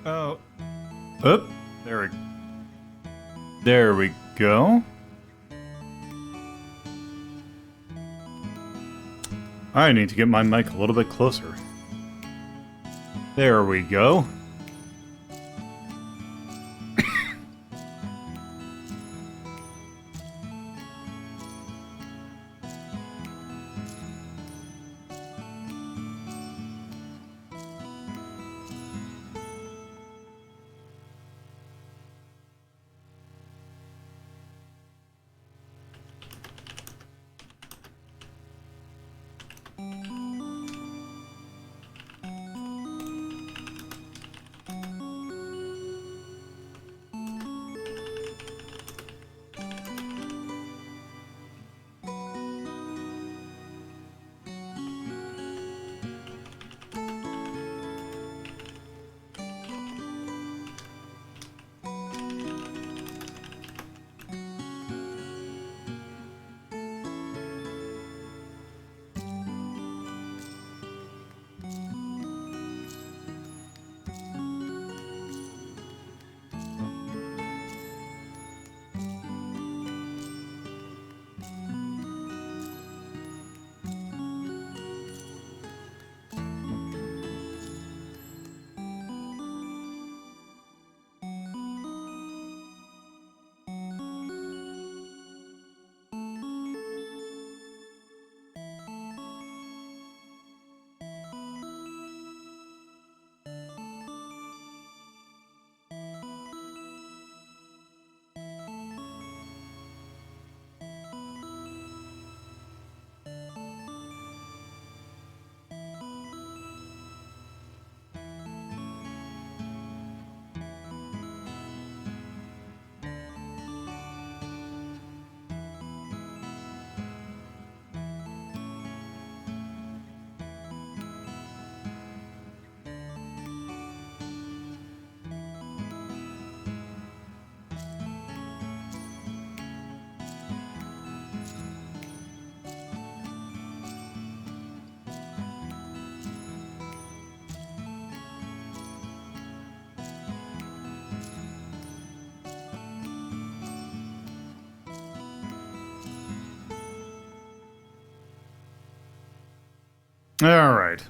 Oh. Oop. There we go. I need to get my mic a little bit closer. There we go. All right.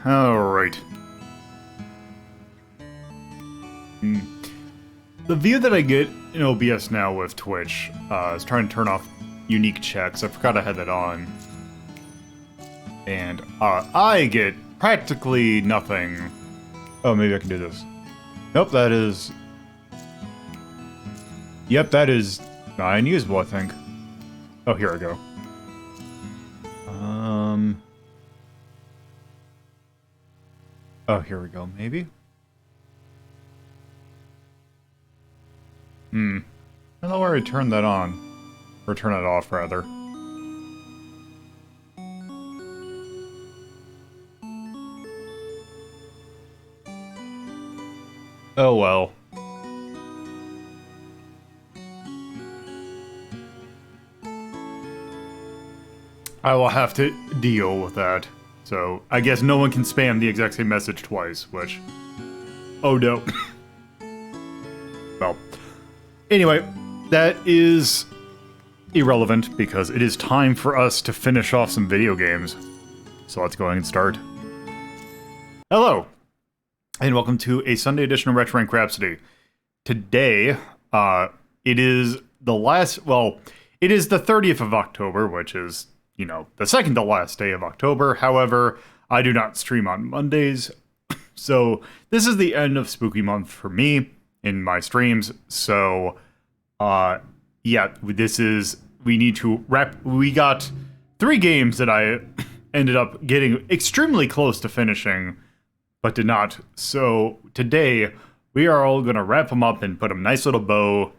Alright. The view that I get in OBS now with Twitch is trying to turn off unique checks. I forgot I had that on. And I get practically nothing. Oh, maybe I can do this. Nope, that is... Yep, that is unusable, I think. Oh, here I go. Oh, here we go, maybe? I don't know where I turned that on. Or turn it off, rather. Oh well. I will have to deal with that. So, I guess no one can spam the exact same message twice, which... Oh no. Well. Anyway, that is irrelevant because it is time for us to finish off some video games. So let's go ahead and start. Hello! And welcome to a Sunday edition of Retro Rank Rhapsody. Today, it is the last... Well, it is the 30th of October, which is... you know, the second to last day of October. However, I do not stream on Mondays. So this is the end of Spooky Month for me in my streams. So, yeah, this is, we need to wrap, we got 3 games that I ended up getting extremely close to finishing, but did not. So today, we are all going to wrap them up and put a nice little bow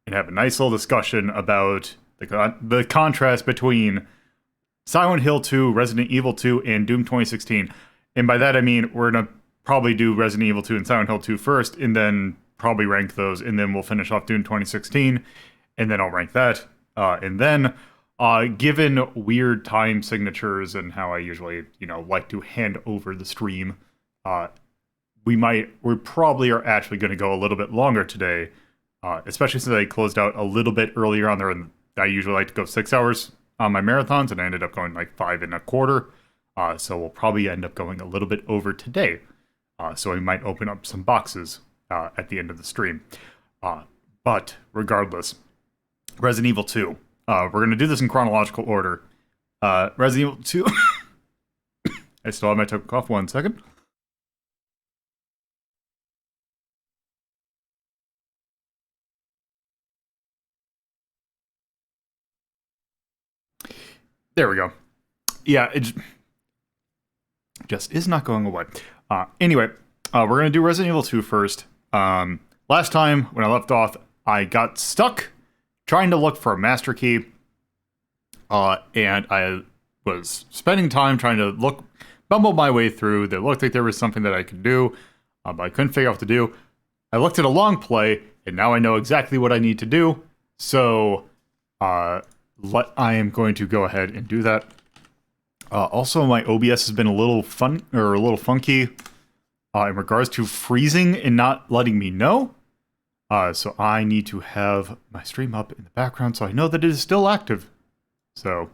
and have a nice little discussion about the contrast between Silent Hill 2, Resident Evil 2, and Doom 2016. And by that I mean we're going to probably do Resident Evil 2 and Silent Hill 2 first, and then probably rank those, and then we'll finish off Doom 2016, and then I'll rank that. And then, given weird time signatures and how I usually, you know, like to hand over the stream, we probably are actually going to go a little bit longer today, especially since I closed out a little bit earlier on there, and I usually like to go 6 hours on my marathons, and I ended up going like 5 1/4. So we'll probably end up going a little bit over today. So we might open up some boxes at the end of the stream. But regardless, Resident Evil 2. We're going to do this in chronological order. Resident Evil 2... I still have my cough. 1 second. There we go. Yeah, it just is not going away. Anyway, we're going to do Resident Evil 2 first. Last time, when I left off, I got stuck trying to look for a master key. And I was spending time trying to bumble my way through. There looked like there was something that I could do, but I couldn't figure out what to do. I looked at a long play, and now I know exactly what I need to do. So, I am going to go ahead and do that. Also, my OBS has been a little funky in regards to freezing and not letting me know. So I need to have my stream up in the background so I know that it is still active. So,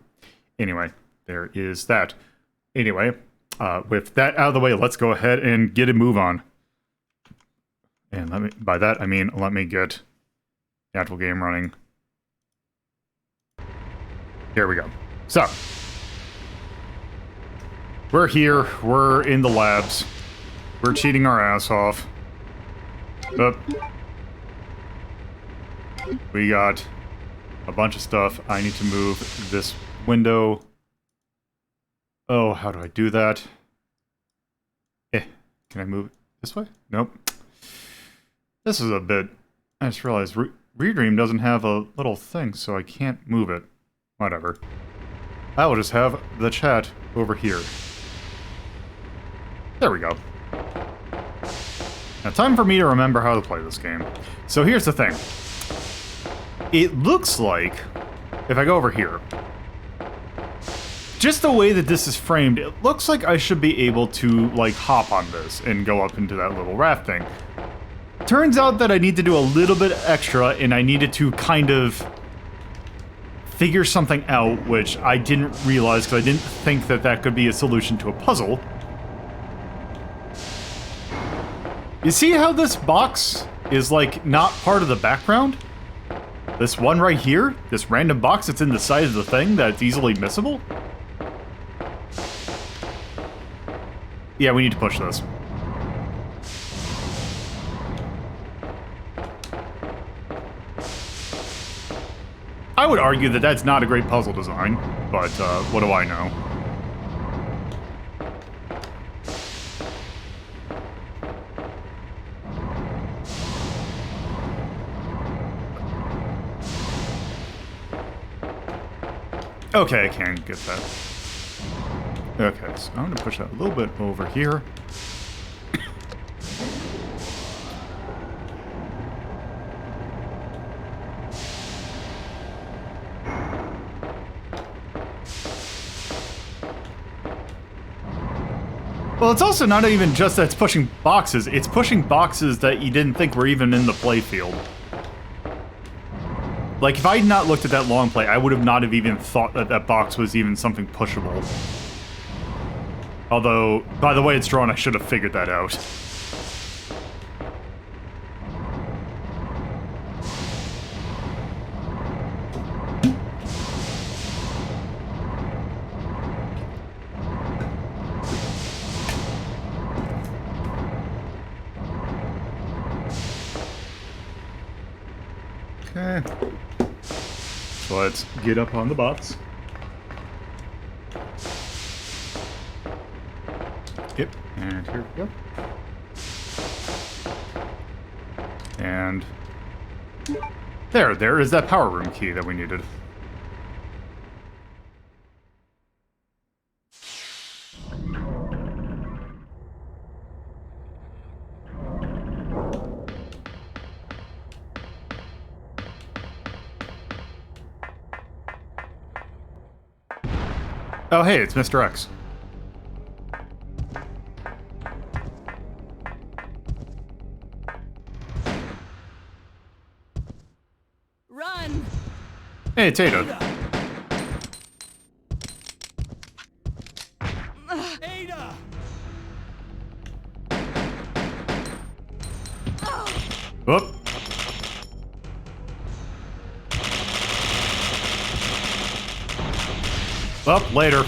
anyway, there is that. Anyway, with that out of the way, let's go ahead and get a move on. And by that, I mean, let me get the actual game running. Here we go. So, we're here, we're in the labs, we're cheating our ass off. We got a bunch of stuff. I need to move this window. Oh, how do I do that? Can I move it this way? Nope. This is a bit... I just realized Redream doesn't have a little thing, so I can't move it. Whatever. I will just have the chat over here. There we go. Now, time for me to remember how to play this game. So here's the thing. It looks like, if I go over here, just the way that this is framed, it looks like I should be able to, like, hop on this and go up into that little raft thing. Turns out that I need to do a little bit extra, and I needed to kind of figure something out, which I didn't realize because I didn't think that that could be a solution to a puzzle. You see how this box is, like, not part of the background? This one right here? This random box that's in the side of the thing that's easily missable? Yeah, we need to push this. I would argue that that's not a great puzzle design, but what do I know? Okay, I can get that. Okay, so I'm gonna push that a little bit over here. Well, it's also not even just that it's pushing boxes, it's pushing boxes that you didn't think were even in the playfield. Like, if I had not looked at that long play, I would have not have even thought that that box was even something pushable. Although, by the way it's drawn, I should have figured that out. Okay. So let's get up on the box. Yep, and here we go. And there is that power room key that we needed. Oh, hey, it's Mr. X. Run! Hey, it's Ada. Ada! Whoop. Well, later.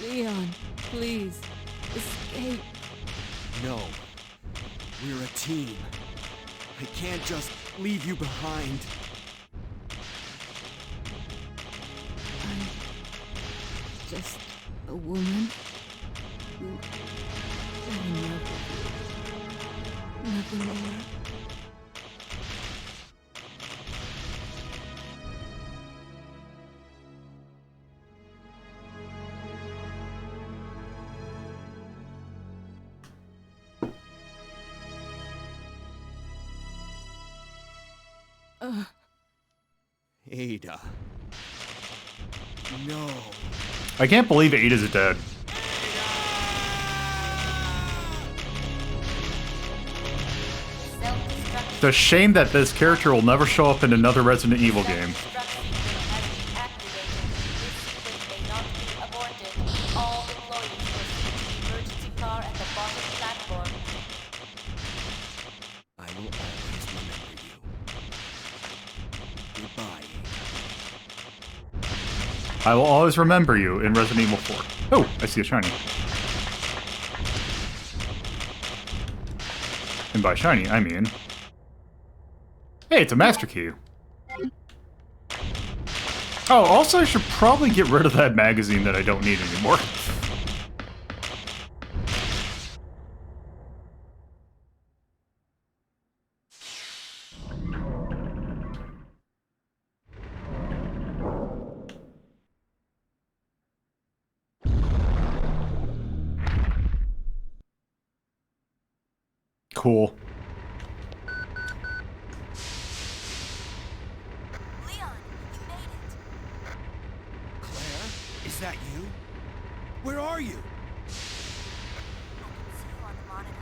Leon, please, escape. No. We're a team. I can't just leave you behind. I'm just a woman who fell in love with you. Nothing more. Ada. No. I can't believe Ada's dead. It's a shame that this character will never show up in another Resident Evil game. I will always remember you. Goodbye. I will always remember you in Resident Evil 4. Oh, I see a shiny. And by shiny, I mean... Hey, it's a master key. Oh, also I should probably get rid of that magazine that I don't need anymore. Cool. Claire, is that you? Where are you? I can see you on the monitor,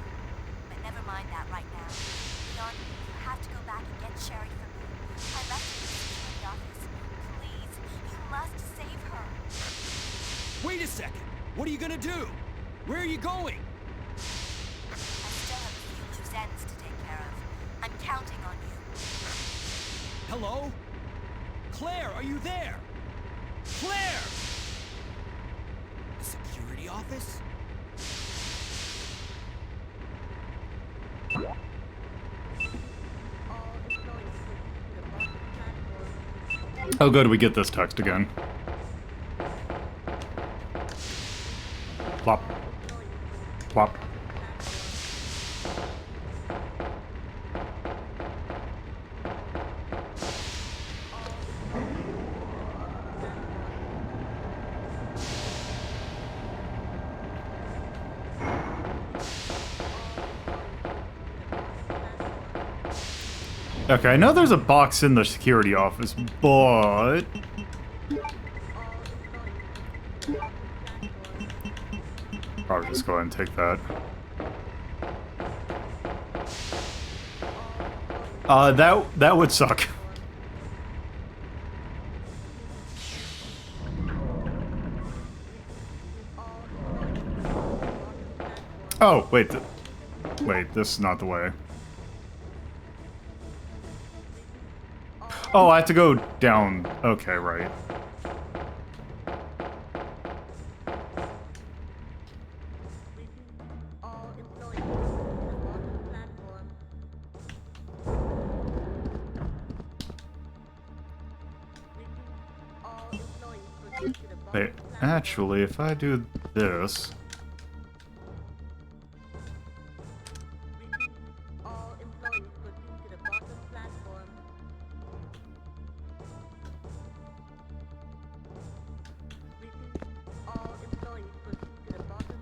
but never mind that right now. Leon, you have to go back and get Sherry for me. I left her in the security office. Please, you must save her. Wait a second. What are you gonna do? Where are you going? I still have a few loose ends to take care of. I'm counting on you. Hello? Claire, are you there? Claire! The security office? Oh good, we get this text again. Plop. Plop. Okay, I know there's a box in the security office, but... Probably just go ahead and take that. That would suck. Oh, wait. Wait, this is not the way. Oh, I have to go down. Okay, right. Wait, actually, if I do this...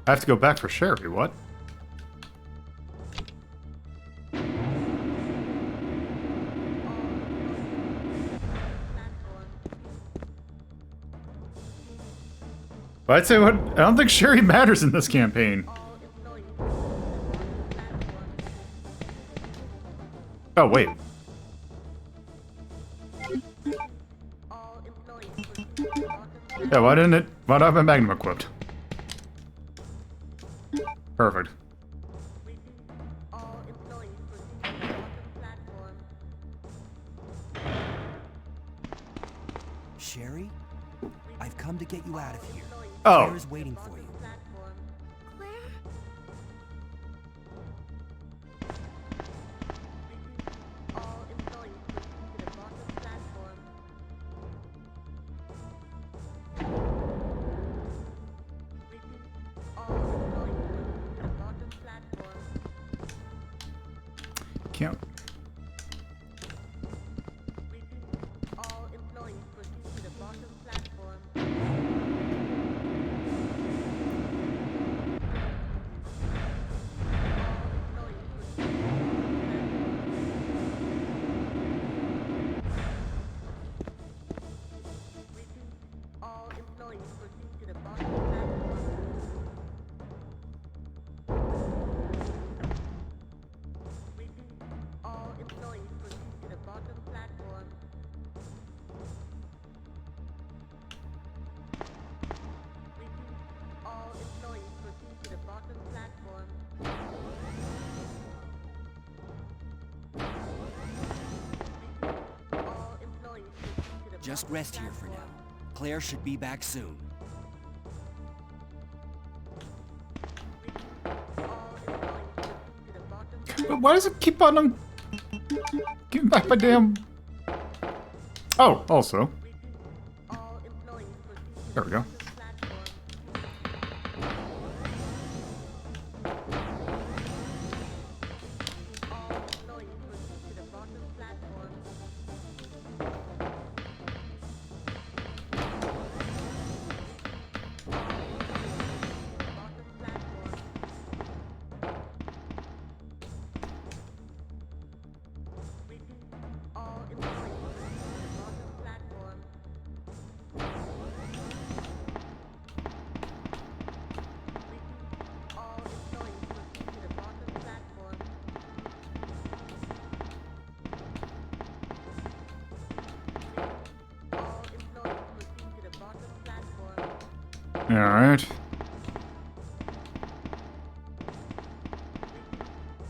I have to go back for Sherry, what? But I'd say what? I don't think Sherry matters in this campaign. Oh, wait. Yeah, why didn't it? Why do I have my Magnum equipped? Perfect. Sherry? I've come to get you out of here. Oh. Claire's waiting for you. Claire? Can't. Just rest here for now. Claire should be back soon. Why does it keep on giving back my damn... Oh, also. There we go. Alright.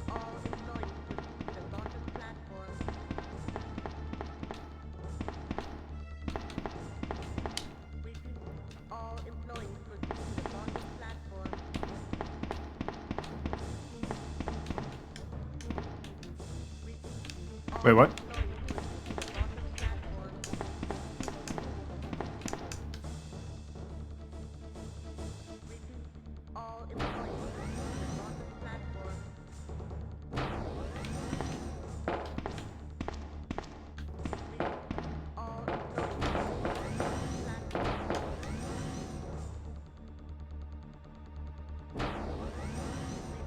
All employees proceed to the bottom platform. Repeat. All employees proceed to the bottom platform. Repeat. Wait, what? Employees proceed to the bottom platform. Repeat. All employees proceed to the bottom platform. Repeat.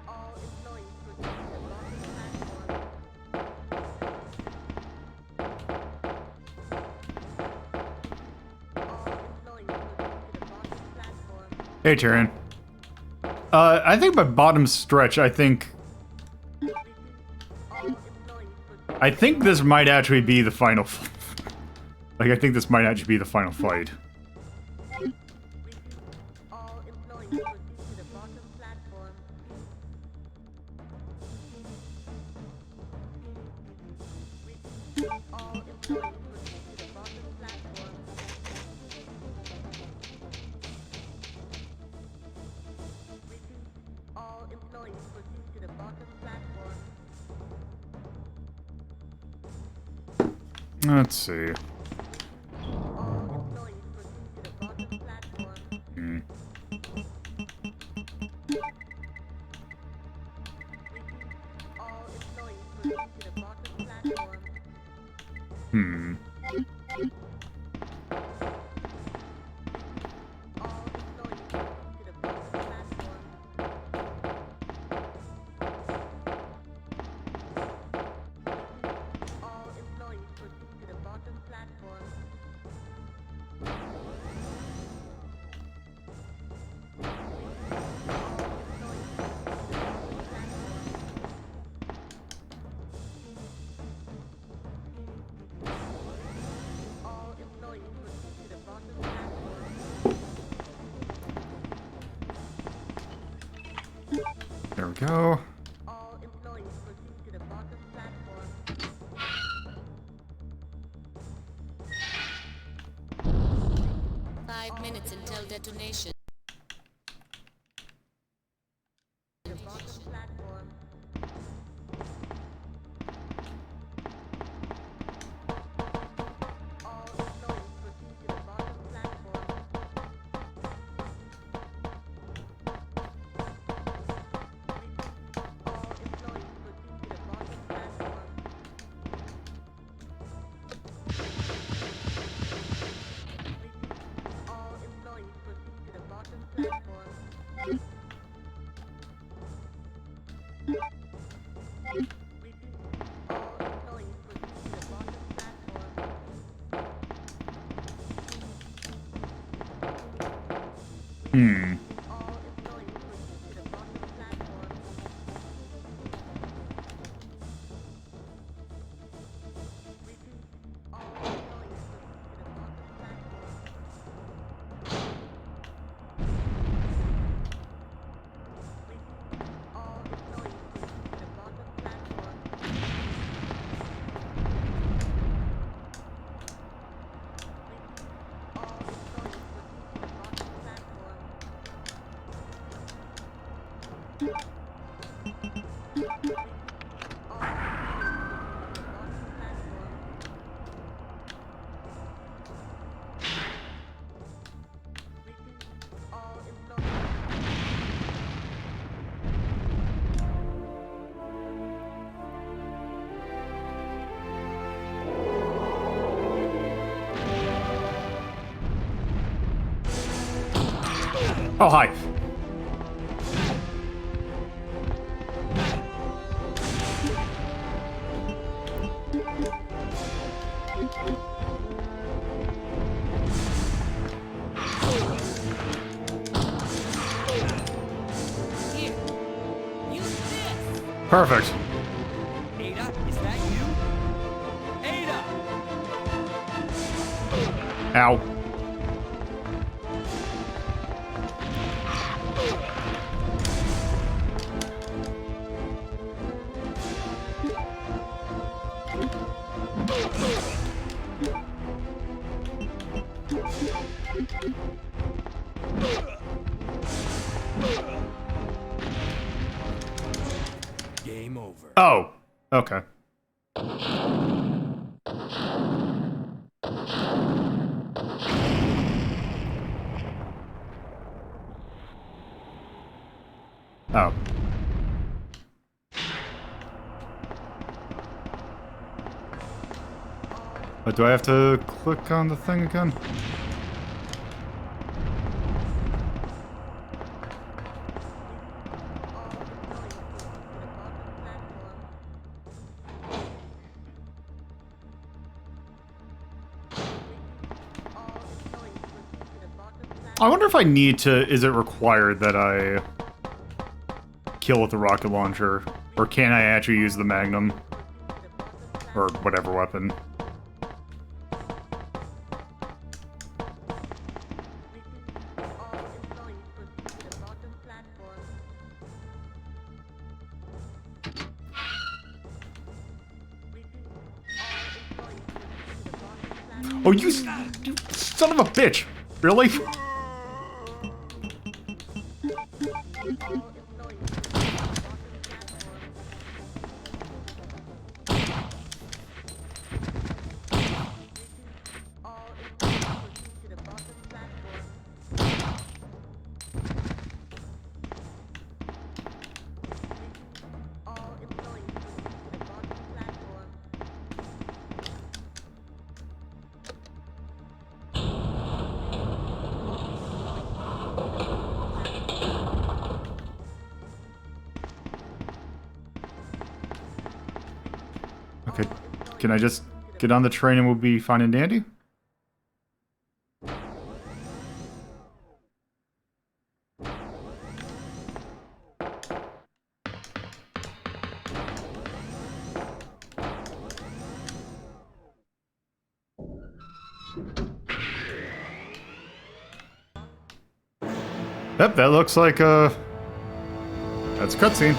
All employees proceed to the bottom platform. Repeat. All employees proceed to the bottom platform. All employees proceed to the bottom platform. Hey, Tyrion. I think by bottom stretch, I think All employees proceed. I think this might actually be the final like I think this might actually be the final fight. Repeat. All employees proceed to the bottom platform. Repeat. All employees proceed to the bottom platform. Repeat. All employees proceed to the bottom platform. Let's see. All employees proceed to the bottom platform. Hmm. Repeat. All employees proceed to the bottom platform. Hmm. All employees proceed to the bottom platform. Repeat. All employees proceed to the bottom platform. All employees proceed to the bottom platform. All employees proceed to the bottom platform. There we go. All employees proceed to the bottom platform. 5 minutes until detonation. The bottom platform. All employees proceed to the bottom platform. Repeat. All employees proceed to the bottom platform. Repeat. All employees proceed to the bottom platform. Repeat. All employees proceed to the bottom platform. Hmm. All employees proceed to the bottom platform. Repeat. All employees proceed to the bottom platform. Repeat. All employees proceed to the bottom platform. Repeat. All employees proceed to the bottom platform. Repeat. All employees proceed to the bottom platform. Repeat. All employees. Oh, hi. Here. Use this. Perfect. Ada, is that you? Ada! Ow. Oh, okay. Oh. But do I have to click on the thing again? I wonder if I need to, is it required that I kill with the rocket launcher? Or can I actually use the Magnum? Or whatever weapon. Oh, you son of a bitch! Really? Okay, can I just get on the train and we'll be fine and dandy? Yep, that looks like that's a cutscene.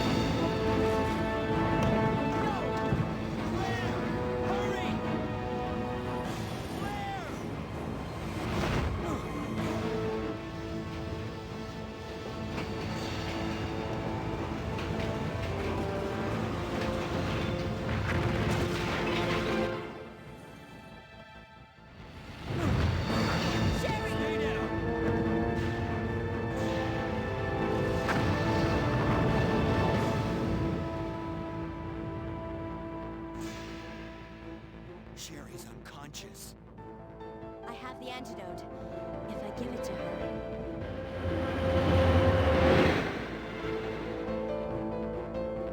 Sherry's unconscious. I have the antidote. If I give it to her.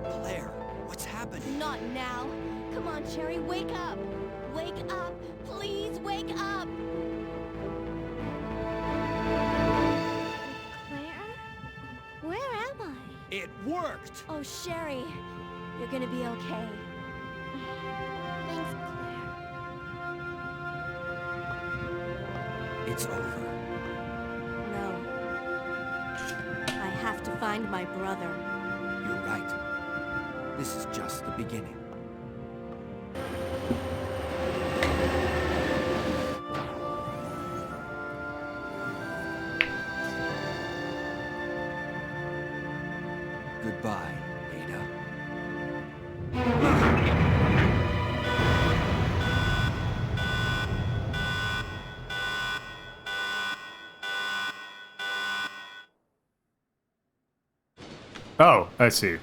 Claire, what's happening? Not now. Come on, Cherry, wake up. Wake up. Please wake up. Claire? Where am I? It worked! Oh, Sherry. You're gonna be okay. Thanks, Claire. It's over. No. I have to find my brother. You're right. This is just the beginning. Goodbye, Ada. Oh, I see.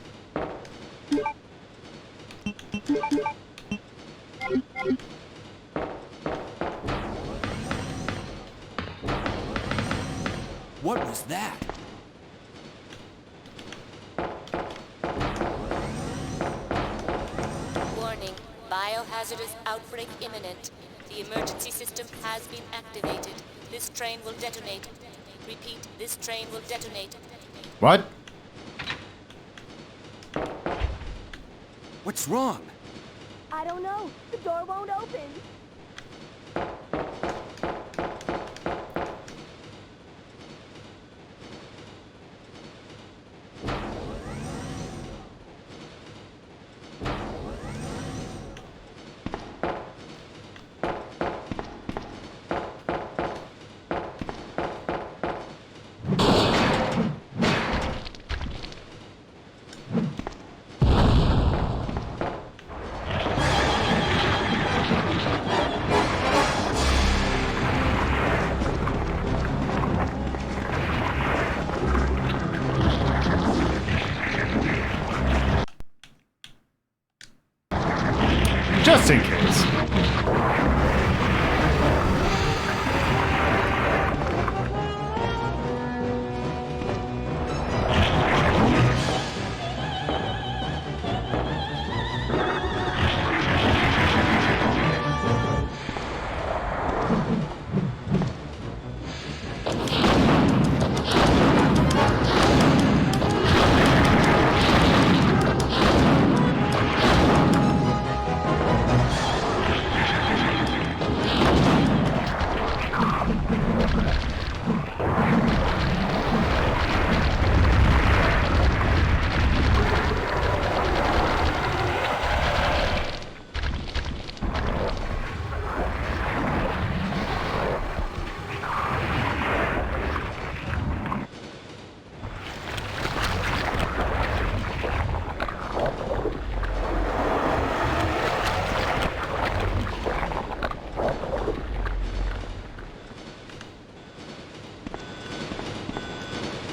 What was that? Warning. Biohazardous outbreak imminent. The emergency system has been activated. This train will detonate. Repeat, this train will detonate. What? What's wrong? I don't know. The door won't open.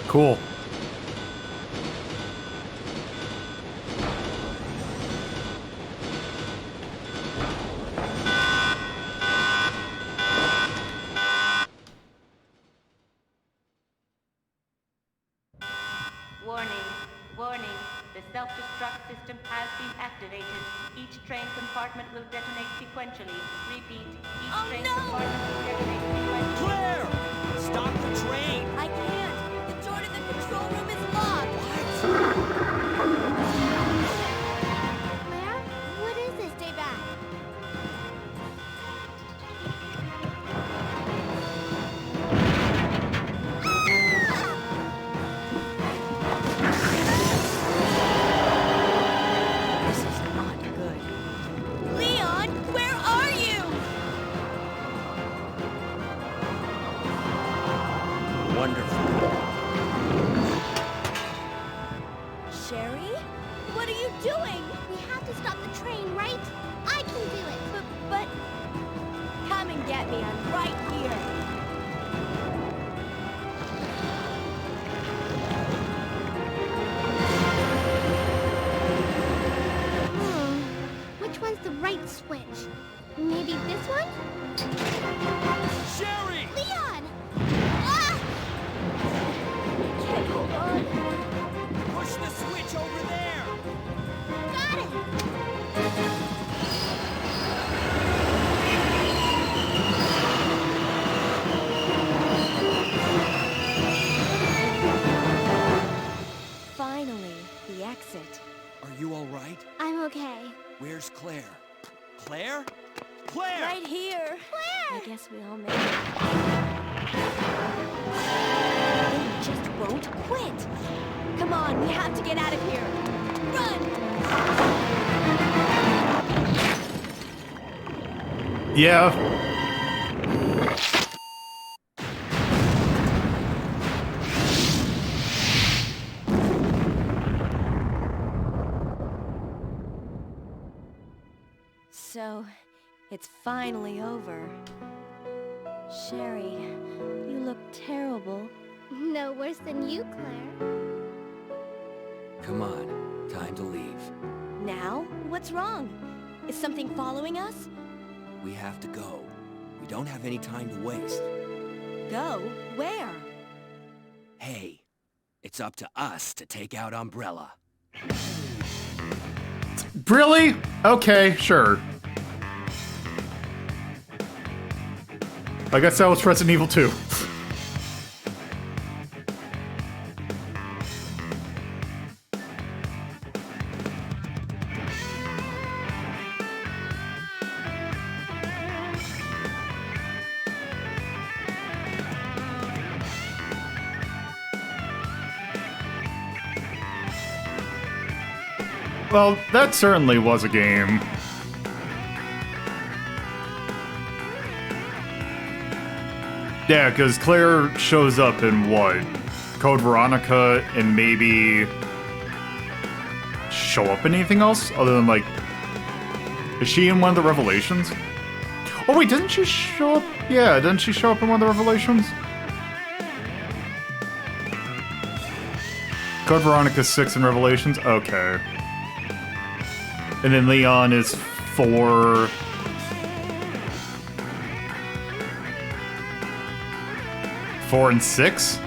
Cool. Warning, warning. The self-destruct system has been activated. Each train compartment will detonate sequentially. Repeat, each train compartment will detonate sequentially. Claire! Stop the train! I can't. The door to the control room is locked. Claire? What is this? Stay back. This is not good. Leon, where are you? Wonderful. Sherry? What are you doing? We have to stop the train, right? I can do it. But come and get me. I'm right here. Which one's the right switch? Maybe this one? Sherry! Leon! Ah! I can't hold on. Push the switch over there! Got it! Finally, the exit. Are you all right? I'm okay. Where's Claire? Claire? Claire! Right here. Claire! I guess we all made it. They just won't quit. Come on, we have to get out of here. Run! Yeah. So, it's finally over. Sherry, you look terrible. No worse than you, Claire. Come on, time to leave. Now? What's wrong? Is something following us? We have to go. We don't have any time to waste. Go? Where? Hey, it's up to us to take out Umbrella. Really? Okay, sure. I guess that was Resident Evil 2. Well, that certainly was a game. Yeah, because Claire shows up in what? Code Veronica and maybe show up in anything else other than like, is she in one of the Revelations? Oh wait, didn't she show up? Yeah, didn't she show up in one of the Revelations? Code Veronica 6 in Revelations? Okay. And then Leon is 4... 4 and 6?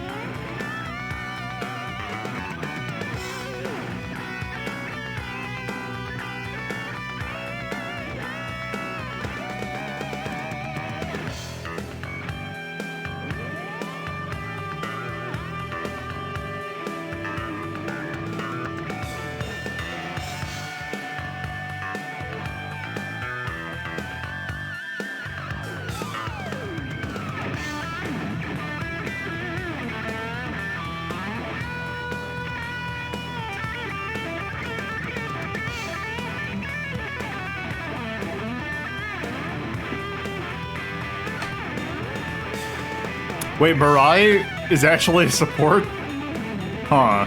Wait, Mirai is actually a support? Huh.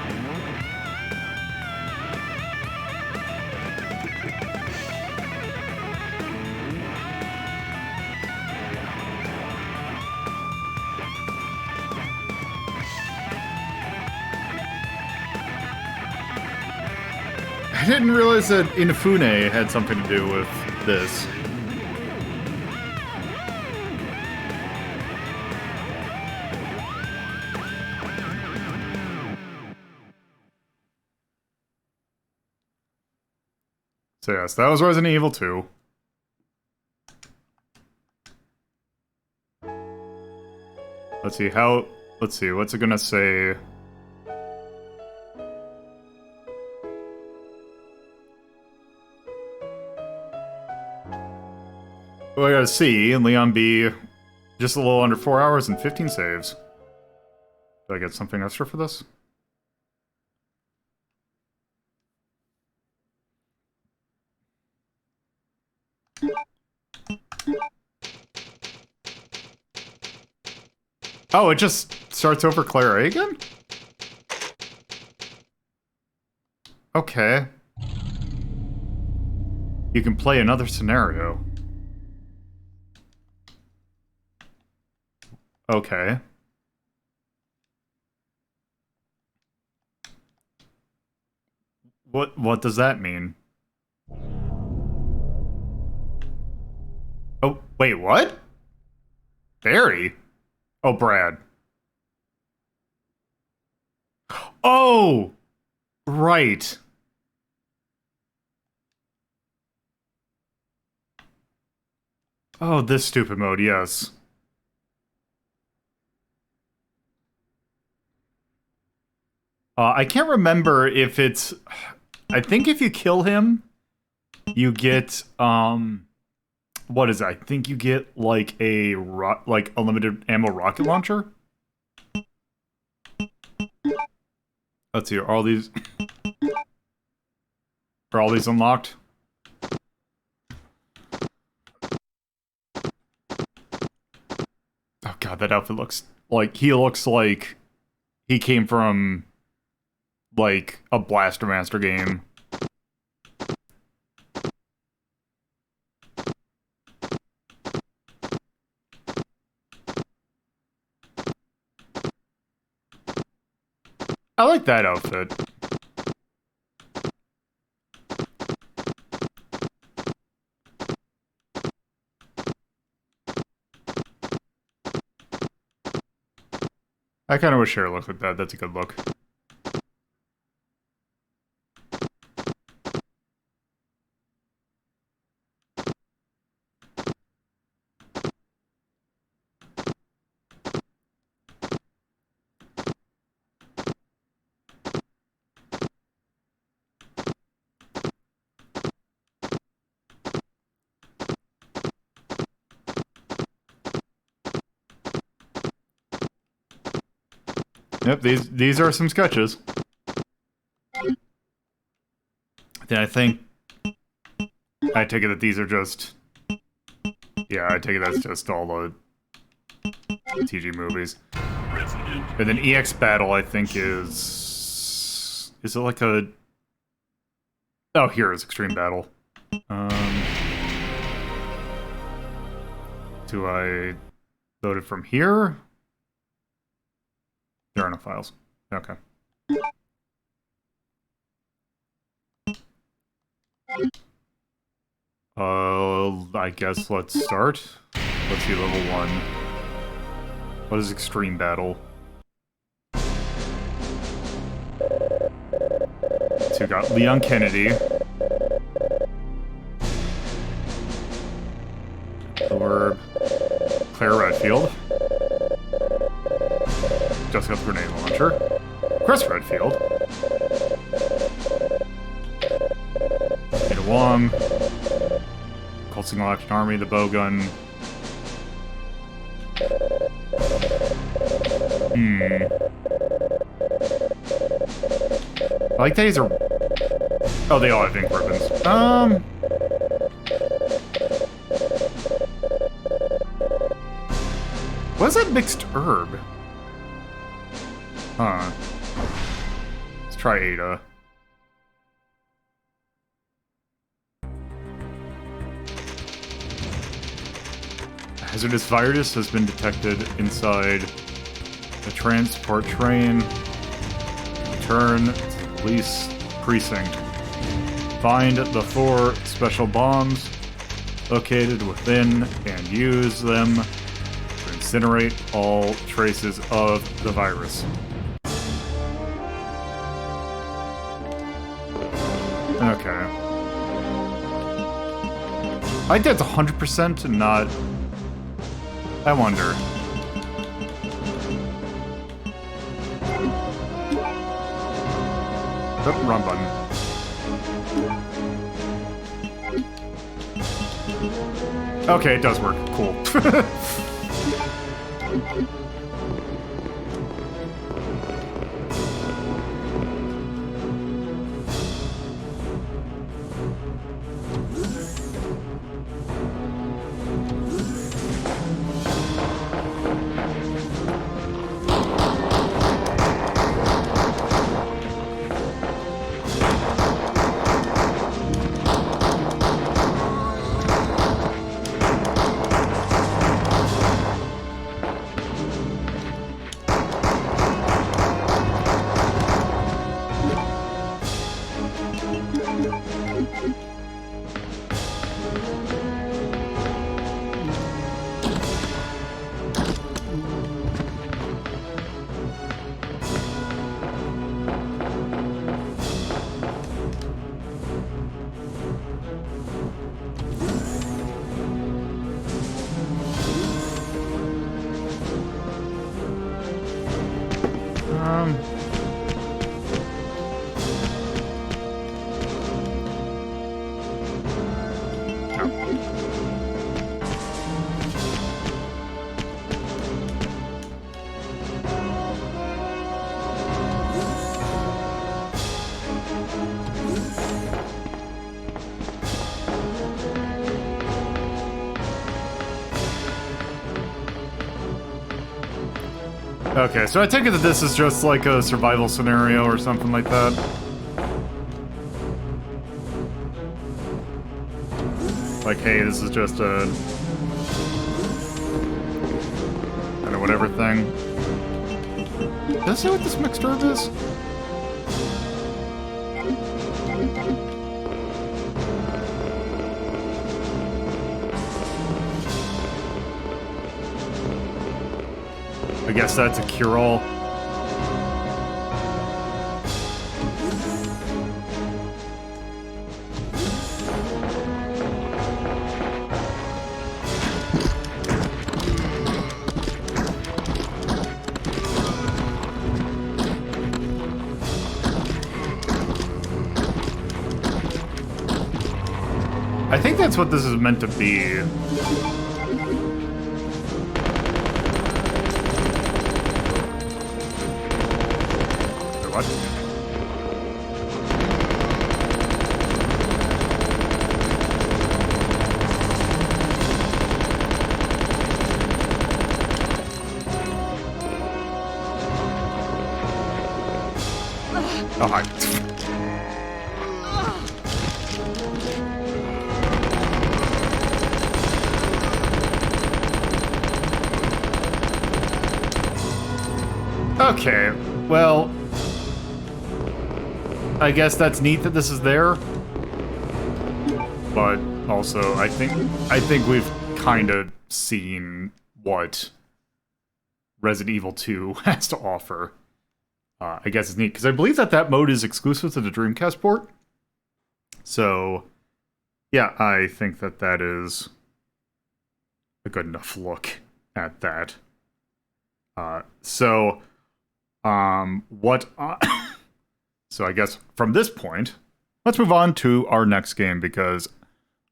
I didn't realize that Inafune had something to do with this. So yes, that was Resident Evil 2. Let's see, what's it gonna say? Well, I got a C, and Leon B, just a little under 4 hours and 15 saves. Do I get something extra for this? Oh, it just starts over Claire A again? Okay. You can play another scenario. Okay. What does that mean? Oh, wait, what? Barry? Oh, Brad. Oh! Right. Oh, this stupid mode, yes. I can't remember if it's... I think if you kill him, you get, what is it? I think you get, like, a unlimited ammo rocket launcher? Let's see, are all these unlocked? Oh god, that outfit looks like he came from like a Blaster Master game. I like that outfit. I kind of wish hair looked like that. That's a good look. Yep, these are some sketches. Then I take it that these are just... Yeah, I take it that's just all the TG movies. And then EX Battle, I think, is... Is it like a... Oh, here is Extreme Battle. Do I load it from here? There are no files. Okay. I guess let's start. Let's see, level 1. What is Extreme Battle? So we got Leon Kennedy. Orb. Claire Redfield. Jessica the Grenade Launcher. Chris Redfield. Ada Wong. Cold Single Action Army, the Bowgun. I like that these are... Oh, they all have ink ribbons. What is that mixed herb? Huh. Let's try Ada. A hazardous virus has been detected inside the transport train. Return to the police precinct. Find the 4 special bombs located within and use them to incinerate all traces of the virus. Okay. I think that's 100% not... I wonder. Oh, wrong button. Okay, it does work. Cool. Okay, so I take it that this is just like a survival scenario or something like that. Like, hey, this is just a... kind of whatever thing. Does it say what this mixed herb is? I guess that's a cure-all. I think that's what this is meant to be. What? Oh, hi. Okay, well... I guess that's neat that this is there. But also, I think we've kind of seen what Resident Evil 2 has to offer. I guess it's neat, because I believe that mode is exclusive to the Dreamcast port. So, yeah, I think that is a good enough look at that. So I guess from this point, let's move on to our next game, because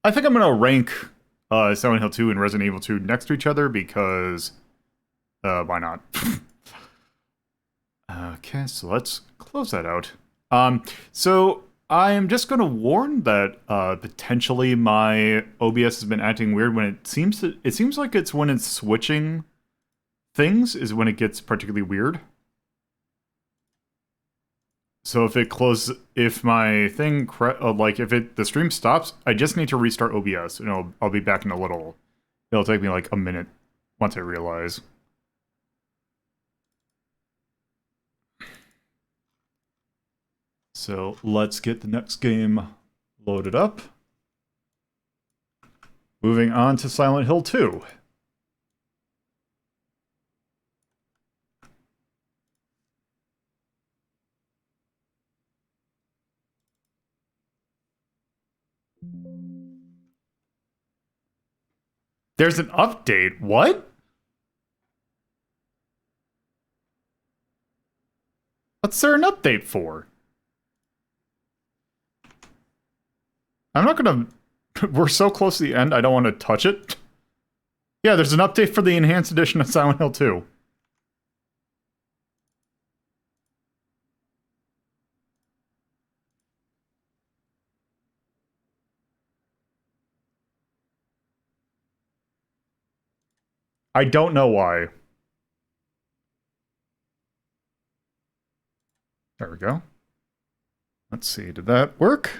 I think I'm going to rank Silent Hill 2 and Resident Evil 2 next to each other, because why not? Okay, so let's close that out. So I am just going to warn that potentially my OBS has been acting weird when it seems like it's when it's switching things is when it gets particularly weird. So if my thing, the stream stops, I just need to restart OBS, and I'll be back in a little. It'll take me like a minute once I realize. So let's get the next game loaded up. Moving on to Silent Hill 2. There's an update. What? What's there an update for? I'm not gonna... We're so close to the end, I don't want to touch it. Yeah, there's an update for the enhanced edition of Silent Hill 2. I don't know why. There we go. Let's see, did that work?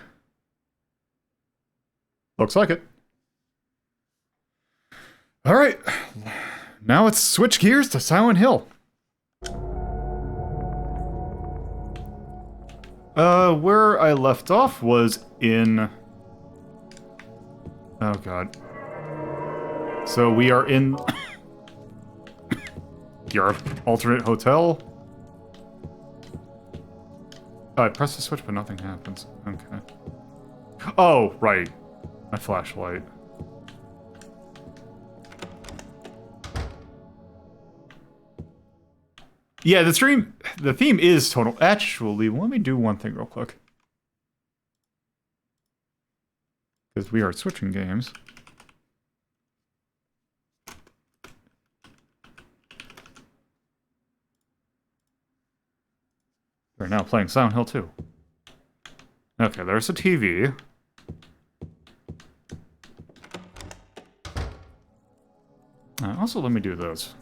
Looks like it. Alright, now let's switch gears to Silent Hill. Where I left off was in... Oh god. So we are in... your alternate hotel. I press the switch, but nothing happens. Okay. Oh, right. My flashlight. Yeah, the theme is total. Actually, let me do one thing real quick. Because we are switching games. We're now playing Silent Hill 2. Okay, there's a TV. Also, let me do this.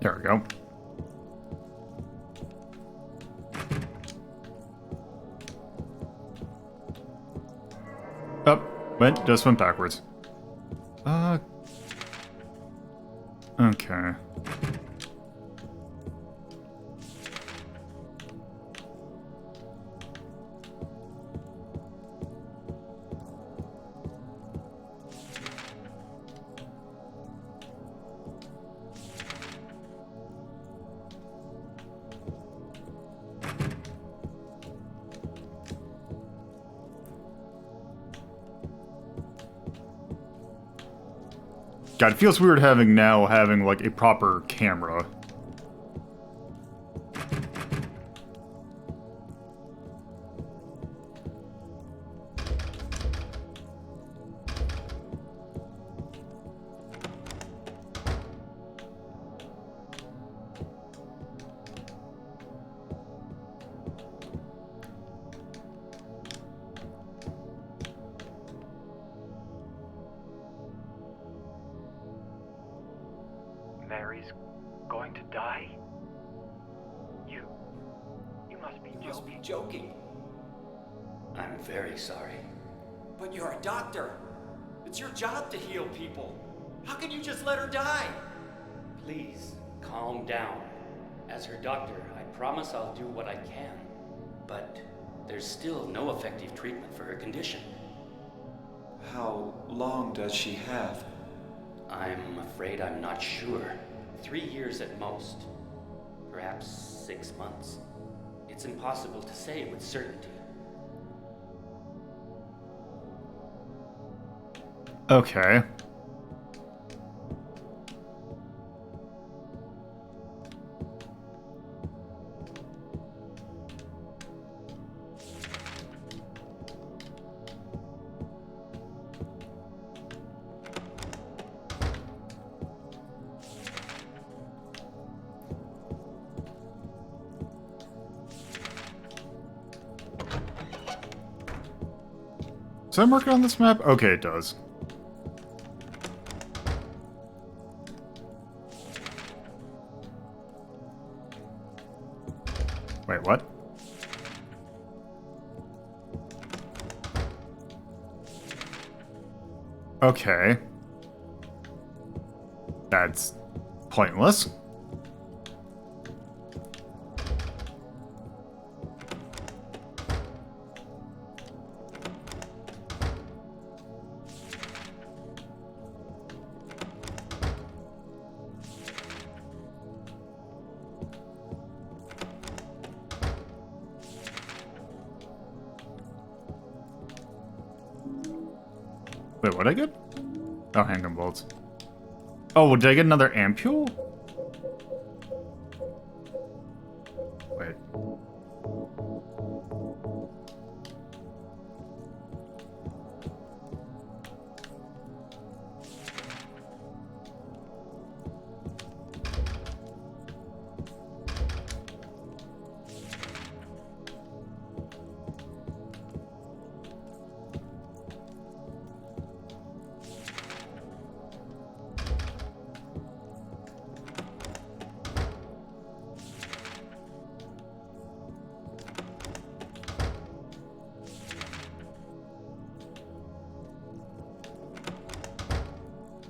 There we go. Oh, just went backwards. Okay. God, it feels weird having like a proper camera. Mary's going to die? You must be joking. You must be joking. I'm very sorry. But you're a doctor. It's your job to heal people. How can you just let her die? Please, calm down. As her doctor, I promise I'll do what I can. But there's still no effective treatment for her condition. How long does she have? I'm afraid I'm not sure. 3 years at most. Perhaps 6 months. It's impossible to say with certainty. Okay. Does I mark it on this map? Okay, it does. Wait, what? Okay. That's pointless. Wait, what'd I get? Oh, handgun bolts. Oh, did I get another ampule? Wait.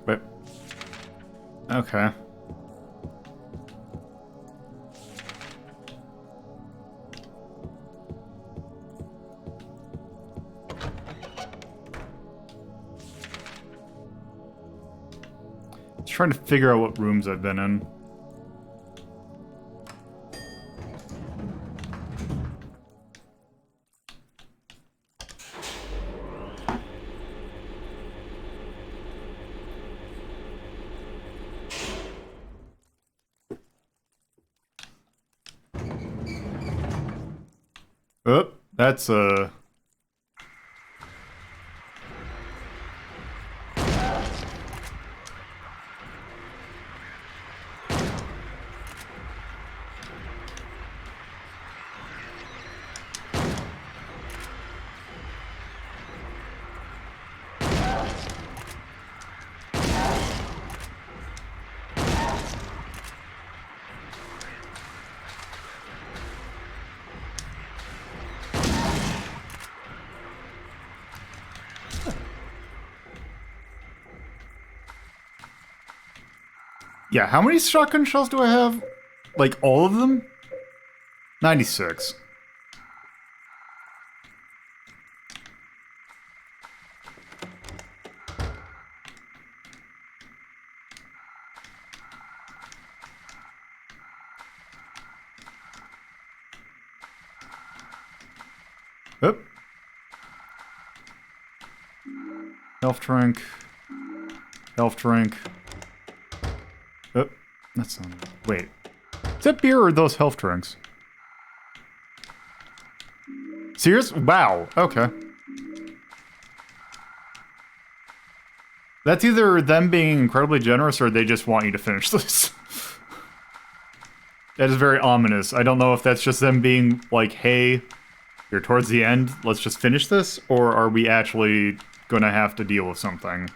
Wait. Okay. Just trying to figure out what rooms I've been in. Oh, that's yeah, how many shotgun shells do I have? Like, all of them? 96. Oop. Health drink. Health drink. Oh, that's not... Wait. Is that beer or those health drinks? Serious? Wow. Okay. That's either them being incredibly generous or they just want you to finish this. That is very ominous. I don't know if that's just them being like, hey, you're towards the end, let's just finish this, or are we actually gonna have to deal with something?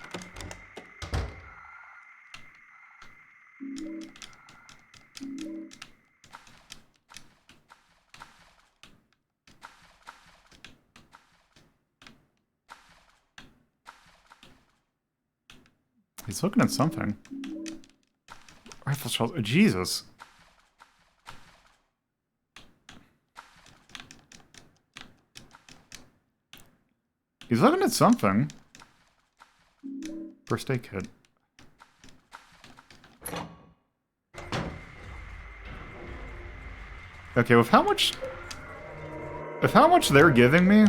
He's looking at something. Rifle shells. Jesus. He's looking at something. First aid kit. Okay, with how much... With how much they're giving me...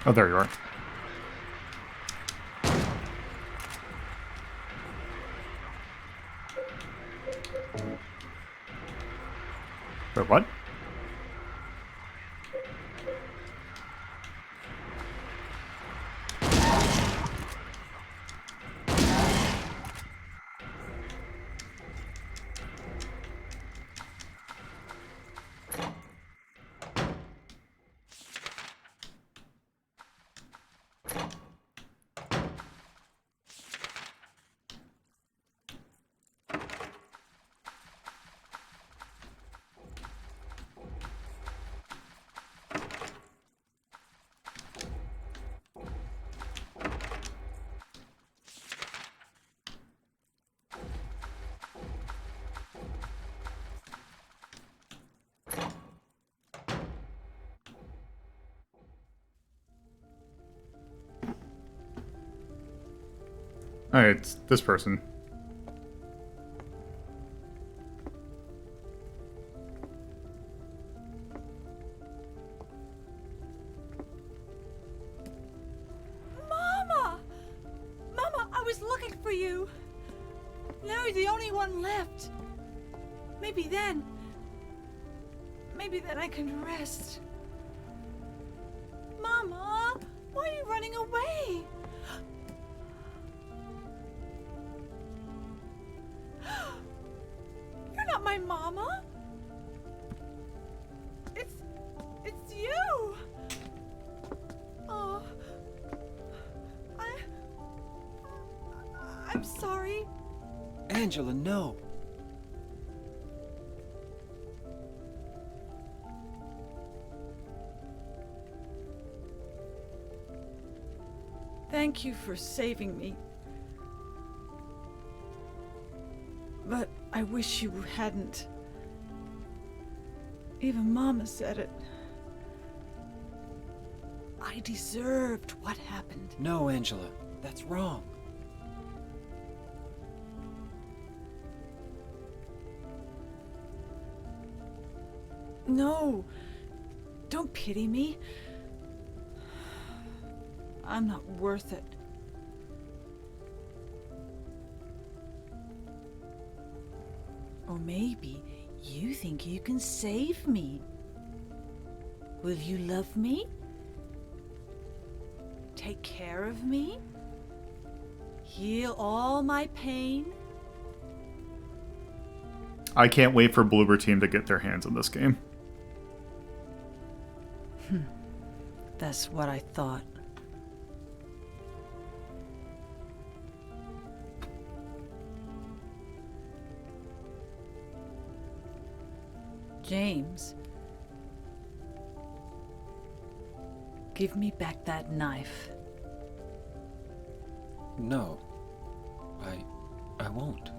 Oh, there you are. Wait, what? Alright, it's this person. Mama! Mama, I was looking for you. Now you're the only one left. Maybe then I can rest. Mama, why are you running away? You're not my mama. It's you. Oh, I'm sorry. Angela, no. Thank you for saving me. But I wish you hadn't. Even Mama said it. I deserved what happened. No, Angela. That's wrong. No. Don't pity me. I'm not worth it. Or maybe you think you can save me. Will you love me? Take care of me? Heal all my pain? I can't wait for Bloober Team to get their hands on this game. That's what I thought. James, give me back that knife. No. I won't.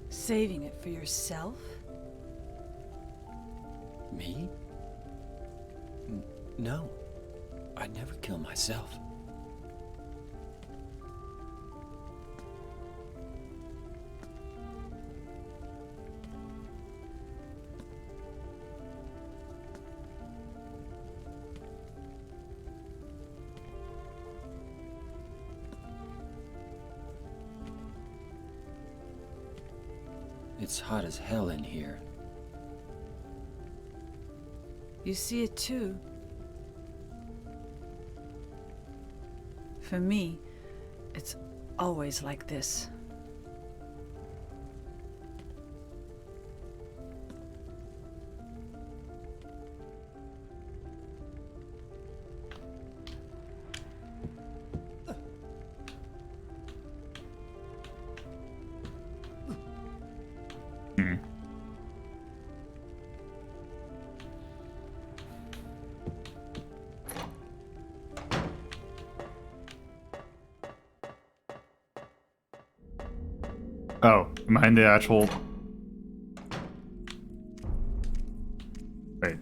Saving it for yourself? Me? No. I'd never kill myself. It's hot as hell in here. You see it too. For me, it's always like this. Oh, am I in the actual... Wait.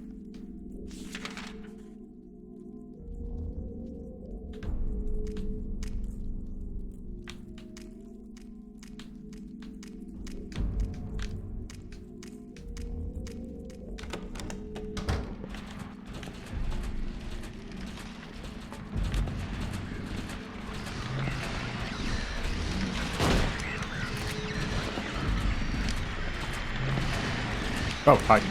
Oh, hi.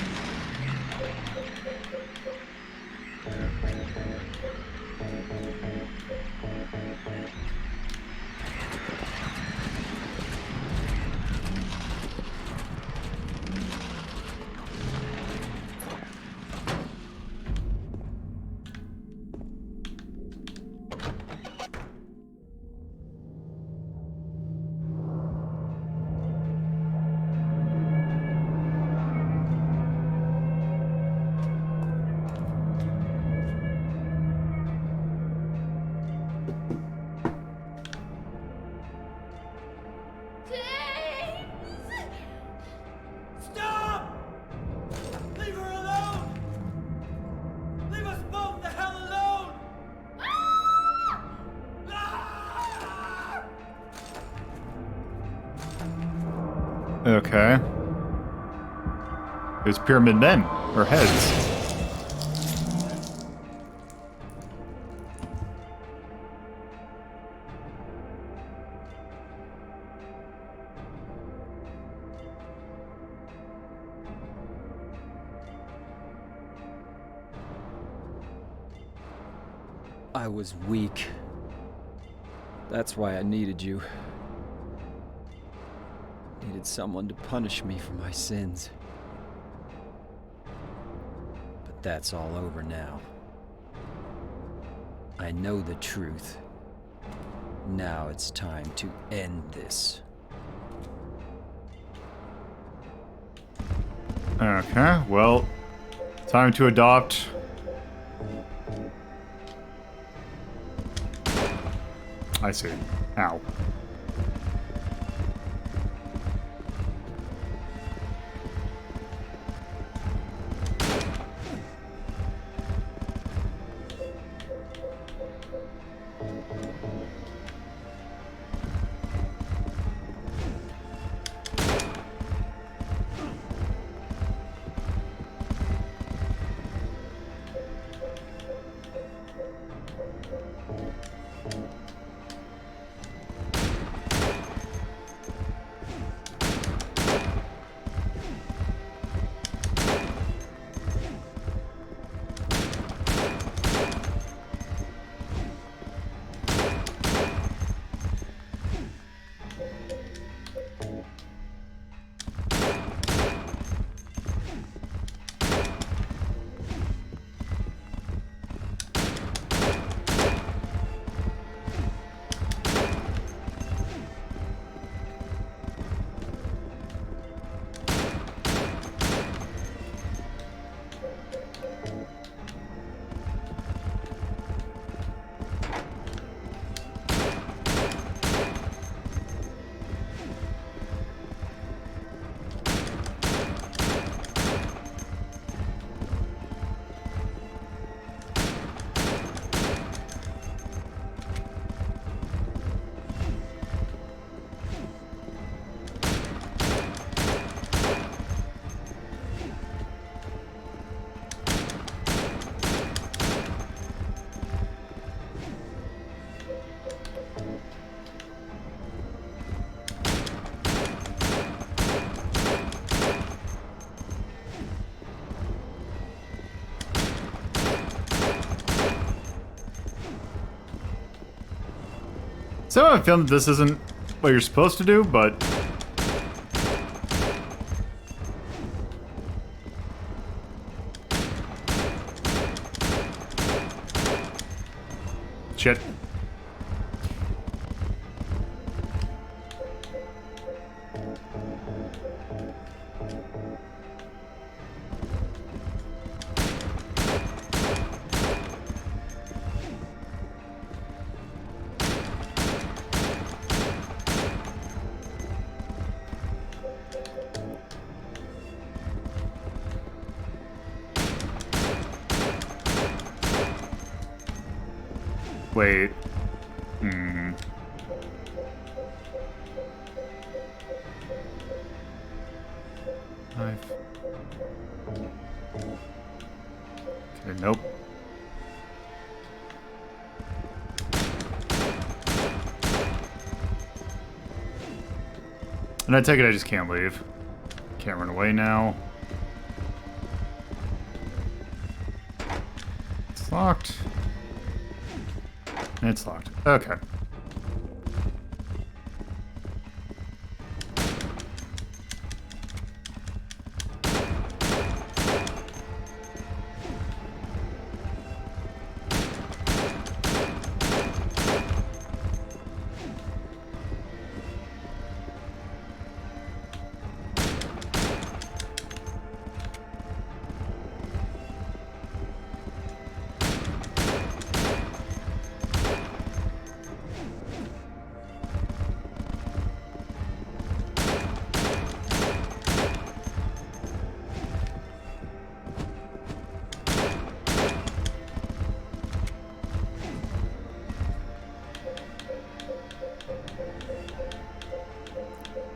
Stop! Leave her alone! Leave us both the hell alone! Ah! Okay. There's pyramid men, or heads. I was weak. That's why I needed you. Needed someone to punish me for my sins. But that's all over now. I know the truth. Now it's time to end this. Okay, well, time to adopt. I see. Ow. So I feel that this isn't what you're supposed to do, but... Shit. Wait. Okay, nope. And I take it I just can't leave. Can't run away now. It's locked. It's locked. Okay.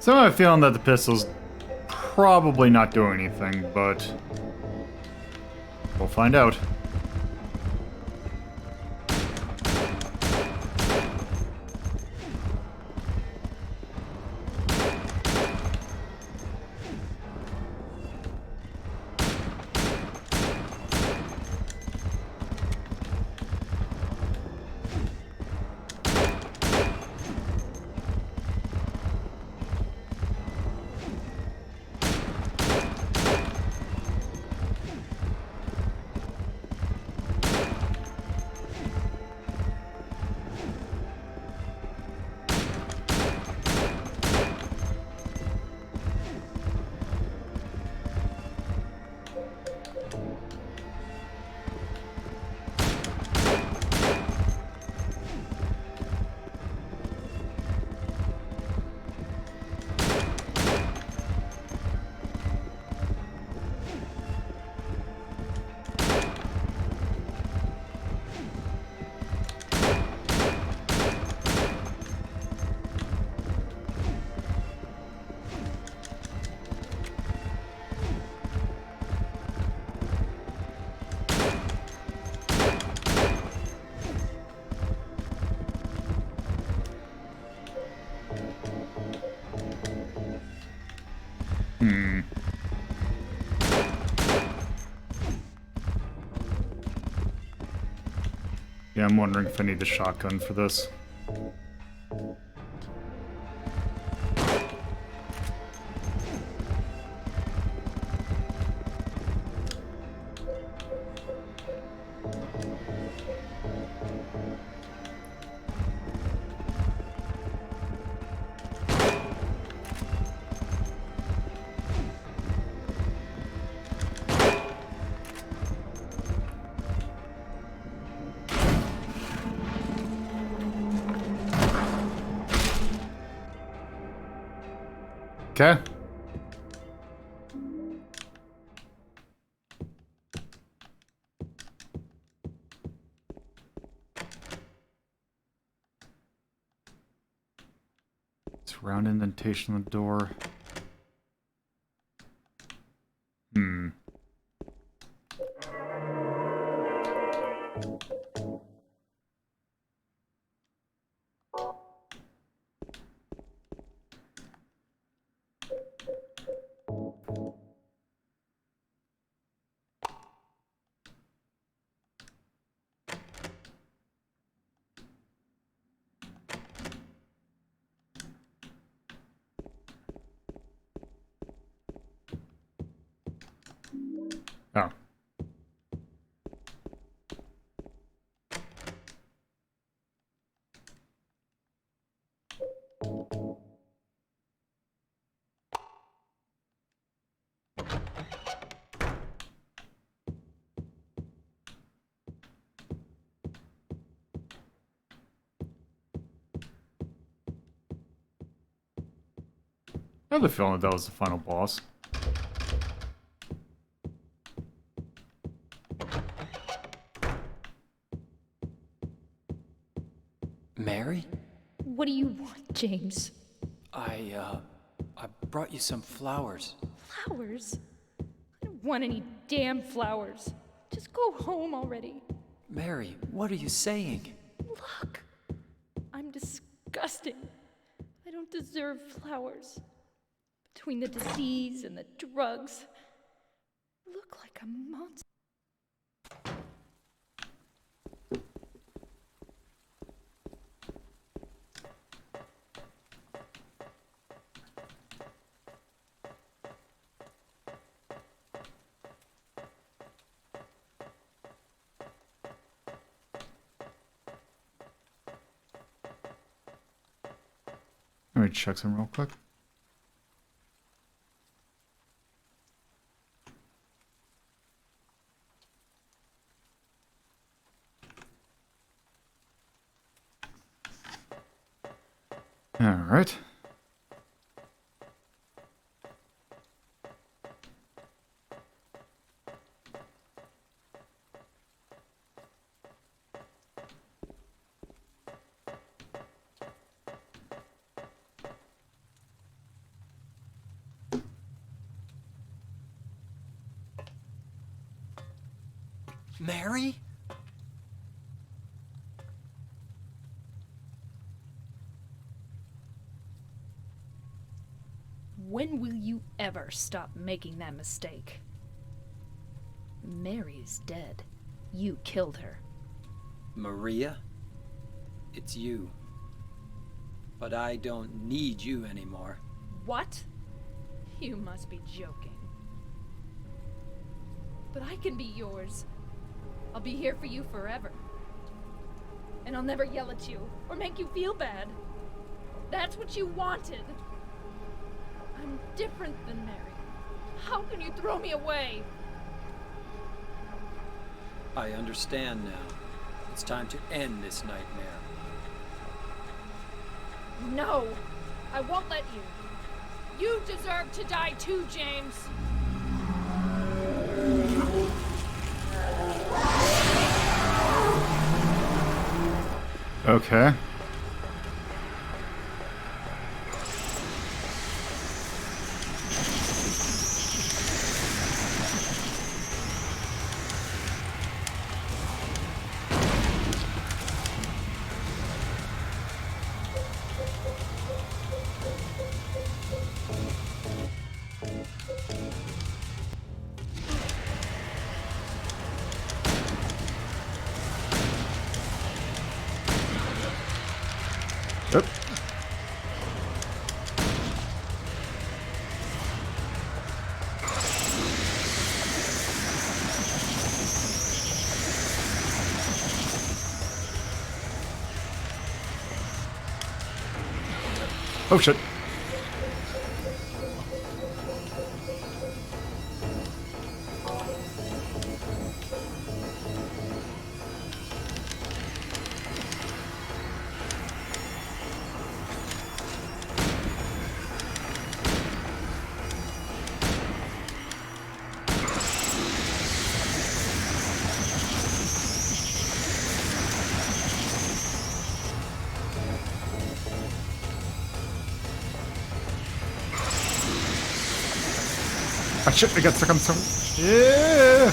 So I have a feeling that the pistol's probably not doing anything, but we'll find out. Yeah, I'm wondering if I need the shotgun for this. Okay. It's round indentation on the door. Oh. I have a feeling that was the final boss. Mary? What do you want, James? I brought you some flowers. Flowers? I don't want any damn flowers. Just go home already. Mary, what are you saying? Look, I'm disgusting. I don't deserve flowers. Between the disease and the drugs, I look like a monster. Let me check some real quick. All right. Mary? When will you ever stop making that mistake? Mary's dead. You killed her. Maria? It's you. But I don't need you anymore. What? You must be joking. But I can be yours. I'll be here for you forever. And I'll never yell at you or make you feel bad. That's what you wanted. I'm different than Mary. How can you throw me away? I understand now. It's time to end this nightmare. No, I won't let you. You deserve to die too, James. Okay. Yep. Oh shit. Ah shit, I got stuck on some. Yeah!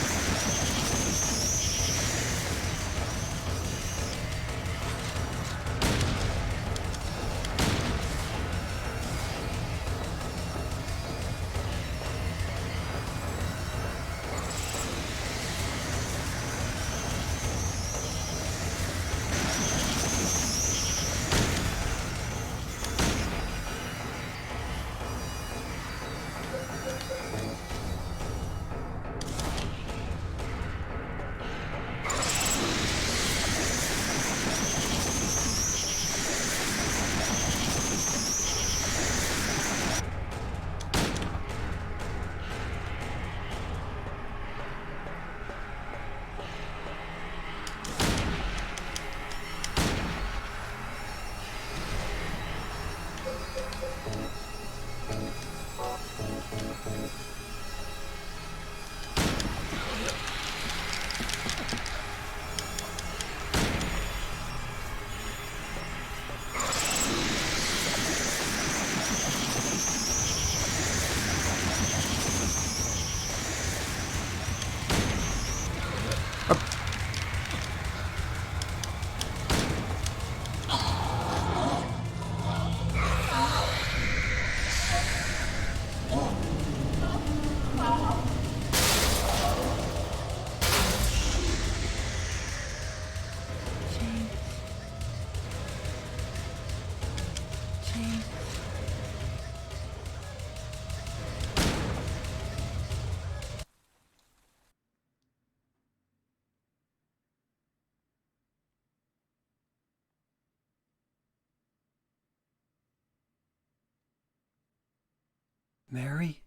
Mary?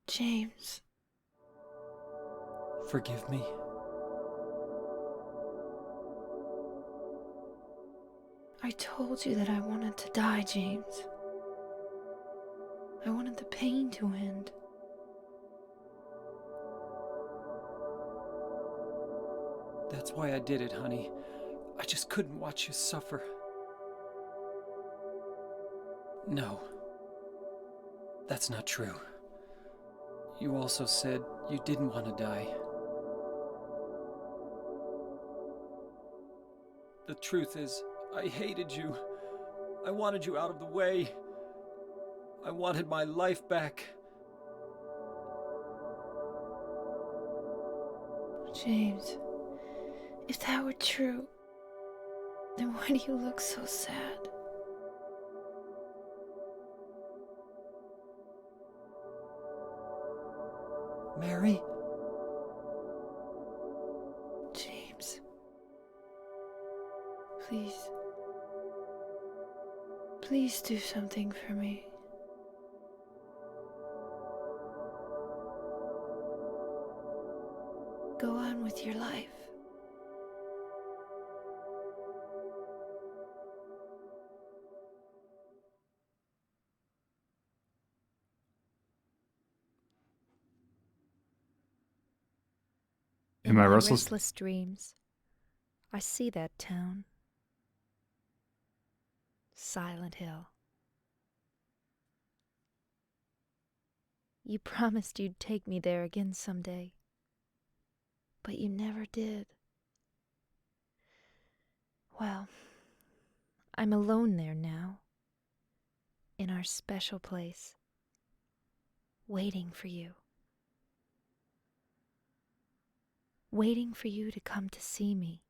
James. Forgive me. I told you that I wanted to die, James. I wanted the pain to end. That's why I did it, honey. I just couldn't watch you suffer. No. That's not true. You also said you didn't want to die. The truth is, I hated you. I wanted you out of the way. I wanted my life back. James, if that were true, then why do you look so sad? Mary? James. Please. Please do something for me. Go on with your life. In my restless dreams, I see that town. Silent Hill. You promised you'd take me there again someday, but you never did. Well, I'm alone there now, in our special place, waiting for you. Waiting for you to come to see me.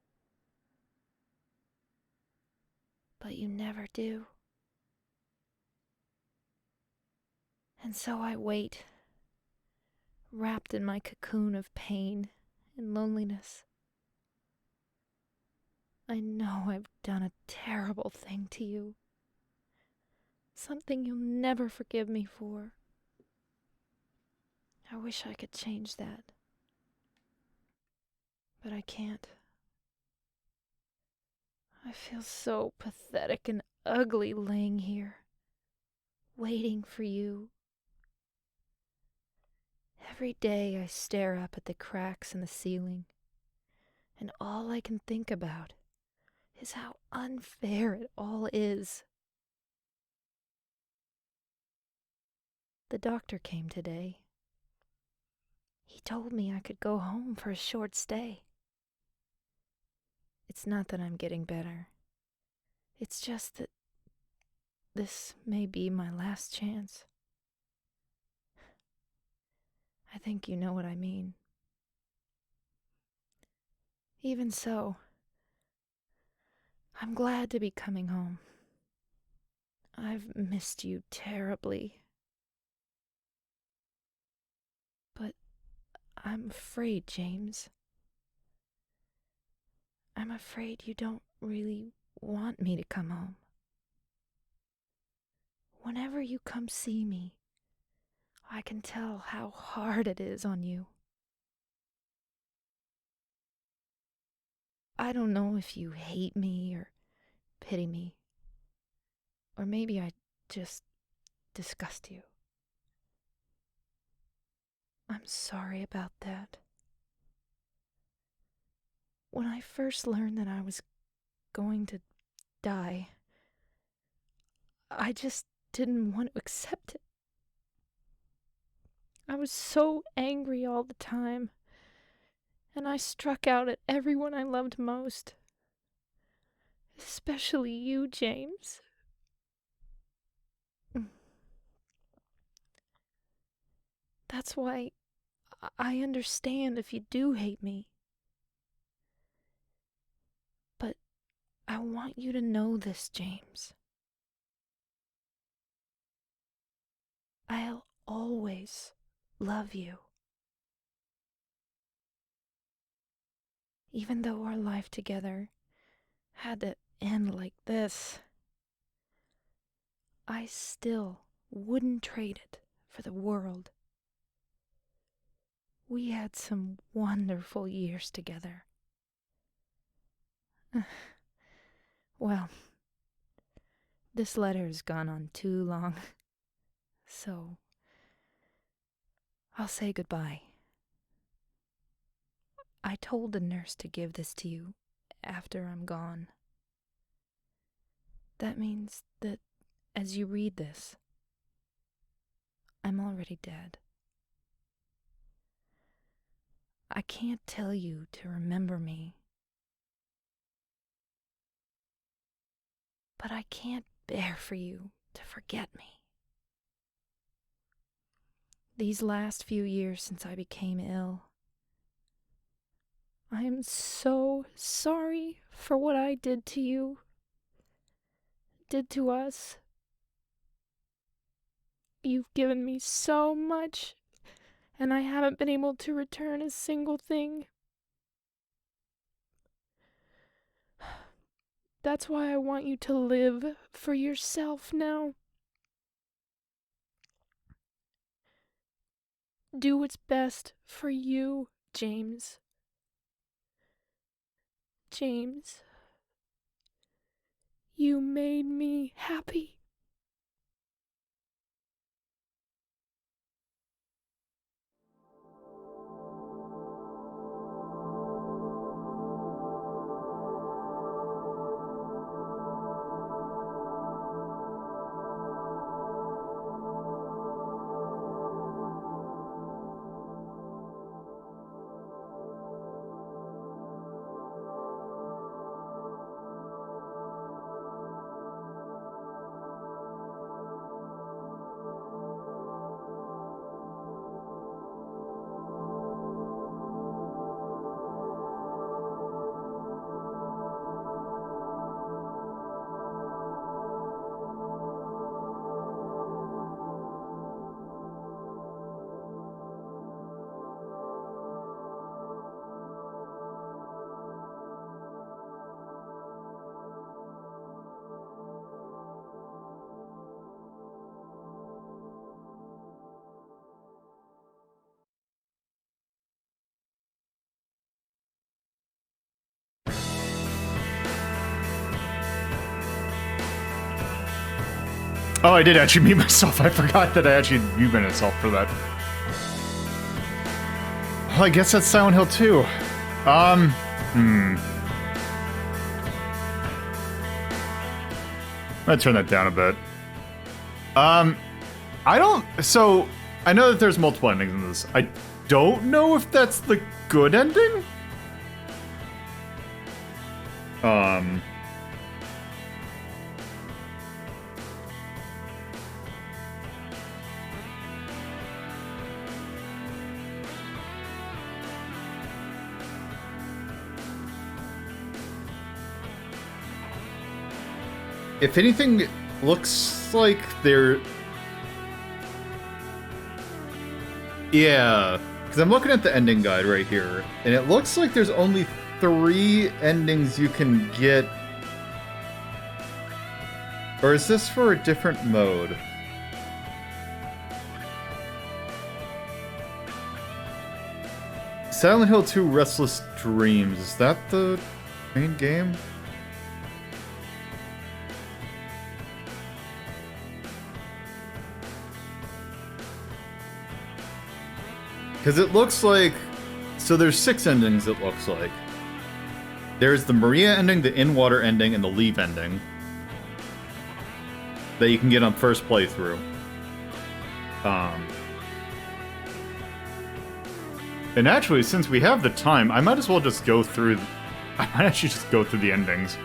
But you never do. And so I wait, wrapped in my cocoon of pain and loneliness. I know I've done a terrible thing to you. Something you'll never forgive me for. I wish I could change that. But I can't. I feel so pathetic and ugly laying here, waiting for you. Every day I stare up at the cracks in the ceiling, and all I can think about is how unfair it all is. The doctor came today. He told me I could go home for a short stay. It's not that I'm getting better. It's just that this may be my last chance. I think you know what I mean. Even so, I'm glad to be coming home. I've missed you terribly. But I'm afraid, James. I'm afraid you don't really want me to come home. Whenever you come see me, I can tell how hard it is on you. I don't know if you hate me or pity me, or maybe I just disgust you. I'm sorry about that. When I first learned that I was going to die, I just didn't want to accept it. I was so angry all the time, and I struck out at everyone I loved most. Especially you, James. That's why I understand if you do hate me. But I want you to know this, James. I'll always love you. Even though our life together had to end like this, I still wouldn't trade it for the world. We had some wonderful years together. Well, this letter has gone on too long, so I'll say goodbye. I told the nurse to give this to you after I'm gone. That means that as you read this, I'm already dead. I can't tell you to remember me, but I can't bear for you to forget me. These last few years since I became ill, I am so sorry for what I did to you, did to us. You've given me so much, and I haven't been able to return a single thing. That's why I want you to live for yourself now. Do what's best for you, James. James, you made me happy. Oh, I did actually mute myself. I forgot that I actually muted myself for that. Well, I guess that's Silent Hill 2. I'm gonna turn that down a bit. So, I know that there's multiple endings in this. I don't know if that's the good ending? If anything, it looks like they're... Yeah, because I'm looking at the ending guide right here, and it looks like there's only 3 endings you can get. Or is this for a different mode? Silent Hill 2 Restless Dreams, is that the main game? Because it looks like... So there's 6 endings, it looks like. There's the Maria ending, the In-Water ending, and the Leave ending. That you can get on first playthrough. And actually, since we have the time, I might as well just go through... I might actually just go through the endings.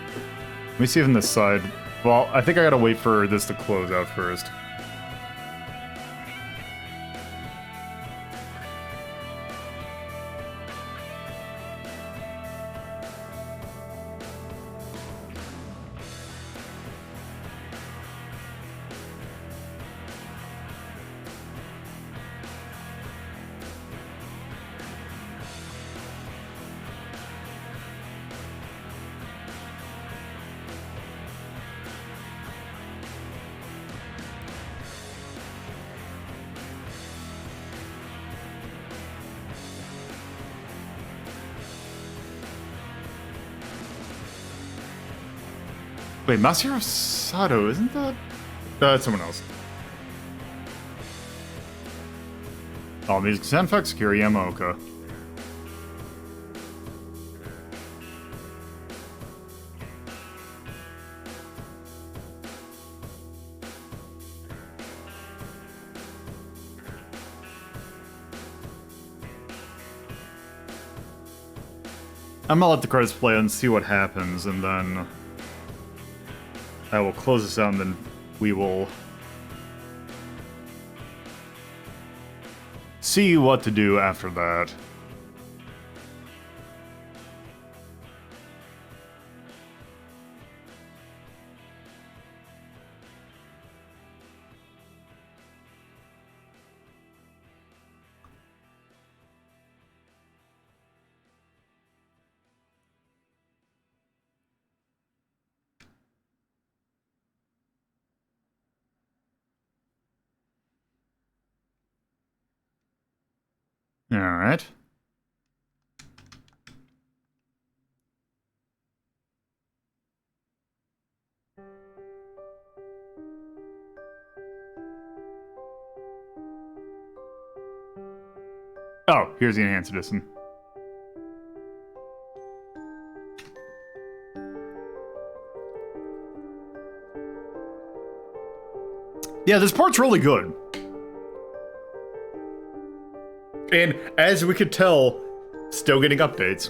Let me see if on this side... Well, I think I gotta wait for this to close out first. Wait, Masahiro Sato, isn't that? That's someone else. All music sound effects, Kiri Yamaoka. I'm gonna let the credits play and see what happens, and then I will close this out, and then we will see what to do after that. All right. Oh, here's the enhanced edition. Yeah, this part's really good. And as we could tell, still getting updates.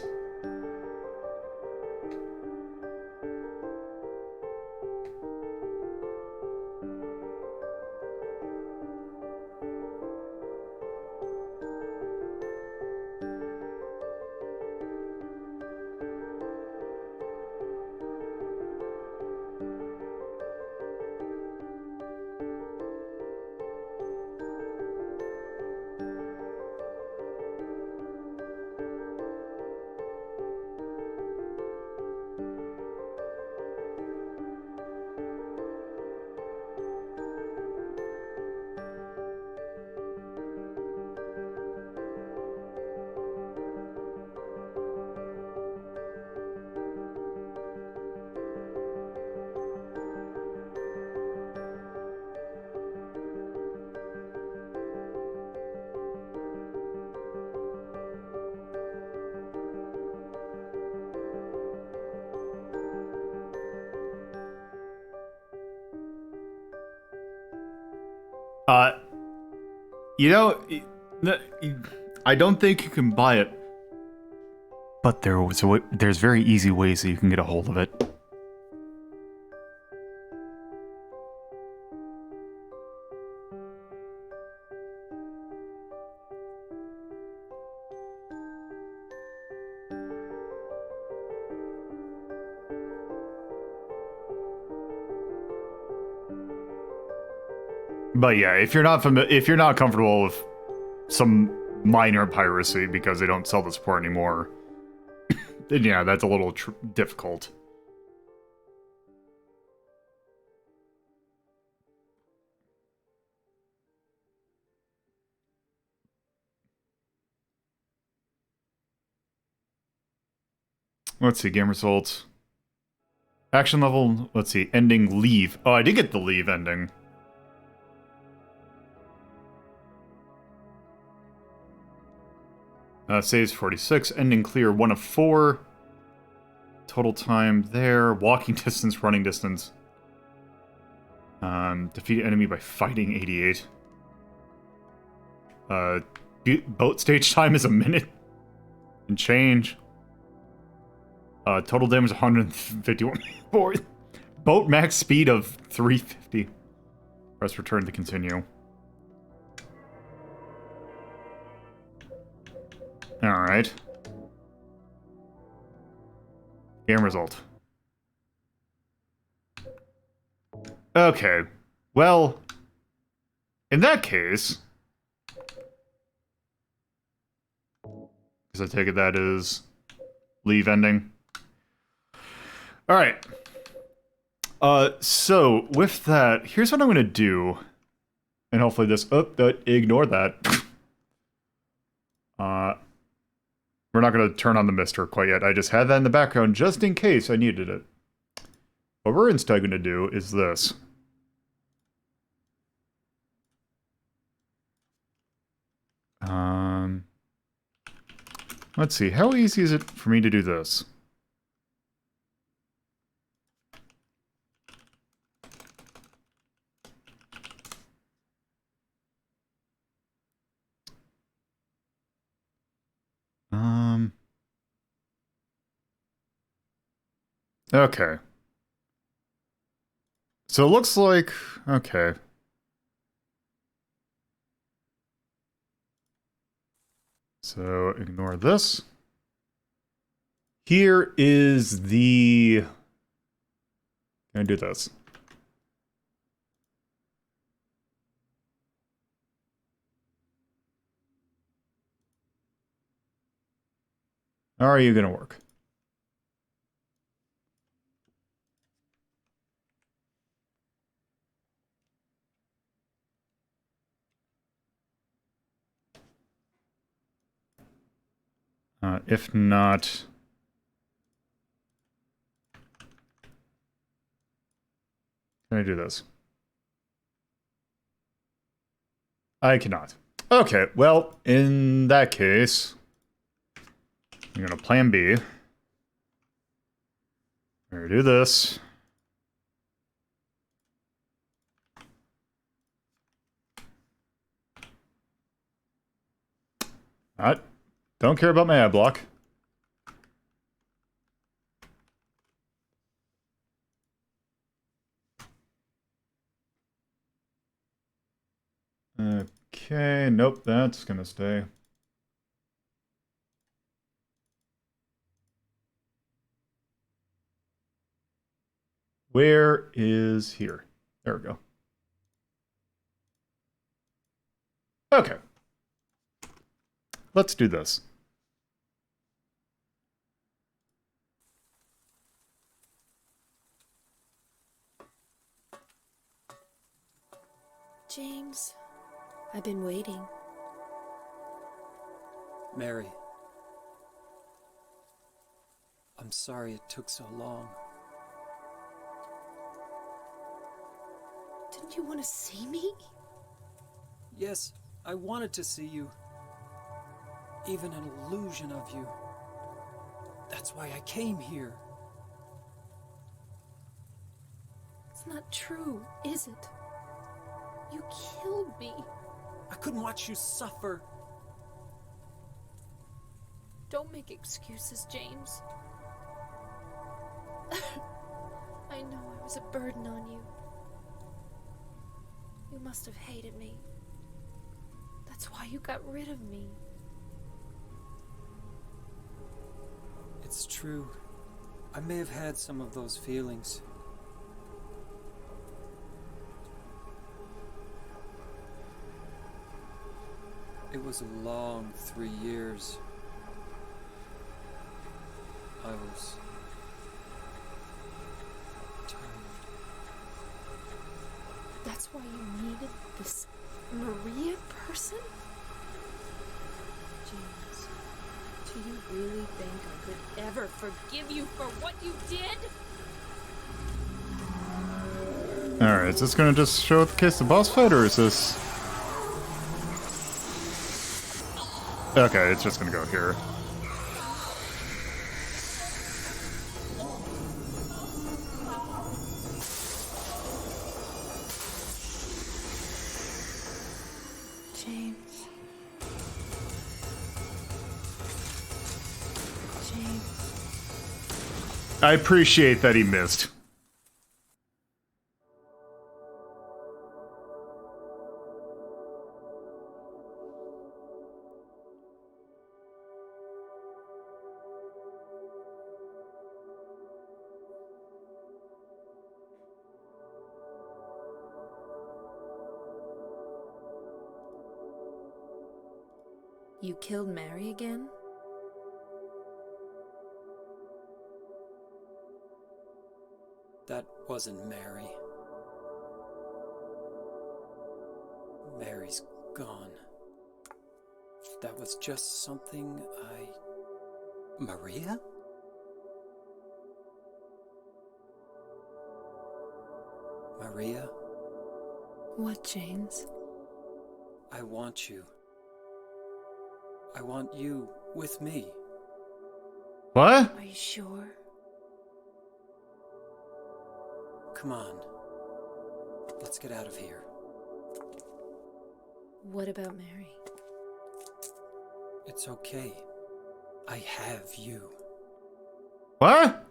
You know, I don't think you can buy it, but there's very easy ways that you can get a hold of it. But yeah, if you're not comfortable with some minor piracy because they don't sell the support anymore, then yeah, that's a little difficult. Let's see, game results. Action level, let's see, ending leave. Oh, I did get the leave ending. Saves 46, ending clear 1 of 4. Total time there, walking distance, running distance. Defeat enemy by fighting 88. Boat stage time is a minute and change. Total damage 151. Boat max speed of 350. Press return to continue. Alright. Game result. Okay. Well, in that case, because I take it that is leave ending. Alright. So, with that, here's what I'm gonna do. And hopefully this... ignore that. We're not gonna turn on the mister quite yet. I just had that in the background just in case I needed it. What we're instead going to do is this. Let's see. How easy is it for me to do this? Okay. So it looks like, okay. So ignore this. Here is the, can I do this? How are you going to work? If not, can I do this? I cannot. Okay, well, in that case, I'm gonna plan B. We're gonna do this. Alright. Don't care about my ad block. Okay, nope, that's gonna stay. Where is here? There we go. Okay. Let's do this. James, I've been waiting. Mary. I'm sorry it took so long. Didn't you want to see me? Yes, I wanted to see you. Even an illusion of you. That's why I came here. It's not true, is it? You killed me. I couldn't watch you suffer. Don't make excuses, James. I know I was a burden on you. You must have hated me. That's why you got rid of me. It's true. I may have had some of those feelings. It was a long 3 years. I was tired. That's why you needed this Maria person? James, do you really think I could ever forgive you for what you did? Alright, is this gonna just show the case the boss fight, or is this... Okay, it's just gonna go here. James. James. I appreciate that he missed. You killed Mary again? That wasn't Mary. Mary's gone. That was just something Maria? Maria, What, James? I want you. I want you with me. What? Are you sure? Come on. Let's get out of here. What about Mary? It's okay. I have you. What?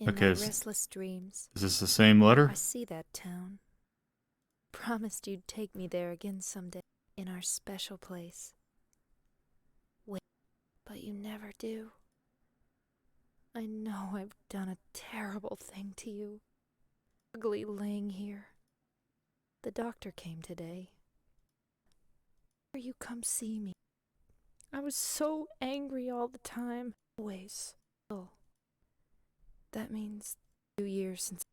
In Okay, my s- restless dreams, Is this the same letter? I see that town. Promised you'd take me there again someday, in our special place. Wait, but you never do. I know I've done a terrible thing to you. Ugly laying here. The doctor came today. Will you come see me? I was so angry all the time. Always. Oh. That means 2 years since.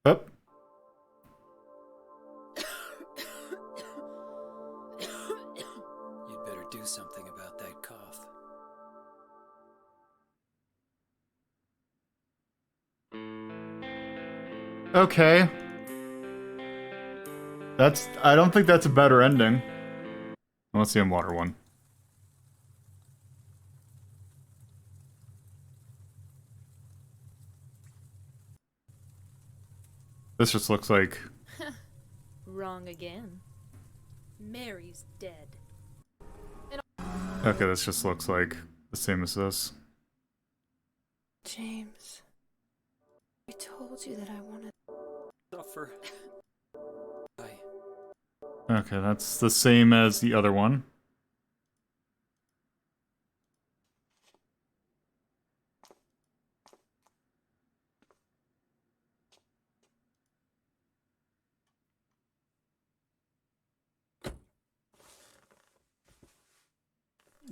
Up. You'd better do something about that cough. Okay. I don't think that's a better ending. Let's see on water one. This just looks like... Wrong again. Mary's dead. Okay, this just looks like the same as this. James, I told you that I wanted. Suffer. Bye. Okay, that's the same as the other one.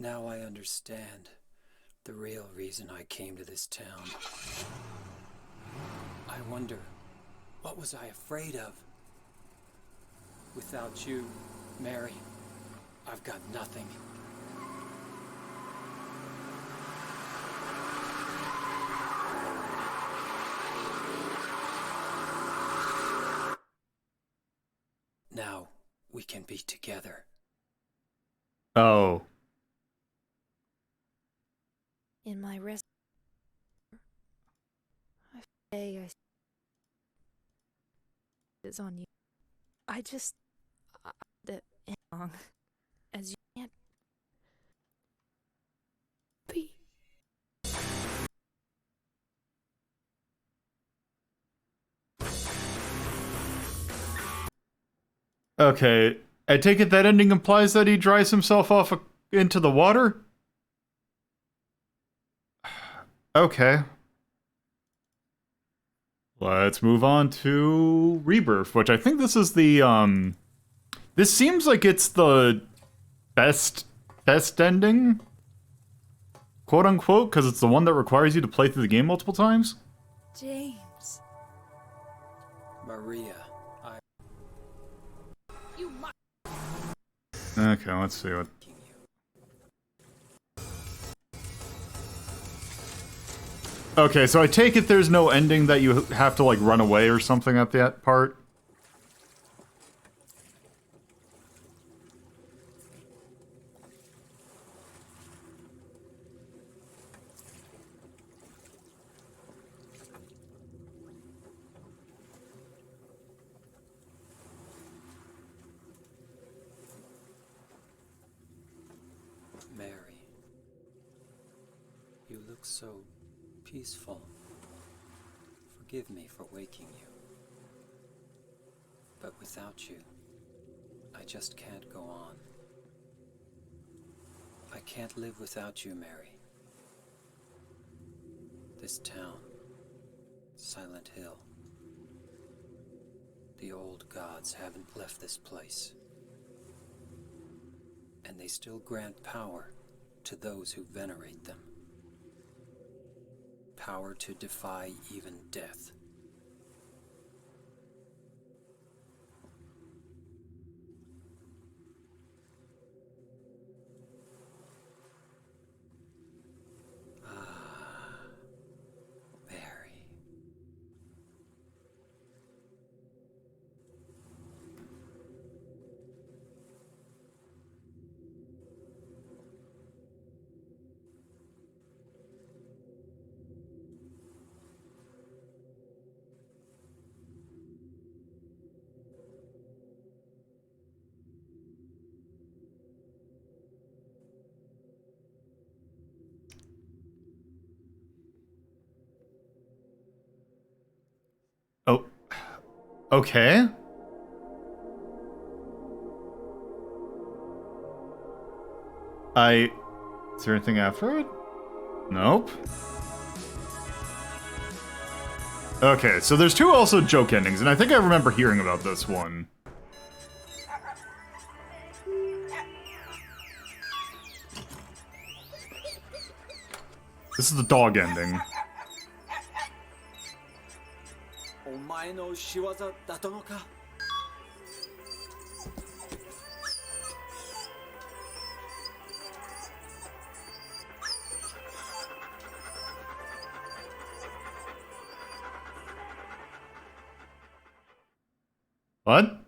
Now I understand the real reason I came to this town. I wonder, what was I afraid of? Without you, Mary, I've got nothing. Now we can be together. Oh. In my rest. I is on you. I just. The long. As you can't. Be. Okay, I take it that ending implies that he dries himself off into the water? Okay. Let's move on to Rebirth, which I think this is the, this seems like it's the best ending, quote unquote, because it's the one that requires you to play through the game multiple times. James. Maria, You must. Okay, let's see what... Okay, so I take it there's no ending that you have to, like, run away or something at that part? Mary, you look so peaceful. Forgive me for waking you. But without you, I just can't go on. I can't live without you, Mary. This town, Silent Hill. The old gods haven't left this place. And they still grant power to those who venerate them. Power to defy even death. Very. Oh. Okay. Is there anything after it? Nope. Okay, so there's two also joke endings, and I think I remember hearing about this one. This is the dog ending. お前の仕業だったのか? What?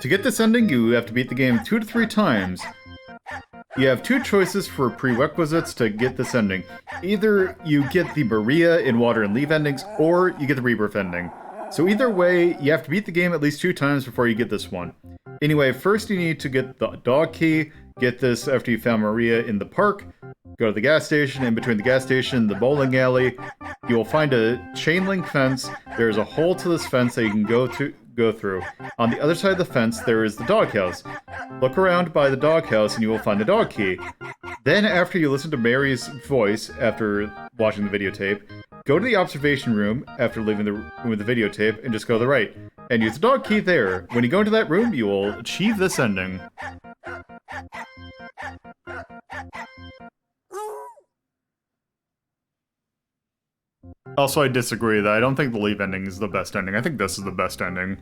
To get this ending, you have to beat the game 2 to 3 times. You have two choices for prerequisites to get this ending. Either you get the Maria in Water and Leave endings, or you get the Rebirth ending. So either way, you have to beat the game at least 2 times before you get this one. Anyway, first you need to get the dog key, get this after you found Maria in the park, go to the gas station, in between the gas station and the bowling alley, you will find a chain link fence. There's a hole to this fence that you can go through. On the other side of the fence, there is the doghouse. Look around by the doghouse and you will find the dog key. Then, after you listen to Mary's voice after watching the videotape, go to the observation room after leaving the room with the videotape and just go to the right. And use the dog key there. When you go into that room, you will achieve this ending. Also, I disagree that I don't think the Leave ending is the best ending. I think this is the best ending.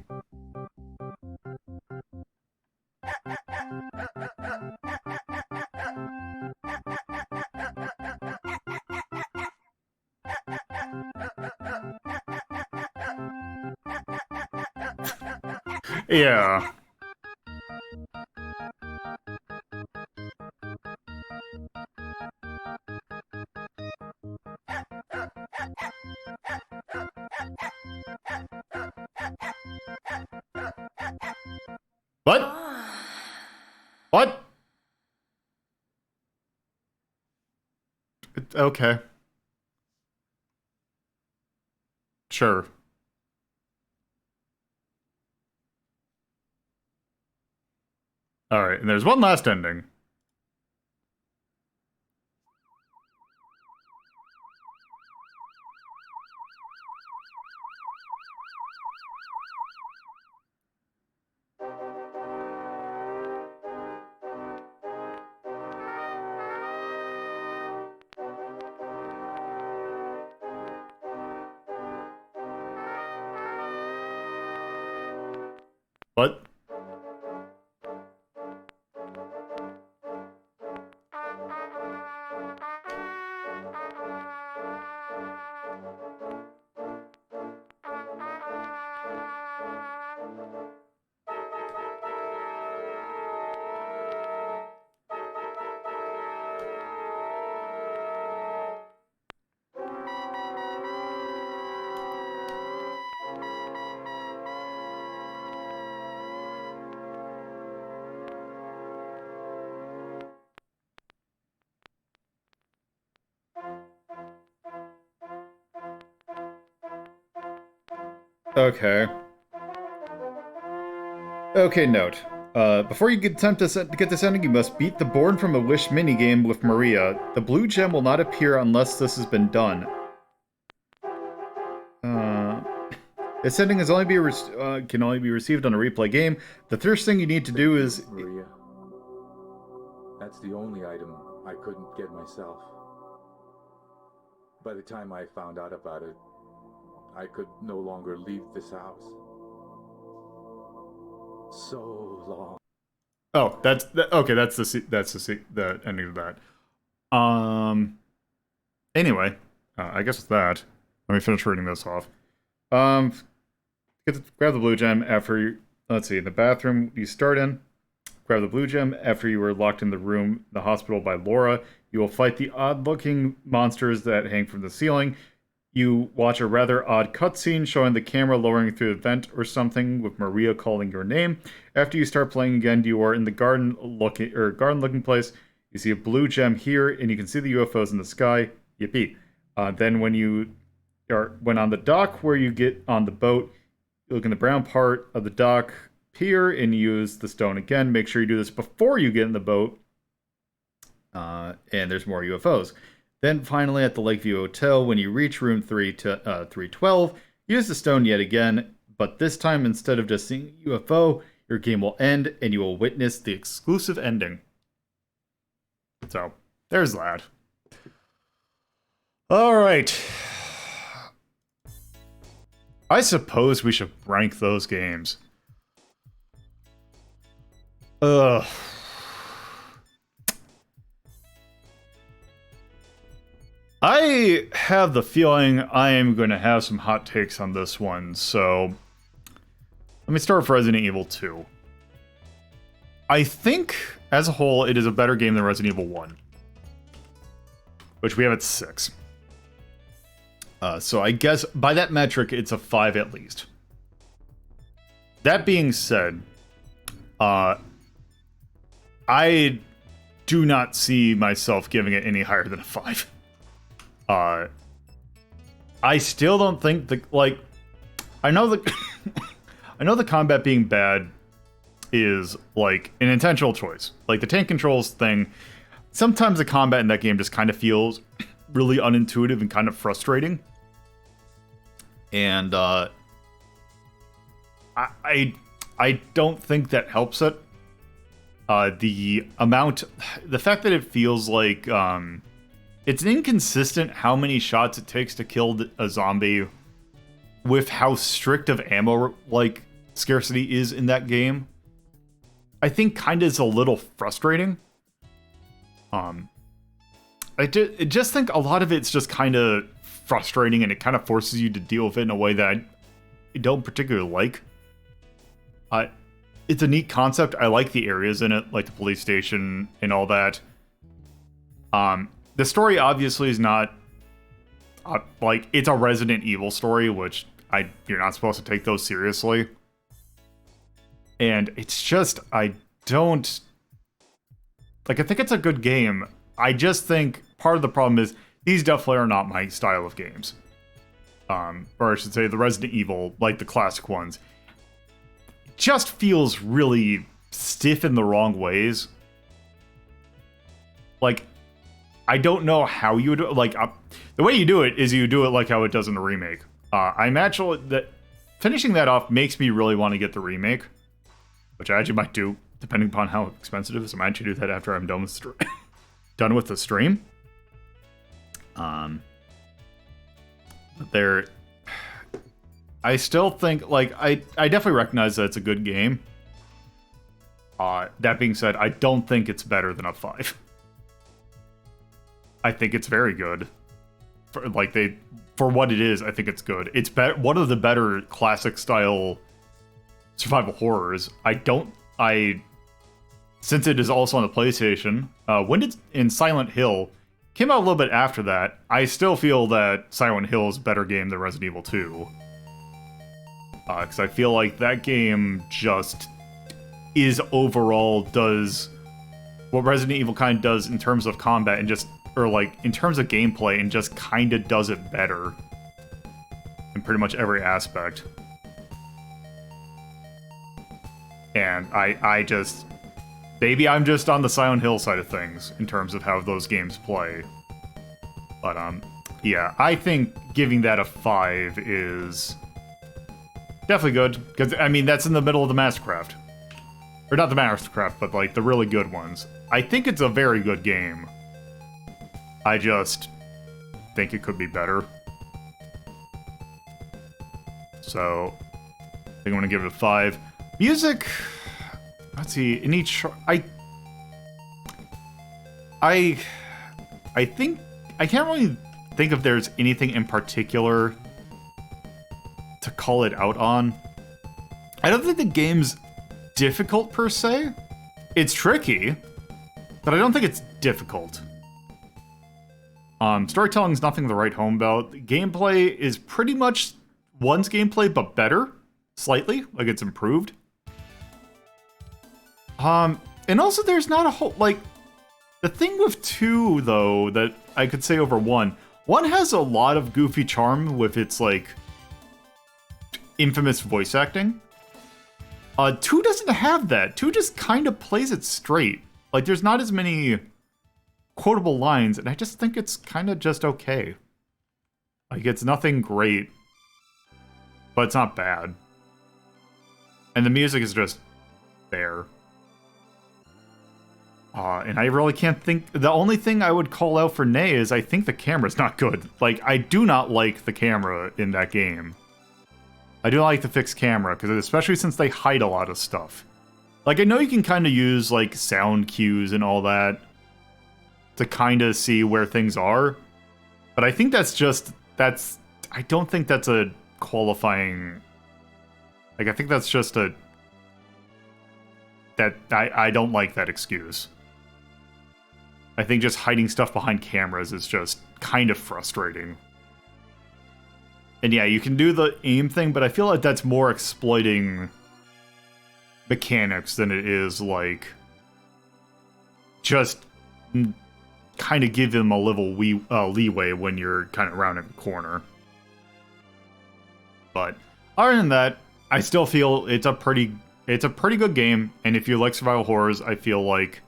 Yeah. What? What? Okay. Sure. Alright, and there's one last ending. What? Okay. Okay, note. Before you can attempt to get this ending, you must beat the Born from a Wish minigame with Maria. The blue gem will not appear unless this has been done. This ending can only be received on a replay game. The first thing you need to do is... Maria. That's the only item I couldn't get myself. By the time I found out about it, I could no longer leave this house. So long. Oh, okay. That's the ending of that. Anyway, I guess with that, let me finish reading this off. Grab the blue gem after you. Let's see. In the bathroom you start in, grab the blue gem after you were locked in the room, the hospital by Laura. You will fight the odd-looking monsters that hang from the ceiling. You watch a rather odd cutscene showing the camera lowering through a vent or something with Maria calling your name. After you start playing again, you are in the garden-looking place. You see a blue gem here, and you can see the UFOs in the sky. Yippee! Then when on the dock where you get on the boat, you look in the brown part of the dock pier and use the stone again. Make sure you do this before you get in the boat. And there's more UFOs. Then finally at the Lakeview Hotel, when you reach room 312, use the stone yet again, but this time instead of just seeing a UFO, your game will end and you will witness the exclusive ending. So, there's that. Alright. I suppose we should rank those games. Ugh. I have the feeling I am going to have some hot takes on this one, so let me start with Resident Evil 2. I think, as a whole, it is a better game than Resident Evil 1, which we have at 6. So I guess, by that metric, it's a 5 at least. That being said, I do not see myself giving it any higher than a 5. I still don't think I know the combat being bad is like an intentional choice. Like the tank controls thing, sometimes the combat in that game just kind of feels really unintuitive and kind of frustrating. And I don't think that helps it. The fact that it feels like it's inconsistent how many shots it takes to kill a zombie with how strict of ammo scarcity is in that game. I think kind of is a little frustrating. I just think a lot of it's just kind of frustrating and it kind of forces you to deal with it in a way that I don't particularly like. It's a neat concept. I like the areas in it, like the police station and all that. The story obviously is not it's a Resident Evil story, which you're not supposed to take those seriously. And it's just I think it's a good game. I just think part of the problem is these definitely are not my style of games. Or I should say the Resident Evil, like the classic ones, just feels really stiff in the wrong ways. Like, I don't know how you would do it. The way you do it is you do it like how it does in the remake. I imagine that finishing that off makes me really want to get the remake, which I actually might do, depending upon how expensive it is. I might actually do that after I'm done with the stream. But I still think, I definitely recognize that it's a good game. That being said, I don't think it's better than a 5. I think it's very good. For what it is, I think it's good. It's one of the better classic style survival horrors. Since it is also on the PlayStation, when it's in Silent Hill, came out a little bit after that, I still feel that Silent Hill is a better game than Resident Evil 2. Because I feel like that game just does what Resident Evil kind of does in terms of combat and in terms of gameplay and just kind of does it better in pretty much every aspect. And I just... Maybe I'm just on the Silent Hill side of things in terms of how those games play. But, yeah, I think giving that a 5 is definitely good. Because, I mean, that's in the middle of the Mastercraft. Or not the Mastercraft, but, like, the really good ones. I think it's a very good game. I just think it could be better. So, I think I'm going to give it a 5. Music... Let's see, in each... I think... I can't really think if there's anything in particular to call it out on. I don't think the game's difficult, per se. It's tricky, but I don't think it's difficult. Storytelling's nothing to write home about. Gameplay is pretty much one's gameplay, but better. Slightly. Like, it's improved. And also there's not a whole, like, the thing with 2, though, that I could say over 1 has a lot of goofy charm with its, like, infamous voice acting. 2 doesn't have that. 2 just kind of plays it straight. Like, there's not as many quotable lines, and I just think it's kind of just okay. Like, it's nothing great, but it's not bad. And the music is just there. And I really can't think... The only thing I would call out for nay is I think the camera's not good. Like, I do not like the camera in that game. I do like the fixed camera, because especially since they hide a lot of stuff. Like, I know you can kind of use, like, sound cues and all that to kind of see where things are. But I think that's just... That's... I don't think that's a qualifying... Like, I think that's just a... That... I don't like that excuse. I think just hiding stuff behind cameras is just kind of frustrating. And yeah, you can do the aim thing, but I feel like that's more exploiting mechanics than it is, like, just kind of give them a little leeway when you're kind of rounding the corner. But other than that, I still feel it's a pretty good game, and if you like survival horrors, I feel like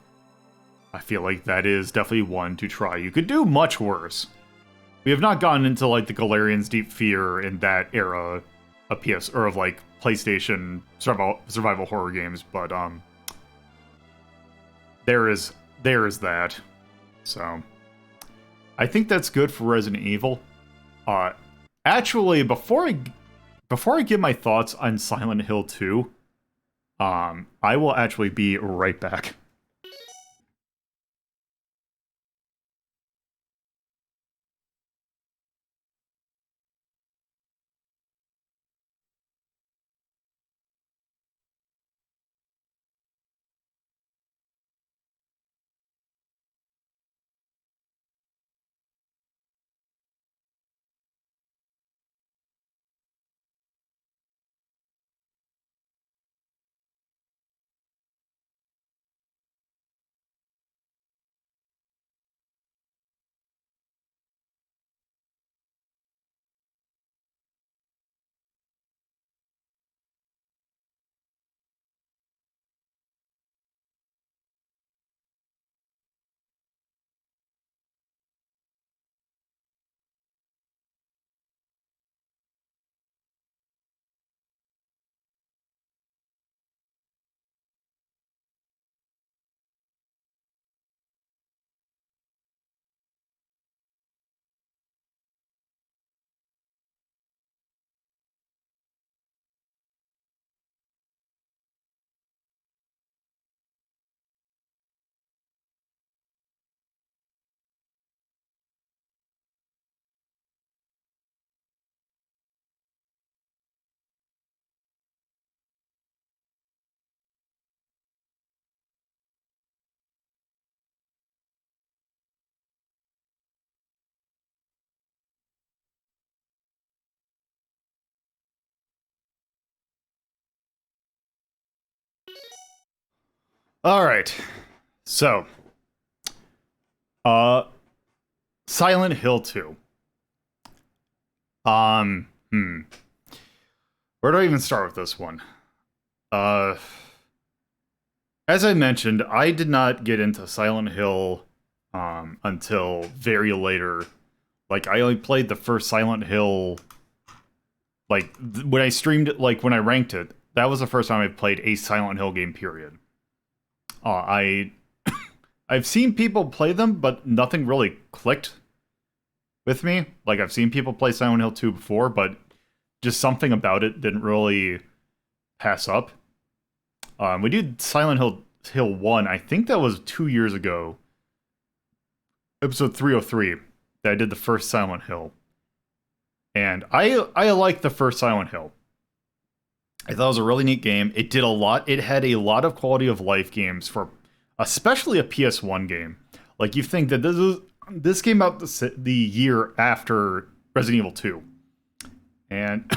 that is definitely one to try. You could do much worse. We have not gotten into, like, the Galarian's Deep Fear in that era of PS, or of, like, PlayStation survival horror games, but, there is that. So, I think that's good for Resident Evil. Actually, before I give my thoughts on Silent Hill 2, I will actually be right back. Alright. So. Silent Hill 2. Where do I even start with this one? as I mentioned, I did not get into Silent Hill until very later. Like, I only played the first Silent Hill, like, when I streamed it, like, when I ranked it, that was the first time I played a Silent Hill game, period. I've seen people play them, but nothing really clicked with me. Like, I've seen people play Silent Hill 2 before, but just something about it didn't really pass up. We did Silent Hill 1, I think that was 2 years ago. Episode 303, that I did the first Silent Hill. And I liked the first Silent Hill. I thought it was a really neat game. It did a lot. It had a lot of quality of life games for, especially a PS1 game. Like, you think that this came out the year after Resident Evil 2. And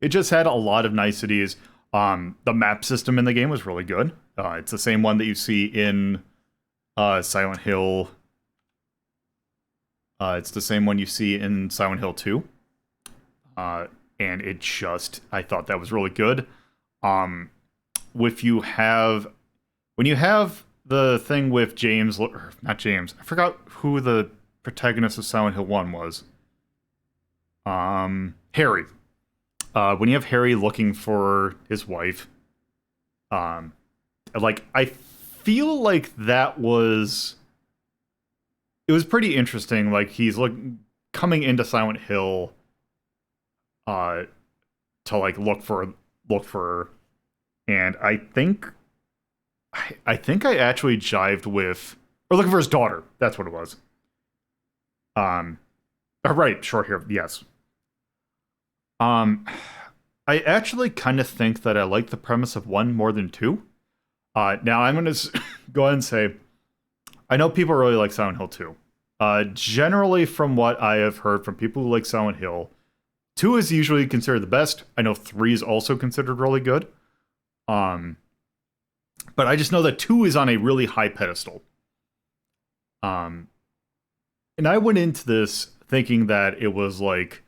it just had a lot of niceties. The map system in the game was really good. It's the same one that you see in Silent Hill. It's the same one you see in Silent Hill 2. And it just, I thought that was really good. When you have the thing with James, or not James, I forgot who the protagonist of Silent Hill 1 was. Harry. When you have Harry looking for his wife, like, I feel like it was pretty interesting. Like, he's coming into Silent Hill, to like look for her, and I think I actually jived with, or looking for his daughter. That's what it was. Right, short hair, yes. I actually kind of think that I like the premise of 1 more than 2. Now I'm going to go ahead and say, I know people really like Silent Hill 2. Generally, from what I have heard from people who like Silent Hill, 2 is usually considered the best. I know 3 is also considered really good. But I just know that 2 is on a really high pedestal. And I went into this thinking that it was like,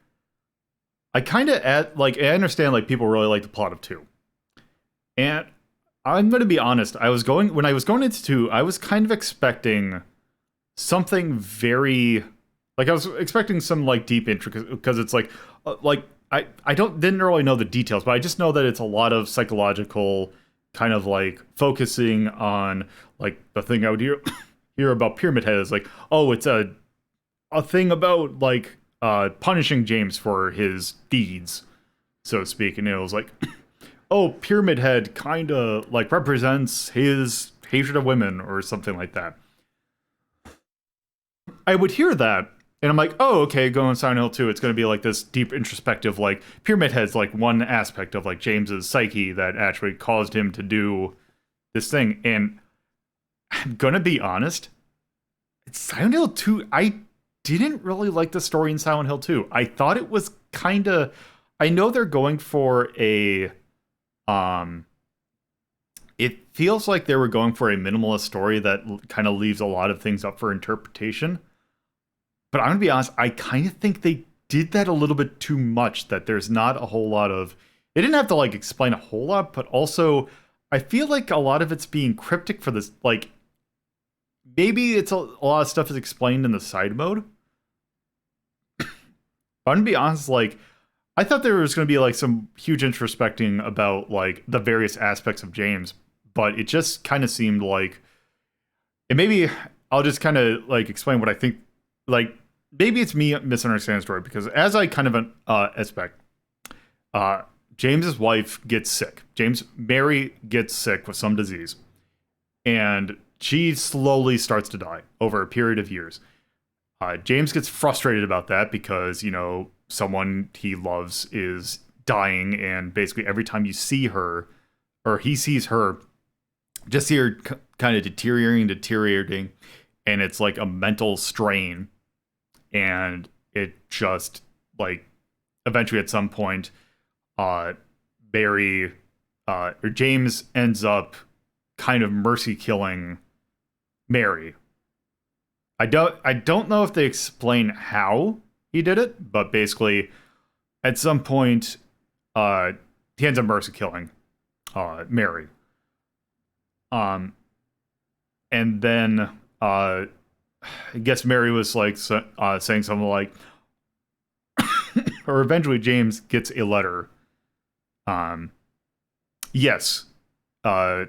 I understand like people really like the plot of 2. And I'm going to be honest, when I was going into 2, I was kind of expecting something very, like, I was expecting some like deep intricacies, because it's like I didn't really know the details, but I just know that it's a lot of psychological kind of like focusing on, like, the thing I would hear about Pyramid Head is like, oh, it's a thing about like punishing James for his deeds, so to speak. And it was like, oh, Pyramid Head kind of like represents his hatred of women or something like that. I would hear that, and I'm like, oh, okay, going Silent Hill 2, it's going to be like this deep introspective, like, Pyramid Head's like one aspect of like James's psyche that actually caused him to do this thing. And I'm going to be honest, Silent Hill 2, I didn't really like the story in Silent Hill 2. I thought it was kind of, I know they're going for a, it feels like they were going for a minimalist story that kind of leaves a lot of things up for interpretation. But I'm going to be honest, I kind of think they did that a little bit too much, that there's not a whole lot of, they didn't have to like explain a whole lot, but also I feel like a lot of it's being cryptic for this, like, maybe it's a lot of stuff is explained in the side mode. But I'm going to be honest, like, I thought there was going to be like some huge introspecting about like the various aspects of James, but it just kind of seemed like, and maybe I'll just kind of like explain what I think, like, maybe it's me misunderstanding the story, because as I kind of expect, James's wife gets sick. Mary gets sick with some disease, and she slowly starts to die over a period of years. James gets frustrated about that because, you know, someone he loves is dying, and basically every time you see her, or he sees her, just see her kind of deteriorating, and it's like a mental strain. And it just, like, eventually at some point, James ends up kind of mercy killing Mary. I don't know if they explain how he did it, but basically, at some point, he ends up mercy killing Mary. And then I guess Mary was like saying something like, or eventually James gets a letter. Yes. I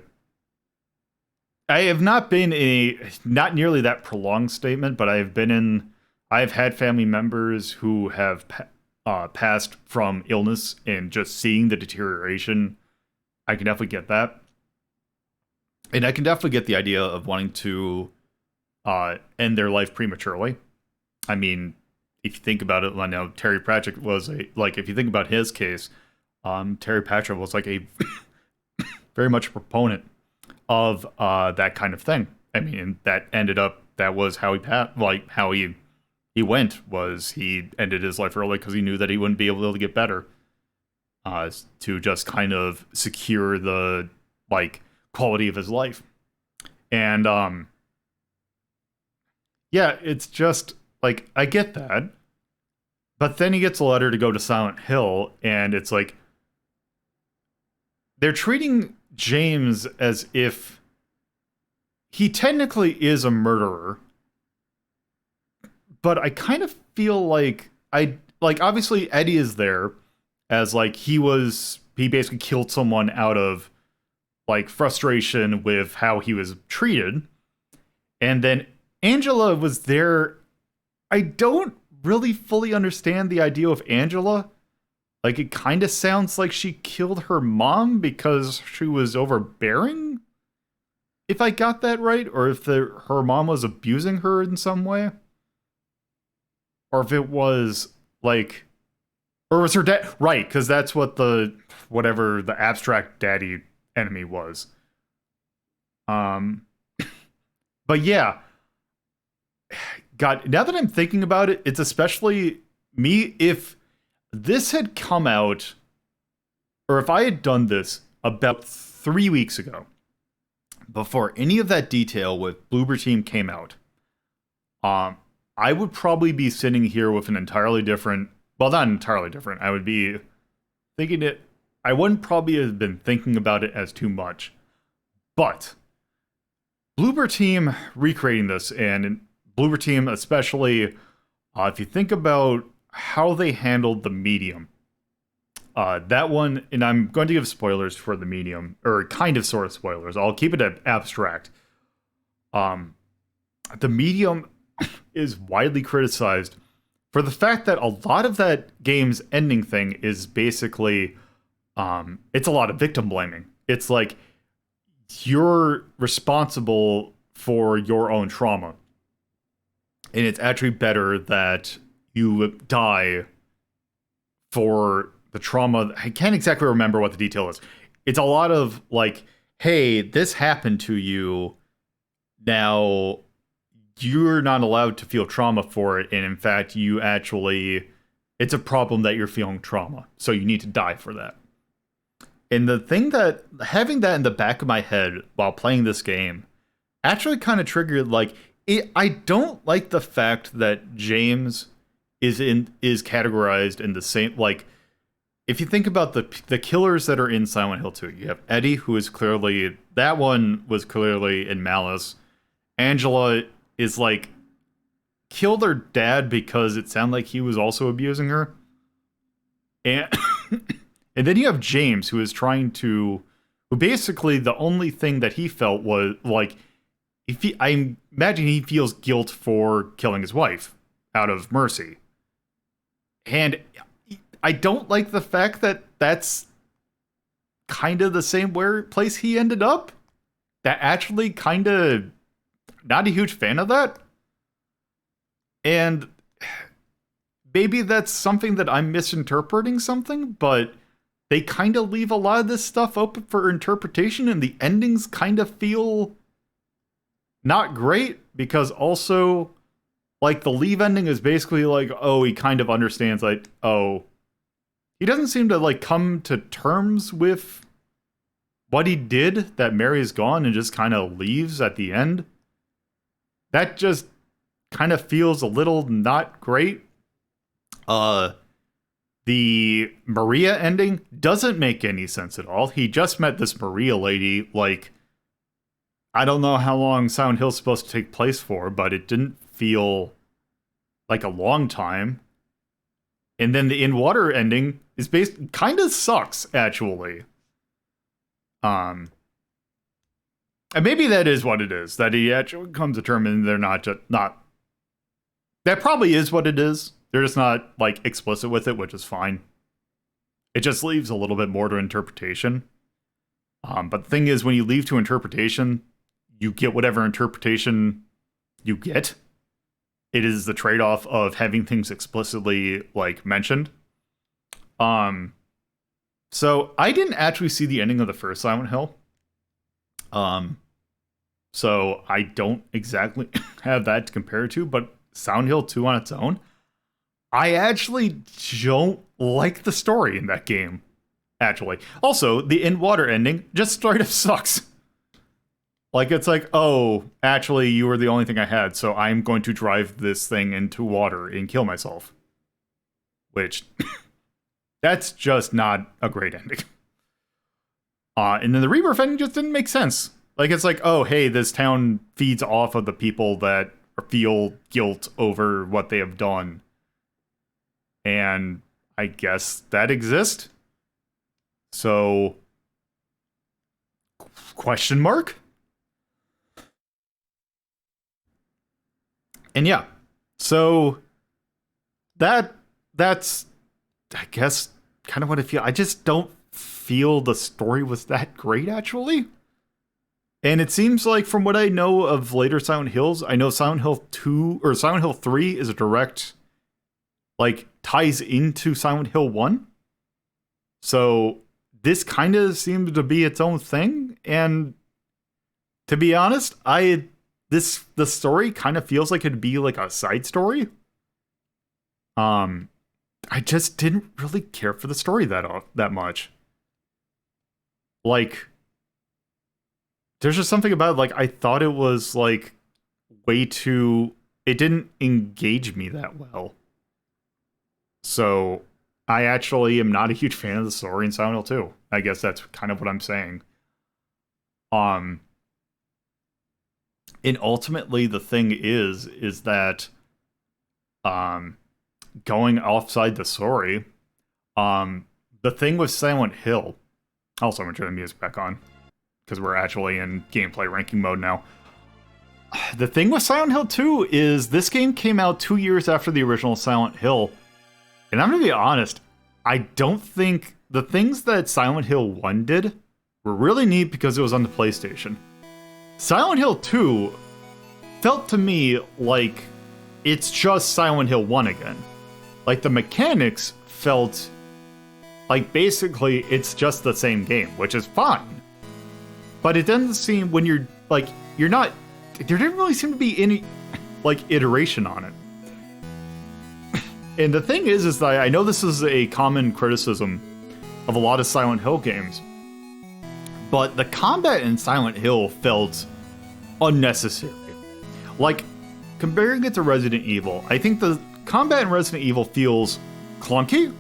have not been not nearly that prolonged statement, but I've had family members who have passed from illness, and just seeing the deterioration, I can definitely get that. And I can definitely get the idea of wanting to end their life prematurely. I mean, if you think about it, I know Terry Pratchett was if you think about his case, Terry Pratchett was like a very much a proponent of that kind of thing. I mean, that was how he how he went, was he ended his life early because he knew that he wouldn't be able to get better, to just kind of secure the quality of his life. And yeah, it's just I get that, but then he gets a letter to go to Silent Hill, and it's like they're treating James as if he technically is a murderer, but I kind of feel like obviously Eddie is there as he basically killed someone out of frustration with how he was treated. And then Angela was there. I don't really fully understand the idea of Angela. It kind of sounds like she killed her mom because she was overbearing, if I got that right, or if her mom was abusing her in some way. Or if it was or was her dad, right, because that's what whatever the abstract daddy enemy was. But yeah, God, now that I'm thinking about it, it's especially me, if this had come out, or if I had done this about 3 weeks ago, before any of that detail with Bloober Team came out, I would probably be sitting here with an entirely different, well, not entirely different, I would be thinking it, I wouldn't probably have been thinking about it as too much. But Bloober Team recreating this, and Bloober Team especially, if you think about how they handled the medium, that one, and I'm going to give spoilers for the medium, or kind of sort of spoilers, I'll keep it abstract. The medium is widely criticized for the fact that a lot of that game's ending thing is basically, it's a lot of victim blaming. It's like, you're responsible for your own trauma. And it's actually better that you die for the trauma. I can't exactly remember what the detail is. It's a lot of hey, this happened to you. Now, you're not allowed to feel trauma for it. And in fact, it's a problem that you're feeling trauma. So you need to die for that. And the thing that, having that in the back of my head while playing this game, actually kind of triggered, I don't like the fact that James is categorized in the same, if you think about the killers that are in Silent Hill 2, you have Eddie, who is clearly, that one was clearly in malice. Angela is killed her dad because it sounded like he was also abusing her. And and then you have James, who is who basically the only thing that he felt was I imagine he feels guilt for killing his wife out of mercy. And I don't like the fact that that's kind of the same place he ended up. That actually kind of, not a huge fan of that. And maybe that's something that I'm misinterpreting something, but they kind of leave a lot of this stuff open for interpretation, and the endings kind of feel not great, because also, the Leave ending is basically oh, he kind of understands, oh, he doesn't seem to, come to terms with what he did, that Mary's gone, and just kind of leaves at the end. That just kind of feels a little not great. The Maria ending doesn't make any sense at all. He just met this Maria lady, I don't know how long Silent Hill's supposed to take place for, but it didn't feel like a long time. And then the in water ending is kind of sucks, actually. And maybe that is what it is, that he actually comes to term and they're not. That probably is what it is. They're just not like explicit with it, which is fine. It just leaves a little bit more to interpretation. But the thing is, when you leave to interpretation, you get whatever interpretation you get. It is the trade-off of having things explicitly like mentioned. So I didn't actually see the ending of the first Silent Hill. So I don't exactly have that to compare it to, but Silent Hill 2 on its own, I actually don't like the story in that game. Actually. Also, the in-water ending just straight up sucks. Like, it's like, oh, actually, you were the only thing I had, so I'm going to drive this thing into water and kill myself. Which, that's just not a great ending. And then the rebirth ending just didn't make sense. Like, it's like, oh, hey, this town feeds off of the people that feel guilt over what they have done. And I guess that exists. So, question mark? And yeah, so that's, I guess, kind of what I feel. I just don't feel the story was that great, actually. And it seems like from what I know of later Silent Hills, I know Silent Hill 2 or Silent Hill 3 is a direct, like, ties into Silent Hill 1. So this kind of seems to be its own thing. And to be honest, the story kind of feels like it'd be like a side story. I just didn't really care for the story that much. Like, there's just something about it, like, I thought it was like way too, it didn't engage me that well. So I actually am not a huge fan of the story in Silent Hill 2. I guess that's kind of what I'm saying. And ultimately the thing is that going offside the story, the thing with Silent Hill, also I'm gonna turn the music back on because we're actually in gameplay ranking mode now. The thing with Silent Hill 2 is this game came out 2 years after the original Silent Hill, and I'm gonna be honest, I don't think the things that Silent Hill 1 did were really neat because it was on the PlayStation. Silent Hill 2 felt to me like it's just Silent Hill 1 again. Like, the mechanics felt like basically it's just the same game, which is fine. But it doesn't seem, when you're like, you're not, there didn't really seem to be any like iteration on it. And the thing is that I know this is a common criticism of a lot of Silent Hill games, but the combat in Silent Hill felt unnecessary. Like, comparing it to Resident Evil, I think the combat in Resident Evil feels clunky,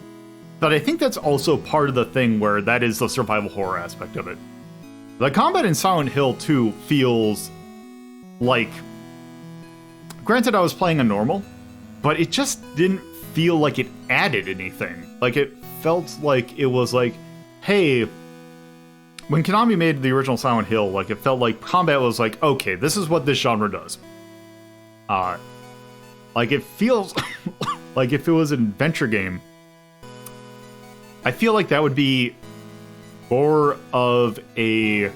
but I think that's also part of the thing where that is the survival horror aspect of it. The combat in Silent Hill 2 feels like, granted I was playing a normal, but it just didn't feel like it added anything. Like, it felt like it was like, hey, when Konami made the original Silent Hill, like, it felt like combat was like, okay, this is what this genre does. Like, it feels like if it was an adventure game, I feel like that would be more of a,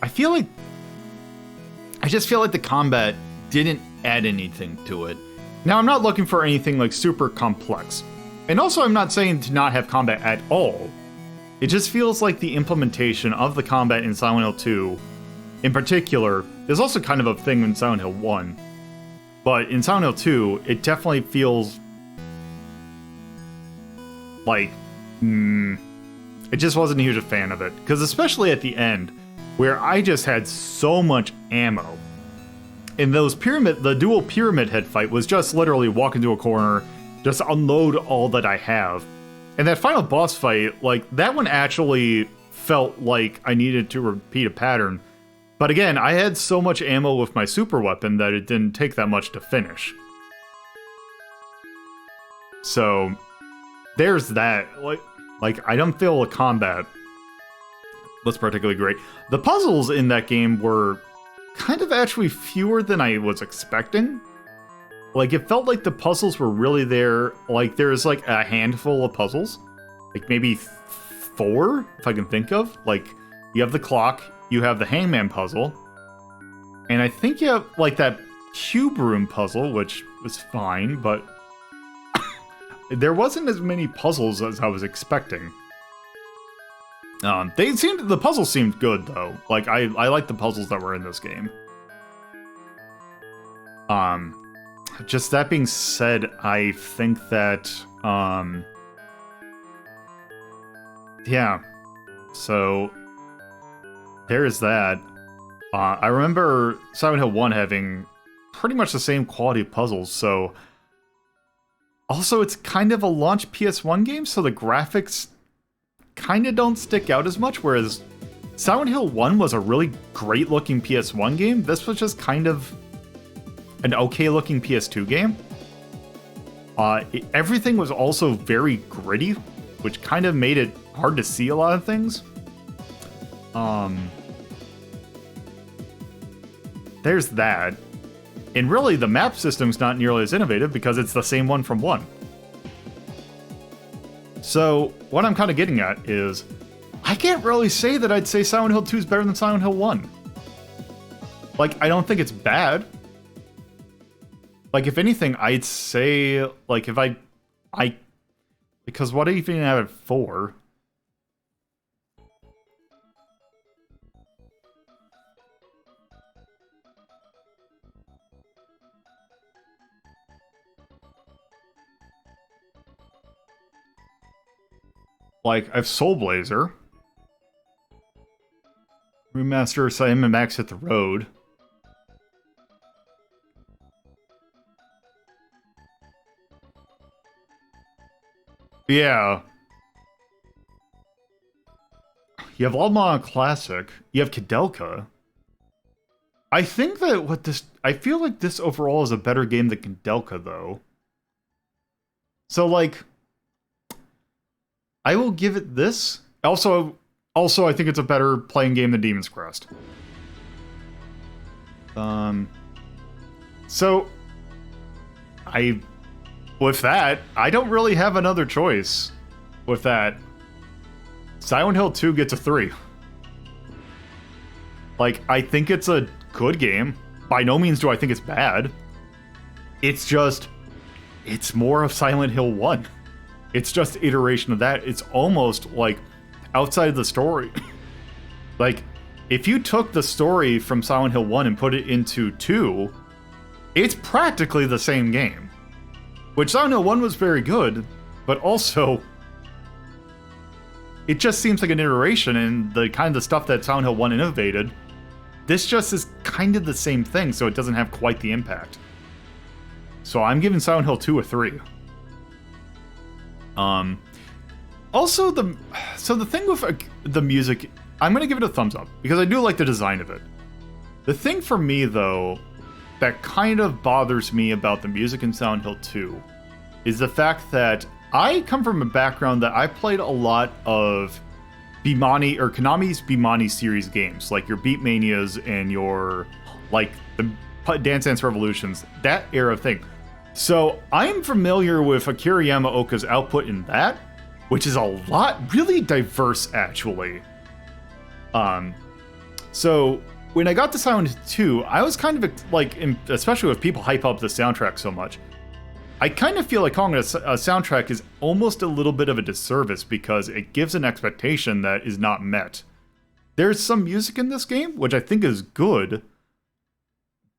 I just feel like the combat didn't add anything to it. Now, I'm not looking for anything like super complex. And also, I'm not saying to not have combat at all. It just feels like the implementation of the combat in Silent Hill 2, in particular, is also kind of a thing in Silent Hill 1. But in Silent Hill 2, it definitely feels like, I just wasn't a huge fan of it. Because especially at the end, where I just had so much ammo. And the dual pyramid head fight was just literally walk into a corner, just unload all that I have. And that final boss fight, like, that one actually felt like I needed to repeat a pattern. But again, I had so much ammo with my super weapon that it didn't take that much to finish. So, there's that. Like I don't feel the combat was particularly great. The puzzles in that game were kind of actually fewer than I was expecting. Like, it felt like the puzzles were really there. Like, there's like a handful of puzzles. Like, maybe 4, if I can think of. Like, you have the clock, you have the hangman puzzle, and I think you have, like, that cube room puzzle, which was fine, but there wasn't as many puzzles as I was expecting. The puzzles seemed good, though. Like, I like the puzzles that were in this game. Just that being said, I think that, yeah. So, there's that. I remember Silent Hill 1 having pretty much the same quality of puzzles, so... Also, it's kind of a launch PS1 game, so the graphics kind of don't stick out as much, whereas Silent Hill 1 was a really great-looking PS1 game. This was just kind of an okay-looking PS2 game. Everything was also very gritty, which kind of made it hard to see a lot of things. There's that. And really, the map system's not nearly as innovative because it's the same one from 1. So, what I'm kind of getting at is, I can't really say that I'd say Silent Hill 2 is better than Silent Hill 1. Like, I don't think it's bad. Like, if anything, I'd say, like, if because what even have it 4? Like, I have Soul Blazer. Remaster Simon Max Hit the Road. Yeah. You have Alma Classic. You have Kudelka. I think that I feel like this overall is a better game than Kudelka, though. So, like, I will give it this. Also, I think it's a better playing game than Demon's Crest. So, with that, I don't really have another choice. With that, Silent Hill 2 gets a 3. Like, I think it's a good game. By no means do I think it's bad. It's just, it's more of Silent Hill 1. It's just iteration of that. It's almost like outside of the story. Like, if you took the story from Silent Hill 1 and put it into 2, it's practically the same game. Which Silent Hill 1 was very good, but also, it just seems like an iteration, and the kind of stuff that Silent Hill 1 innovated, this just is kind of the same thing, so it doesn't have quite the impact. So I'm giving Silent Hill 2 a 3. Also, the thing with the music, I'm gonna give it a thumbs up, because I do like the design of it. The thing for me, though, that kind of bothers me about the music in Silent Hill 2 is the fact that I come from a background that I played a lot of Konami's Bemani series games, like your Beatmanias and your, like, the Dance Dance Revolutions, that era thing. So I'm familiar with Akira Yamaoka's output in that, which is a lot, really diverse, actually. So when I got to Silent Hill 2, I was kind of like, especially with people hype up the soundtrack so much, I kind of feel like calling it a soundtrack is almost a little bit of a disservice because it gives an expectation that is not met. There's some music in this game, which I think is good,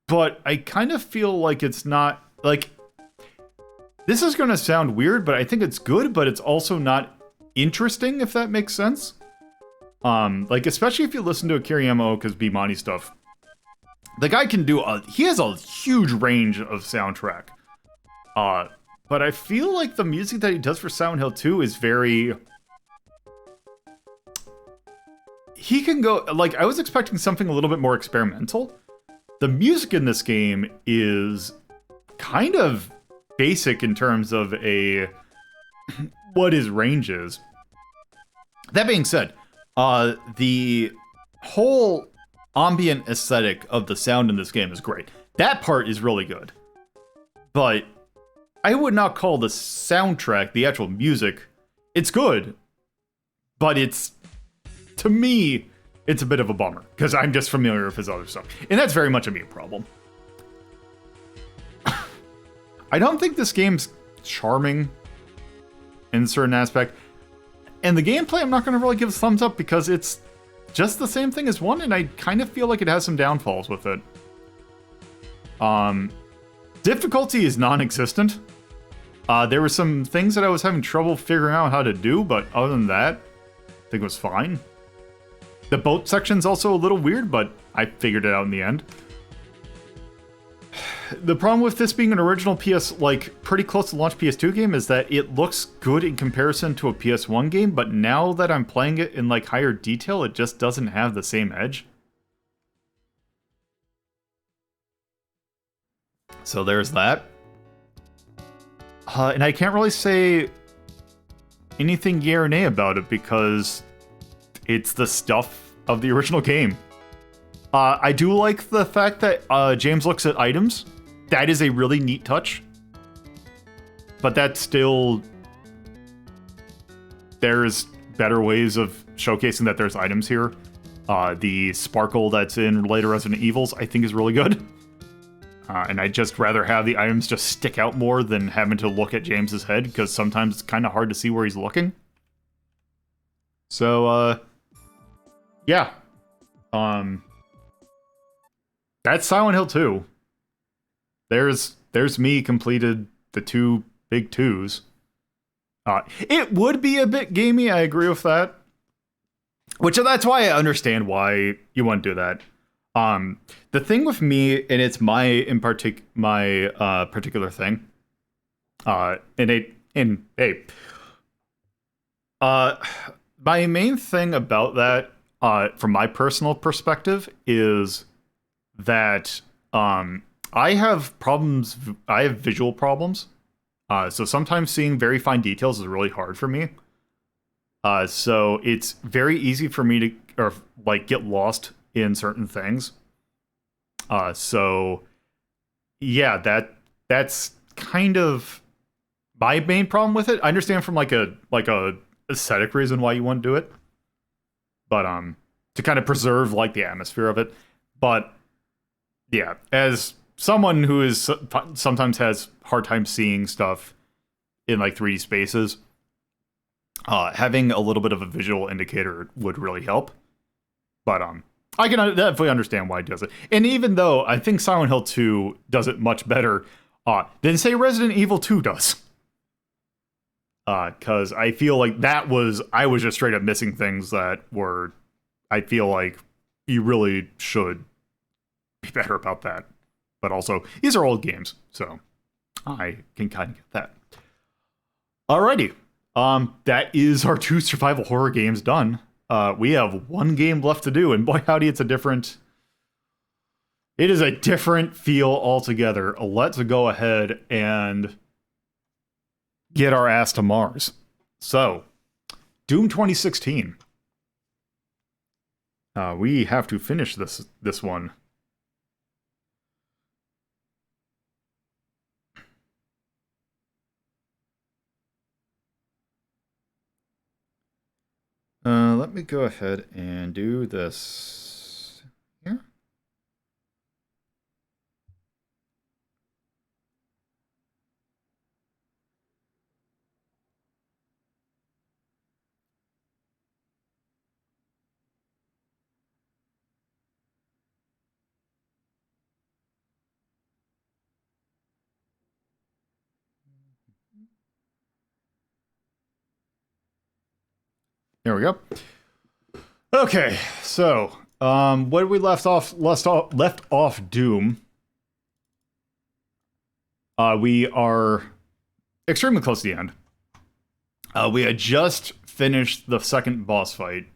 but I kind of feel like it's not, like, this is going to sound weird, but I think it's good, but it's also not interesting, if that makes sense. Like, especially if you listen to Akira Yamaoka's Bemani stuff. The guy can do he has a huge range of soundtrack. But I feel like the music that he does for Silent Hill 2 is very... he can go, like, I was expecting something a little bit more experimental. The music in this game is kind of basic in terms of what his range is. That being said, the whole ambient aesthetic of the sound in this game is great. That part is really good. But I would not call the soundtrack, the actual music, it's good. But to me, it's a bit of a bummer, because I'm just familiar with his other stuff. And that's very much a me problem. I don't think this game's charming in a certain aspect. And the gameplay, I'm not going to really give a thumbs up, because it's just the same thing as 1, and I kind of feel like it has some downfalls with it. Difficulty is non-existent. There were some things that I was having trouble figuring out how to do, but other than that, I think it was fine. The boat section's also a little weird, but I figured it out in the end. The problem with this being an original pretty close to launch PS2 game is that it looks good in comparison to a PS1 game, but now that I'm playing it in, like, higher detail, it just doesn't have the same edge. So there's that. And I can't really say anything yay or nay about it because it's the stuff of the original game. I do like the fact that James looks at items. That is a really neat touch. But that's still... There's better ways of showcasing that there's items here. The sparkle that's in later Resident Evils, I think, is really good. And I'd just rather have the items just stick out more than having to look at James's head, because sometimes it's kind of hard to see where he's looking. So, yeah. That's Silent Hill 2. There's me completed the 2 big 2s. It would be a bit gamey, I agree with that. That's why I understand why you wouldn't do that. The thing with me, and it's my particular thing, my main thing about that, from my personal perspective, is that I have visual problems. So sometimes seeing very fine details is really hard for me. So it's very easy for me to get lost in certain things. So yeah, that's kind of my main problem with it. I understand from like a aesthetic reason why you wouldn't do it, but to kind of preserve like the atmosphere of it. But yeah, as someone who is sometimes has hard time seeing stuff in like 3D spaces, having a little bit of a visual indicator would really help. But I can definitely understand why it does it. And even though I think Silent Hill 2 does it much better than, say, Resident Evil 2 does. Because I feel like I was just straight up missing things that were, I feel like you really should be better about that. But also, these are old games, so I can kind of get that. Alrighty. That is our 2 survival horror games done. We have 1 game left to do, and boy howdy, it is a different feel altogether. Let's go ahead and get our ass to Mars. So, Doom 2016. We have to finish this one. Let me go ahead and do this here. There we go. Okay, so where we left off Doom. We are extremely close to the end. We had just finished the second boss fight.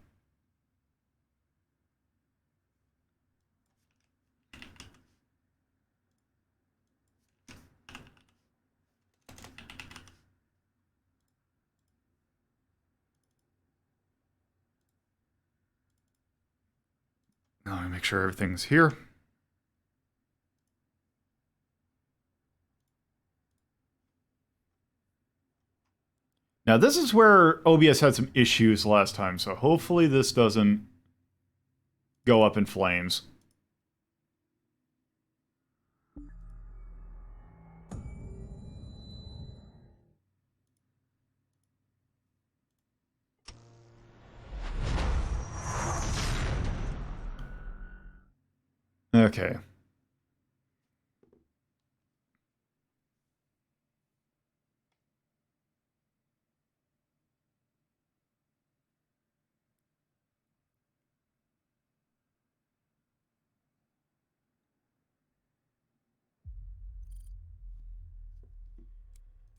Now let me make sure everything's here. Now this is where OBS had some issues last time, so hopefully this doesn't go up in flames. Okay.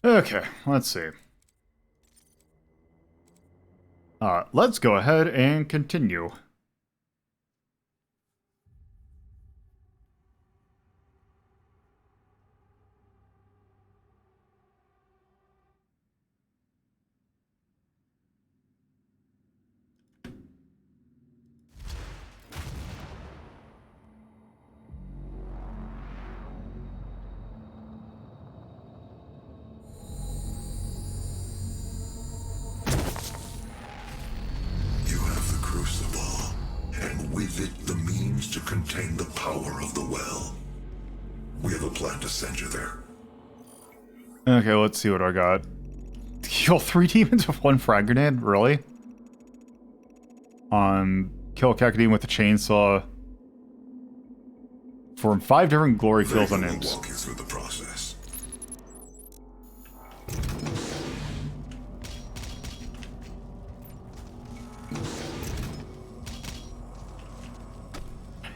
Okay, let's see. Let's go ahead and continue. With it, the means to contain the power of the well. We have a plan to send you there. Okay, let's see what I got. Kill 3 demons with 1 frag grenade? Really? Kill a Kakadine with a chainsaw. Perform 5 different glory kills on imps. Walk you through the process.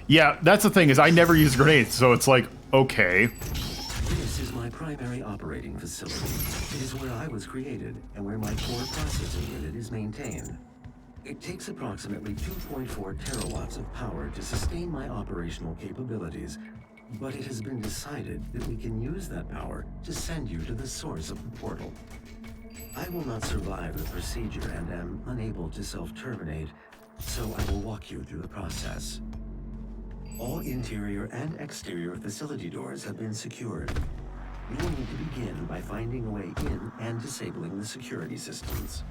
Yeah, that's the thing, is I never use grenades, so it's like, okay. This is my primary operating facility. It is where I was created, and where my core processing unit is maintained. It takes approximately 2.4 terawatts of power to sustain my operational capabilities, but it has been decided that we can use that power to send you to the source of the portal. I will not survive the procedure and am unable to self-terminate, so I will walk you through the process. All interior and exterior facility doors have been secured. You will need to begin by finding a way in and disabling the security systems.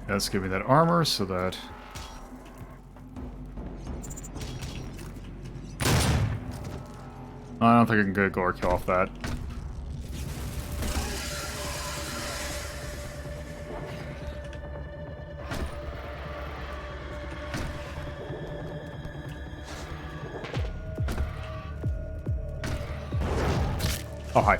Let's give me that armor so that... I don't think I can get a glory kill off that. Oh, hi.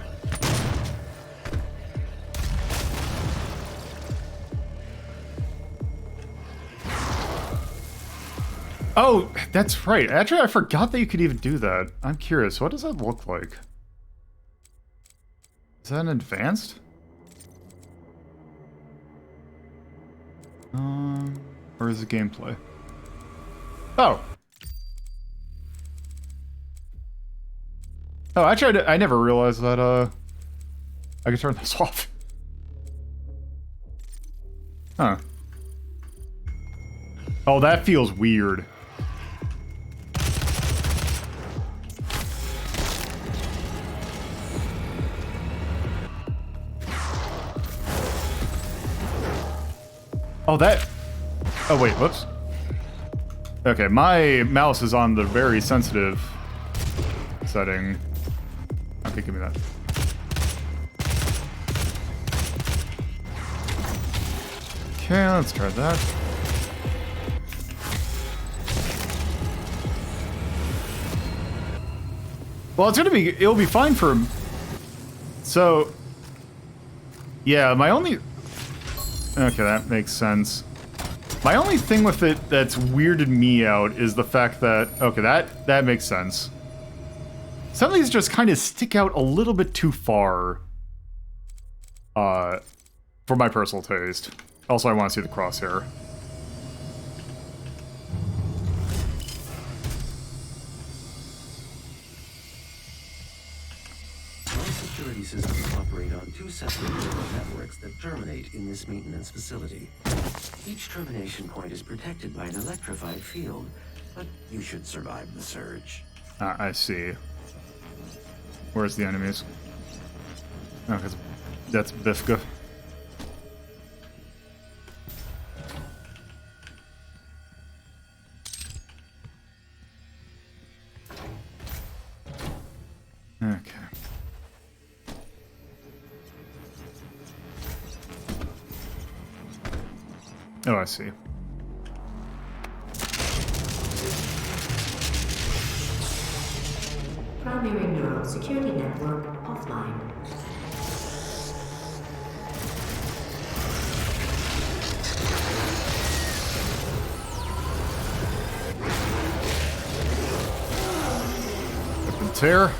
Oh, that's right. Actually, I forgot that you could even do that. I'm curious, what does that look like? Is that an advanced? Or is it gameplay? Oh! Oh, actually, I never realized that, I could turn this off. Huh. Oh, that feels weird. Oh, that... Oh, wait, whoops. Okay, my mouse is on the very sensitive setting. Okay, give me that. Okay, let's try that. Well, it'll be fine for... So... Yeah, my only... Okay, that makes sense. My only thing with it that's weirded me out is the fact that... Okay, that makes sense. Some of these just kind of stick out a little bit too far. For my personal taste. Also, I want to see the crosshair. My security systems operate on 2 separate neural networks that terminate in this maintenance facility. Each termination point is protected by an electrified field, but you should survive the surge. I see. Where's the enemies? Oh, because that's Bifka. Okay. Oh, I see. Primary neural security network offline. Weapon tear.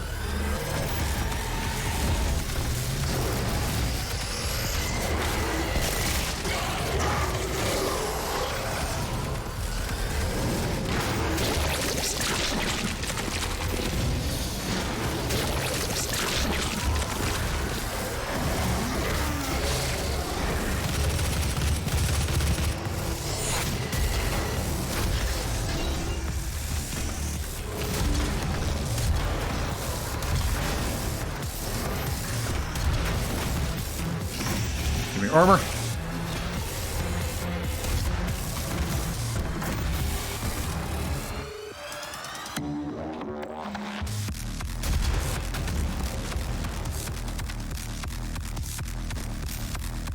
Give me armor.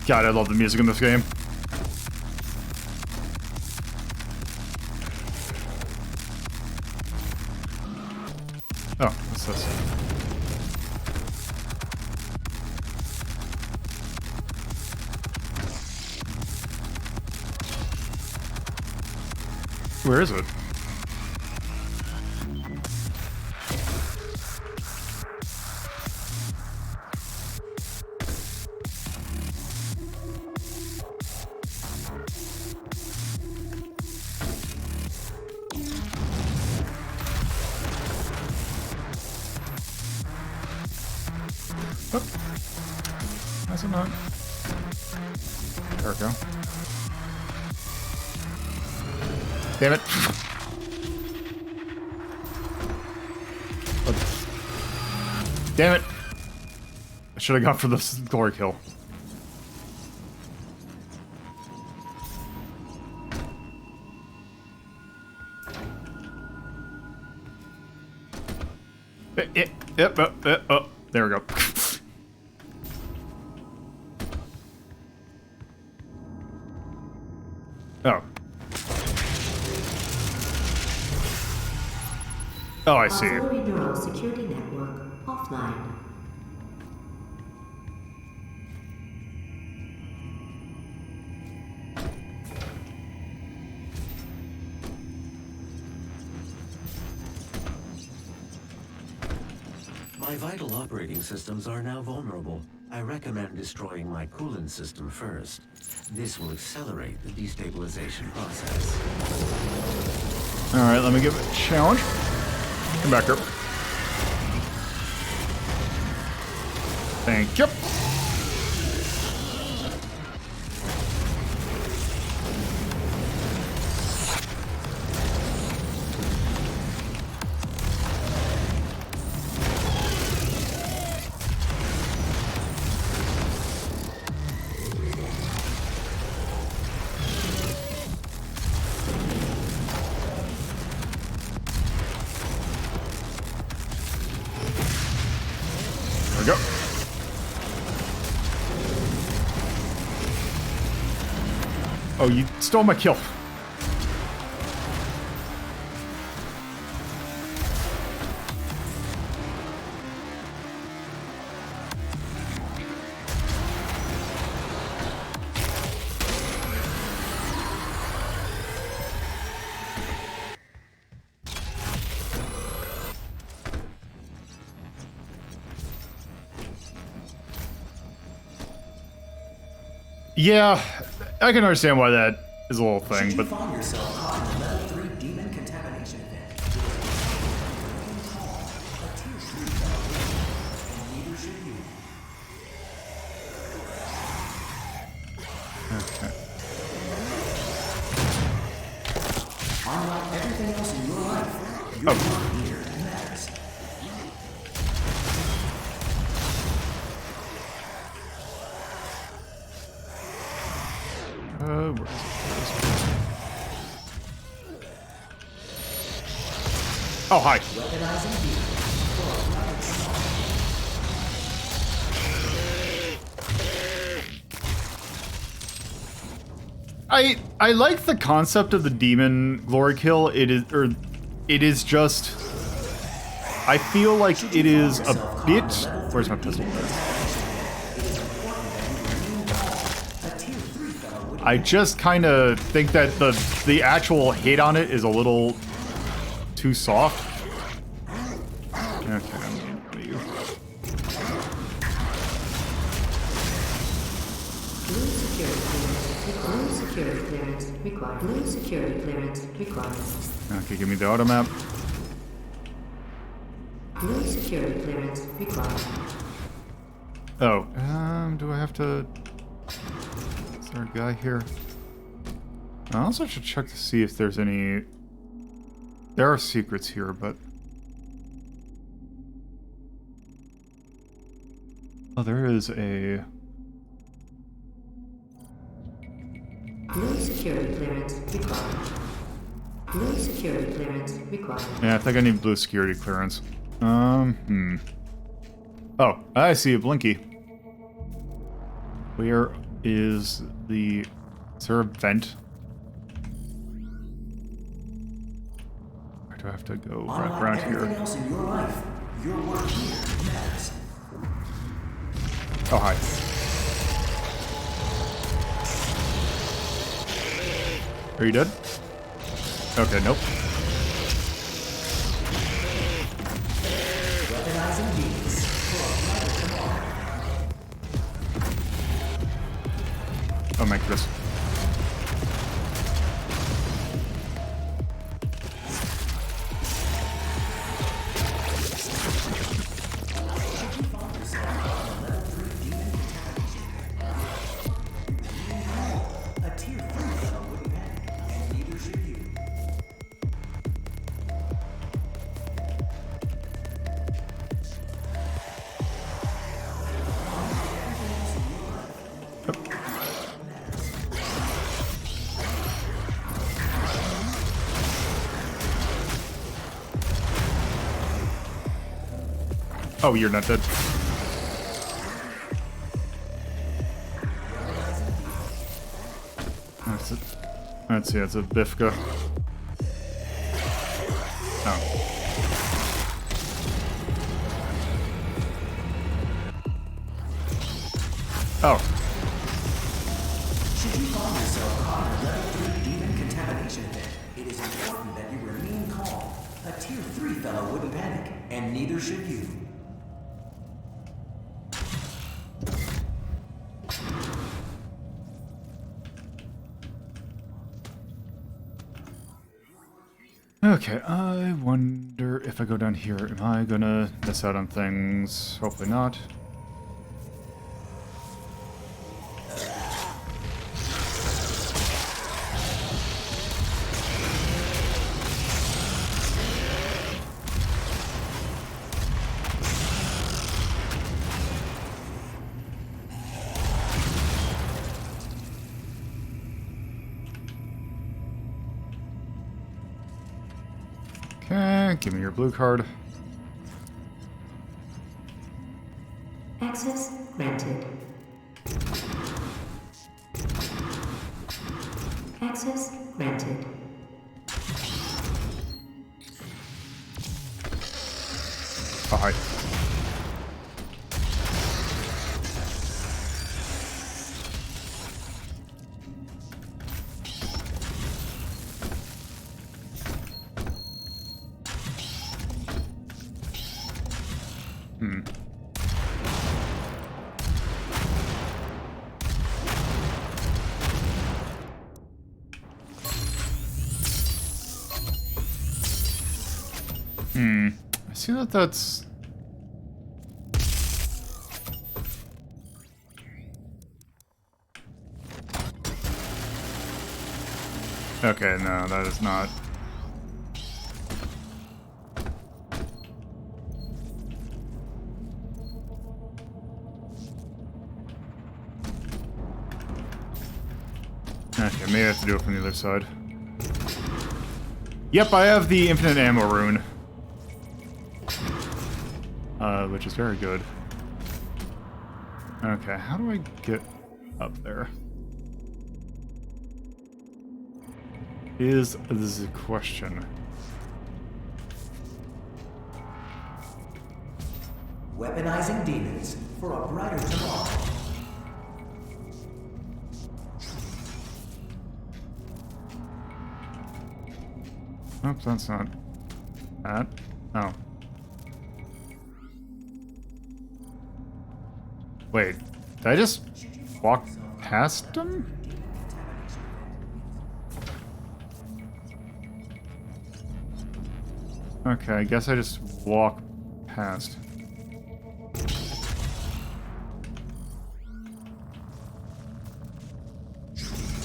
God, I love the music in this game. Oh, what's this? Where is it? Oh. That's it not. There we go. Damn it. Oh. Damn it. I should have gone for this glory kill. Oh, there we go. Oh. Oh, I see. Auxiliary neural security network offline. My vital operating systems are now vulnerable. I recommend destroying my coolant system first. This will accelerate the destabilization process. Alright, let me give it a challenge. Come back here. Thank you. There we go. Oh, you stole my kill. Yeah, I can understand why that is a little thing, but... Find yourself caught in a level 3 demon contamination event. And neither should you. Okay. Unlike everything else in your life, your work here matters. Where is it? Oh, hi. I like the concept of the demon glory kill. It is just, I feel like it is a bit. Where's my pistol? I just kind of think that the actual hit on it is a little too soft. Okay, I'm gonna you. Blue security clearance required. Blue security clearance required. Okay, give me the auto map. Blue security clearance required. Oh, do I have to? Is there a guy here? I also should check to see if there's any. There are secrets here, but. Oh, there is a. Blue security clearance required. Blue security clearance required. Yeah, I think I need blue security clearance. Oh, I see a blinky. Where is the... Is there a vent? Or do I have to go right around here? Everything else in your life, your work here matters. Oh, hi. Are you dead? Okay, nope. Recognizing these for a brighter tomorrow. Oh my goodness. A tier 3 fellow wouldn't panic, and neither should you. Oh, you're not dead. That's it. Let's see, it's a Bifka. Oh. Oh. Should you find yourself caught in a level 3 demon contamination event, it is important that you remain calm. A tier 3 fellow wouldn't panic, and neither should you. Okay, I wonder if I go down here, am I gonna miss out on things? Hopefully not. Okay, give me your blue card. Access granted. Access granted. Oh, hi. I see that that's... Okay, no, that is not. Okay, maybe I have to do it from the other side. Yep, I have the infinite ammo rune. Which is very good. Okay, how do I get up there? This is a question. Weaponizing demons for a brighter tomorrow. Oops, that's not that. Oh. Wait, did I just walk past him? Okay, I guess I just walk past.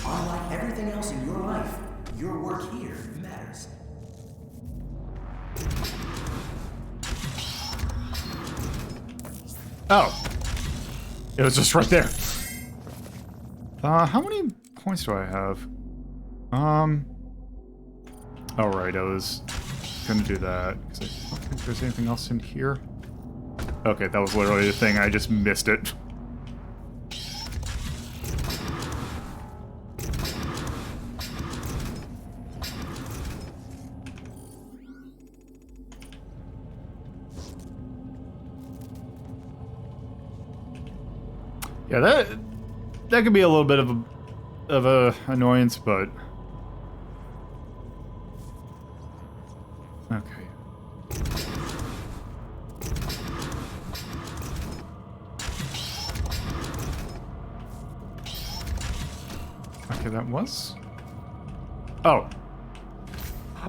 Unlike everything else in your life, your work here matters. Oh. It was just right there. How many points do I have? Oh right, I was gonna do that, because I don't think there's anything else in here. Okay, that was literally the thing, I just missed it. Yeah, that could be a little bit of a annoyance, but okay. Okay, that was. Oh.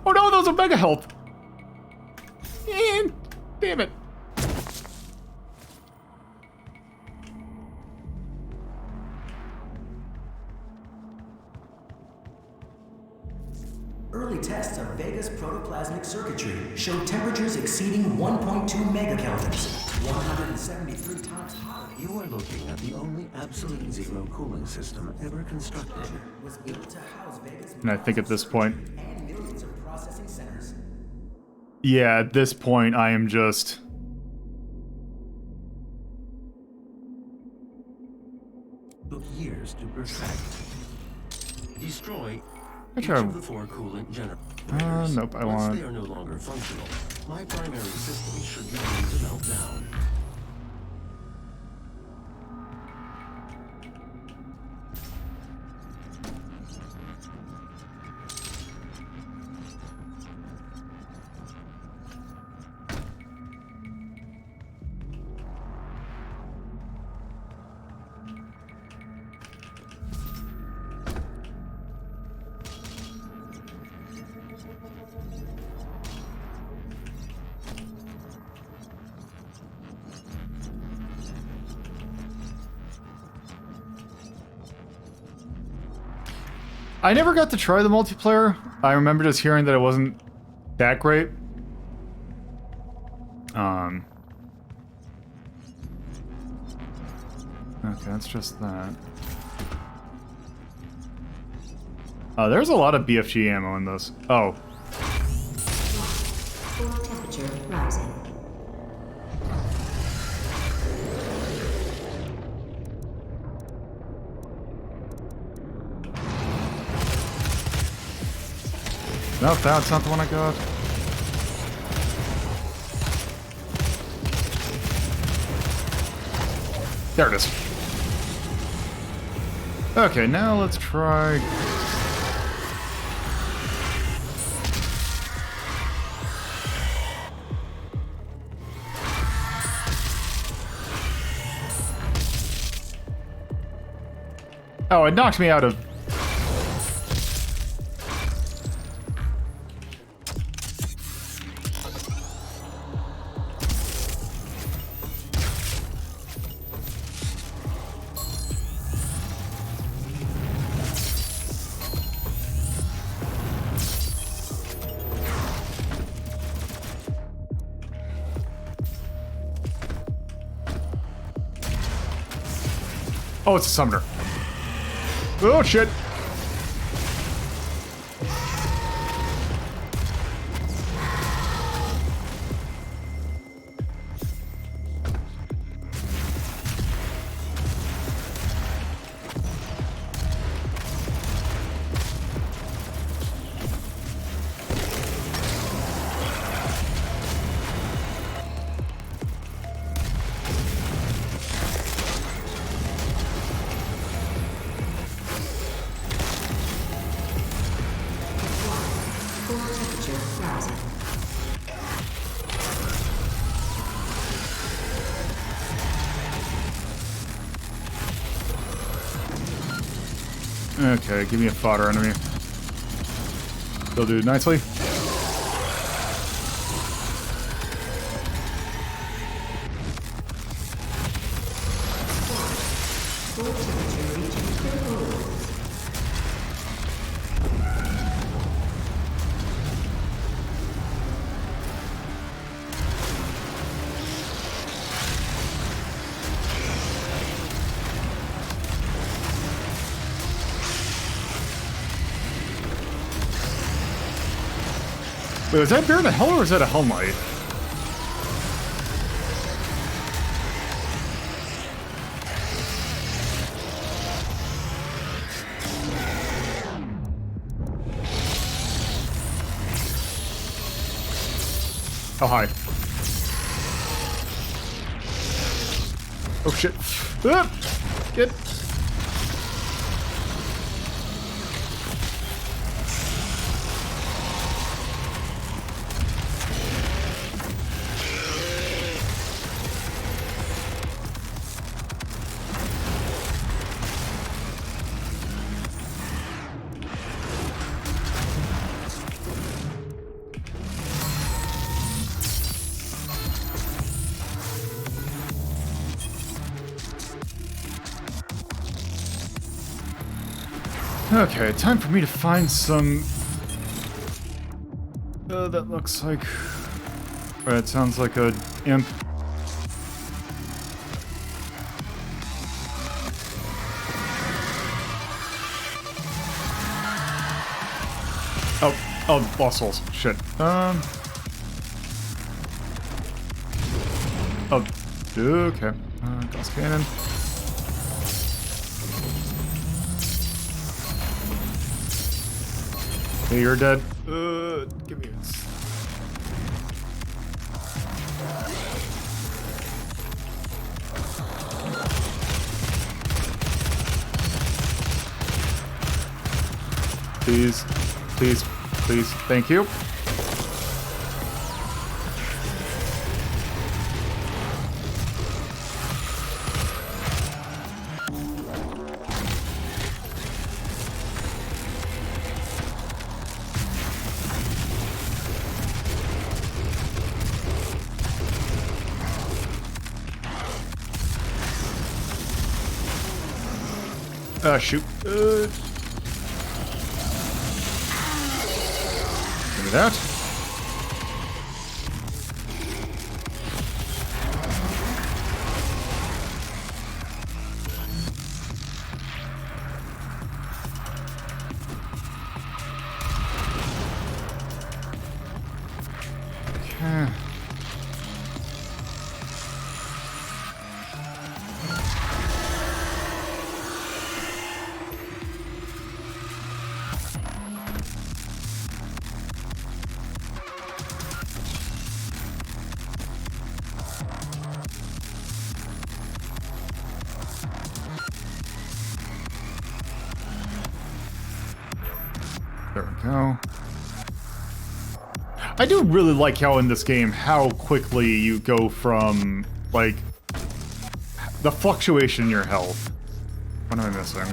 Oh no, those are mega health. Damn it. Early tests of Vega's protoplasmic circuitry showed temperatures exceeding 1.2 megakelvins, 173 times hotter. You are looking at the only absolute zero cooling system ever constructed. Was built to house Vega's And I think at this point, and millions of processing centers. yeah, at this point I am just Took years to perfect. Destroy each try. of the 4 coolant generators. Nope, I Once want. they are no longer functional, my primary system should begin to melt down. I never got to try the multiplayer. I remember just hearing that it wasn't that great. Okay, that's just that. There's a lot of BFG ammo in this. Oh. Core temperature rising. No, that's not the one I got. There it is. Okay, now let's try. Oh, it knocked me out of. Oh, it's a summoner. Oh, shit. Okay, give me a fodder enemy. They'll do nicely. Wait, was that Bear in Hell or was that a Hell Knight? Oh, hi. Oh, shit. Ah! Get. Okay, time for me to find some... that looks like... It sounds like a imp. Oh, lost souls. Shit. Oh, okay. Gauss cannon. Hey, you're dead. Give me this. Please, please, please. Thank you. Shoot. Give me that. Okay. There we go. I do really like how in this game, how quickly you go from, like, the fluctuation in your health. What am I missing?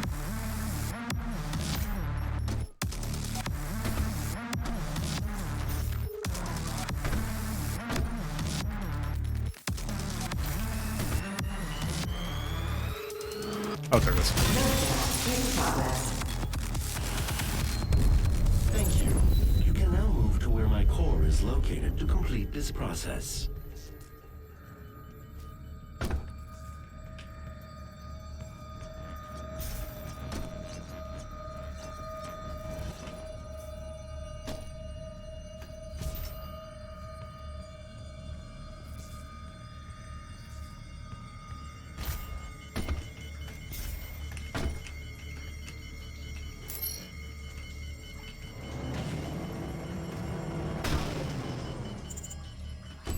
Oh, there it is. Thank you. You can now move to where my core is located to complete this process.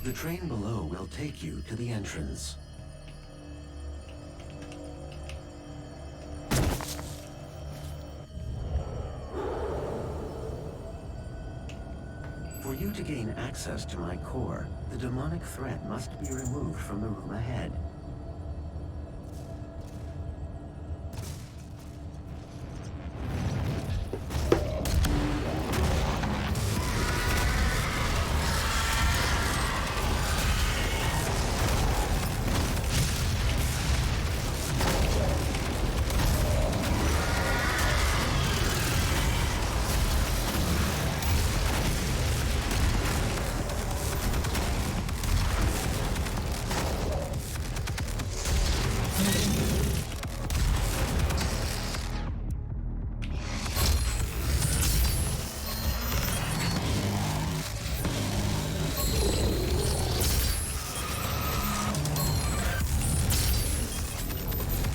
The train below will take you to the entrance. For you to gain access to my core, the demonic threat must be removed from the room ahead.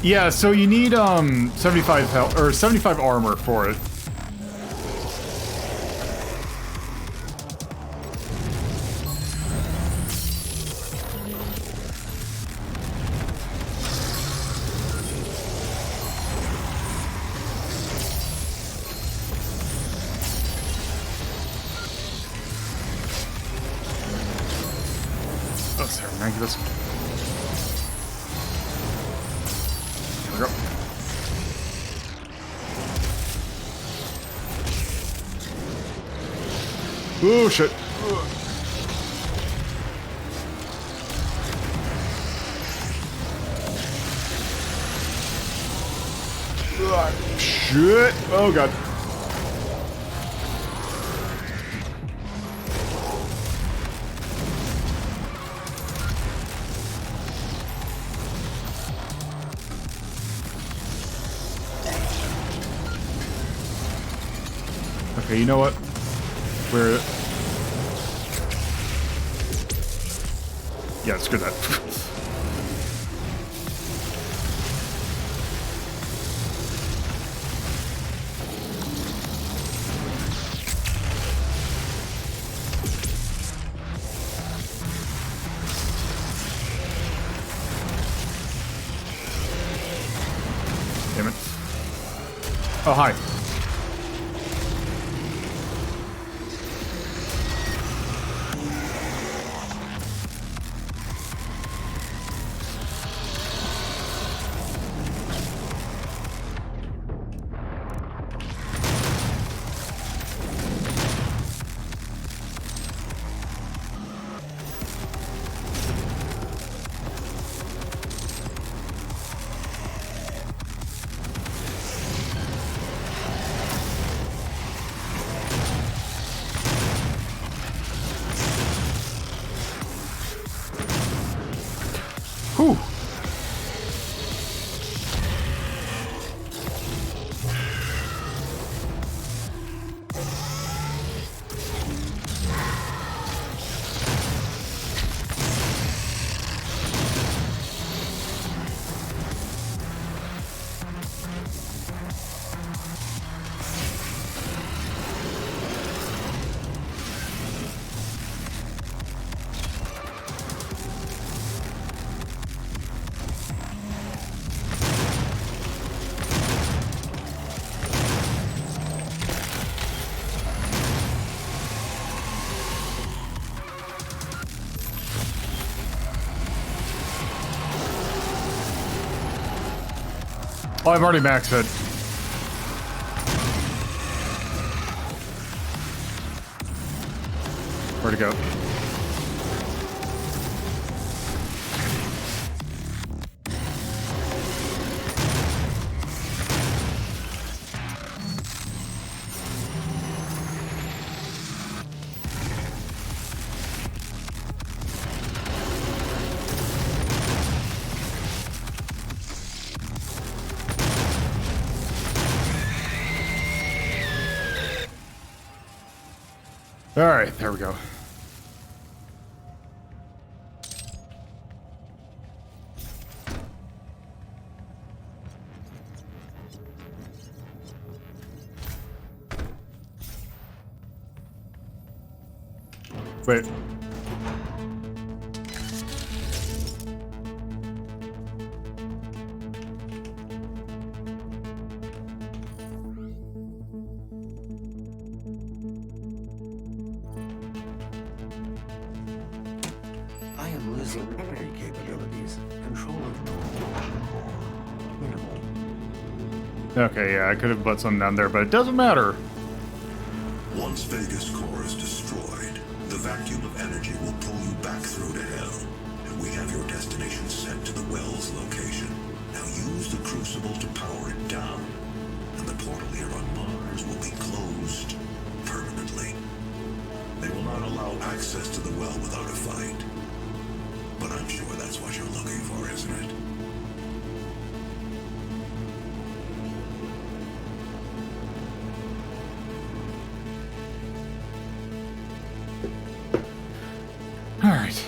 Yeah, so you need 75 health or 75 armor for it. Oh, sorry, Magnus. Oh shit. Shit. Oh god. Okay, you know what? Where? Yeah, screw that. Damn it. Oh, hi. Whew. Oh, I've already maxed it. Where'd it go? All right, there we go. Wait. Processing energy capabilities. Control of minimal. Okay, yeah, I could have put something down there, but it doesn't matter. Once Vegas Core is destroyed, the vacuum of energy will pull you back through to hell, and we have your destination set to the well's location. Now use the crucible to power it down, and the portal here on Mars will be closed permanently. They will not allow access to the well without a fight. But I'm sure that's what you're looking for, isn't it? All right.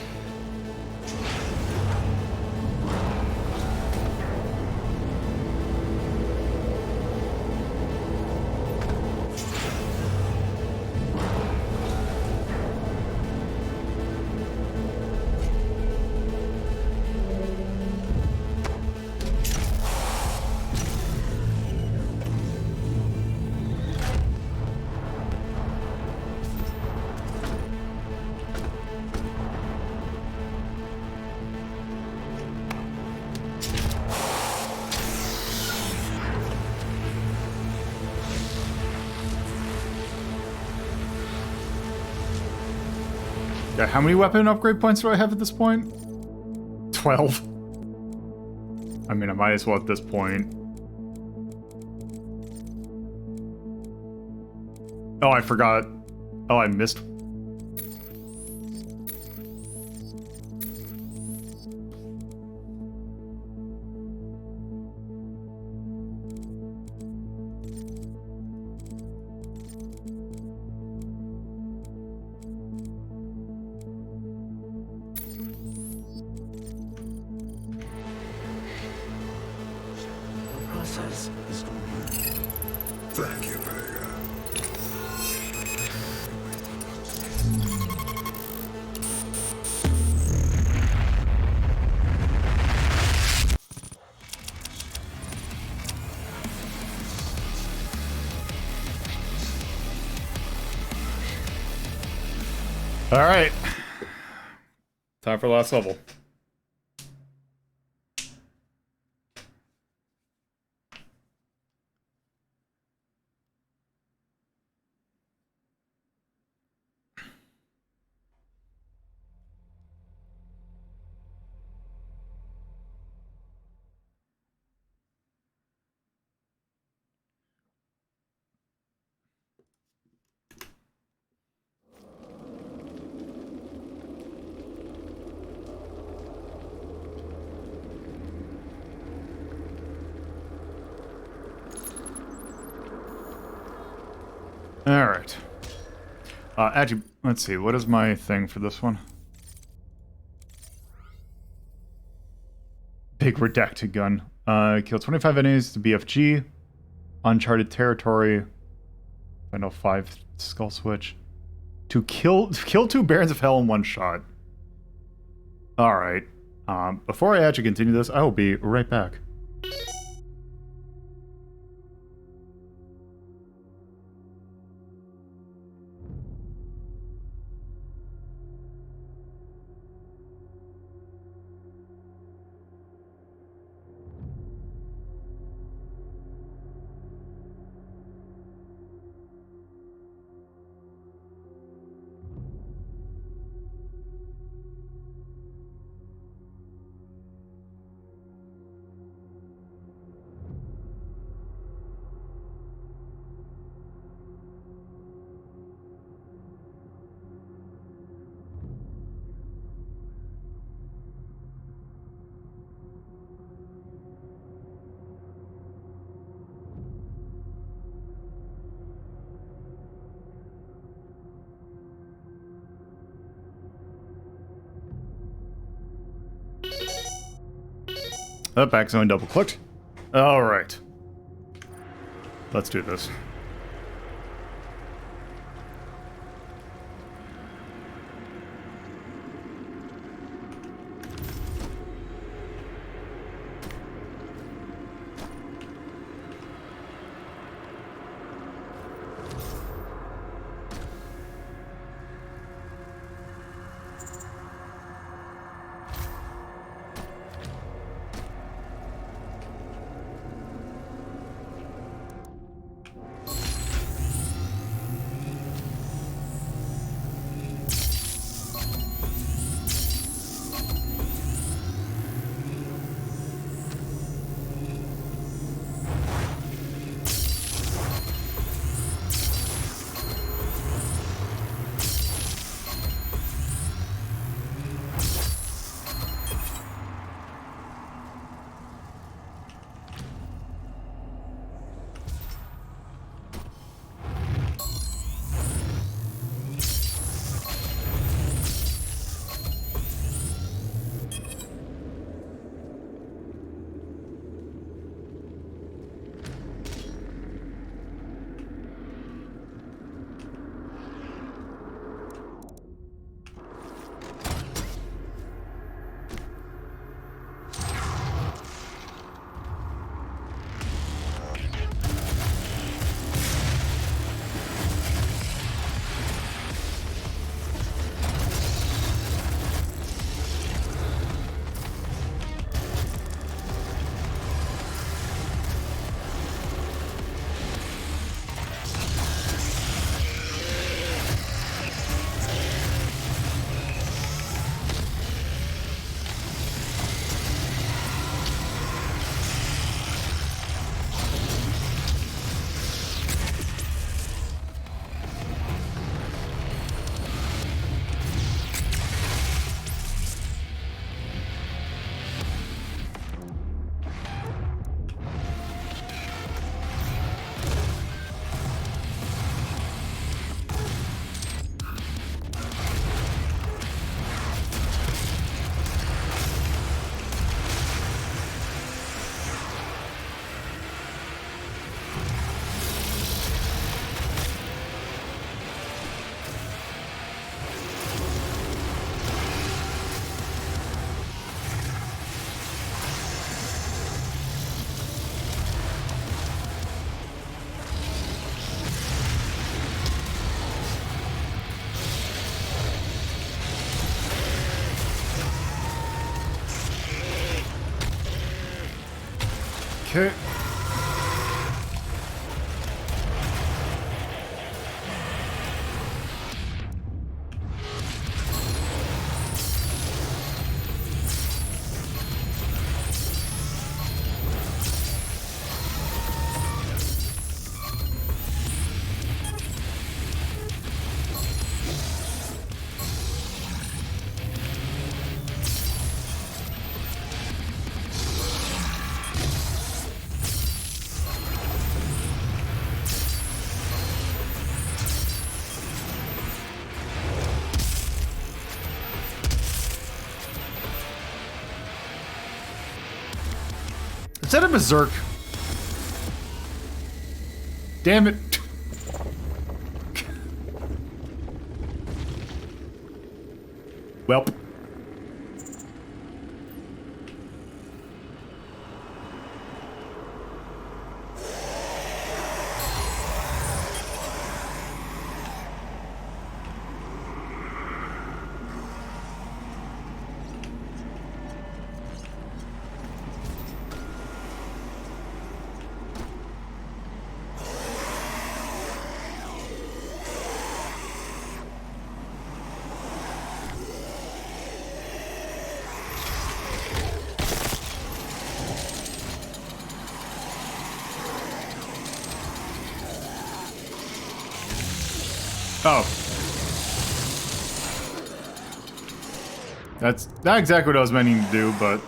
Yeah, how many weapon upgrade points do I have at this point? 12. I mean, I might as well at this point. Oh, I forgot. Oh, I missed. Process is complete. Thank you, Vega. All right. Time for last level. All right. Actually, let's see. What is my thing for this one? Big redacted gun. Kill 25 enemies to BFG. Uncharted territory. Final 5 skull switch. To kill 2 Barons of Hell in one shot. All right. Before I actually continue this, I will be right back. Up, accidentally double clicked. All right. Let's do this. Okay. Is that a berserk? Damn it. Welp. Oh. That's not exactly what I was meaning to do, but...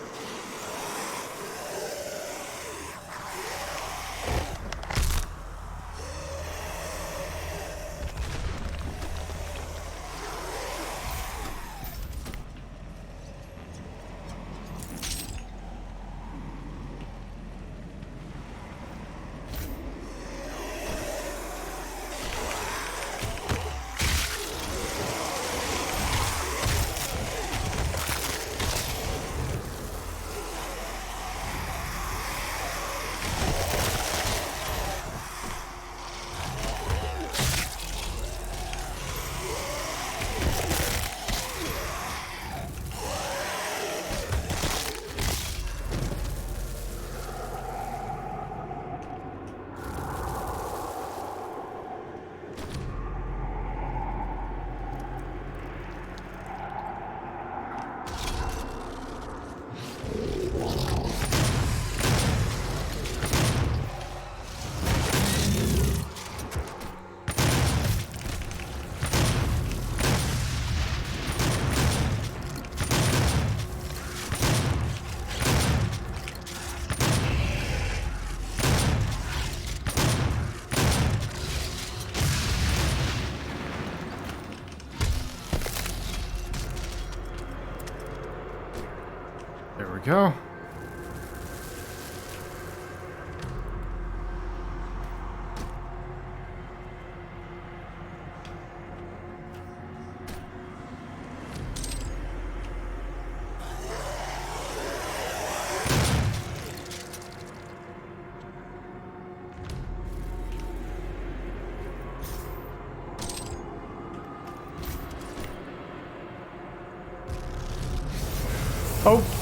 There we go. Oh.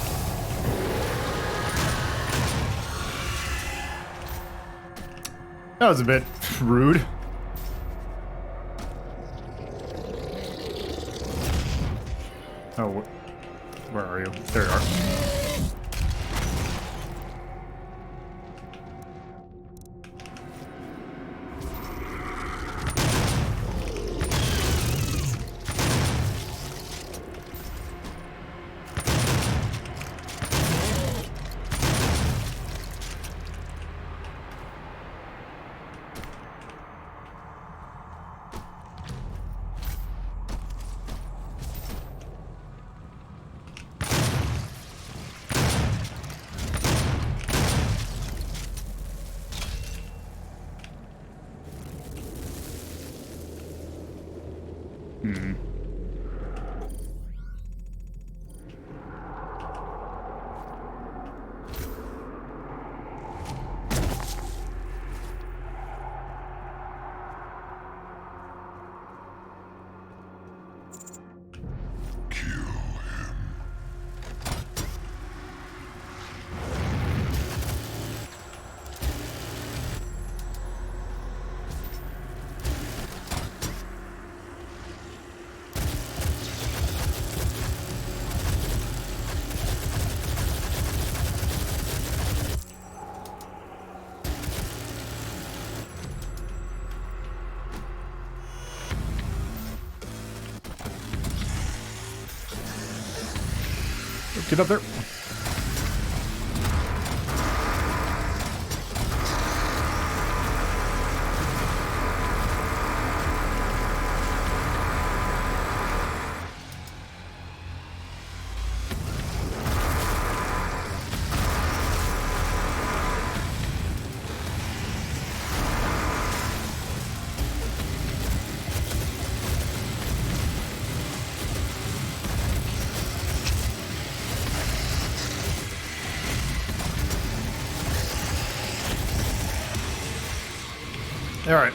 That was a bit rude. Oh, where are you? There you are. Hmm. Get up there. All right.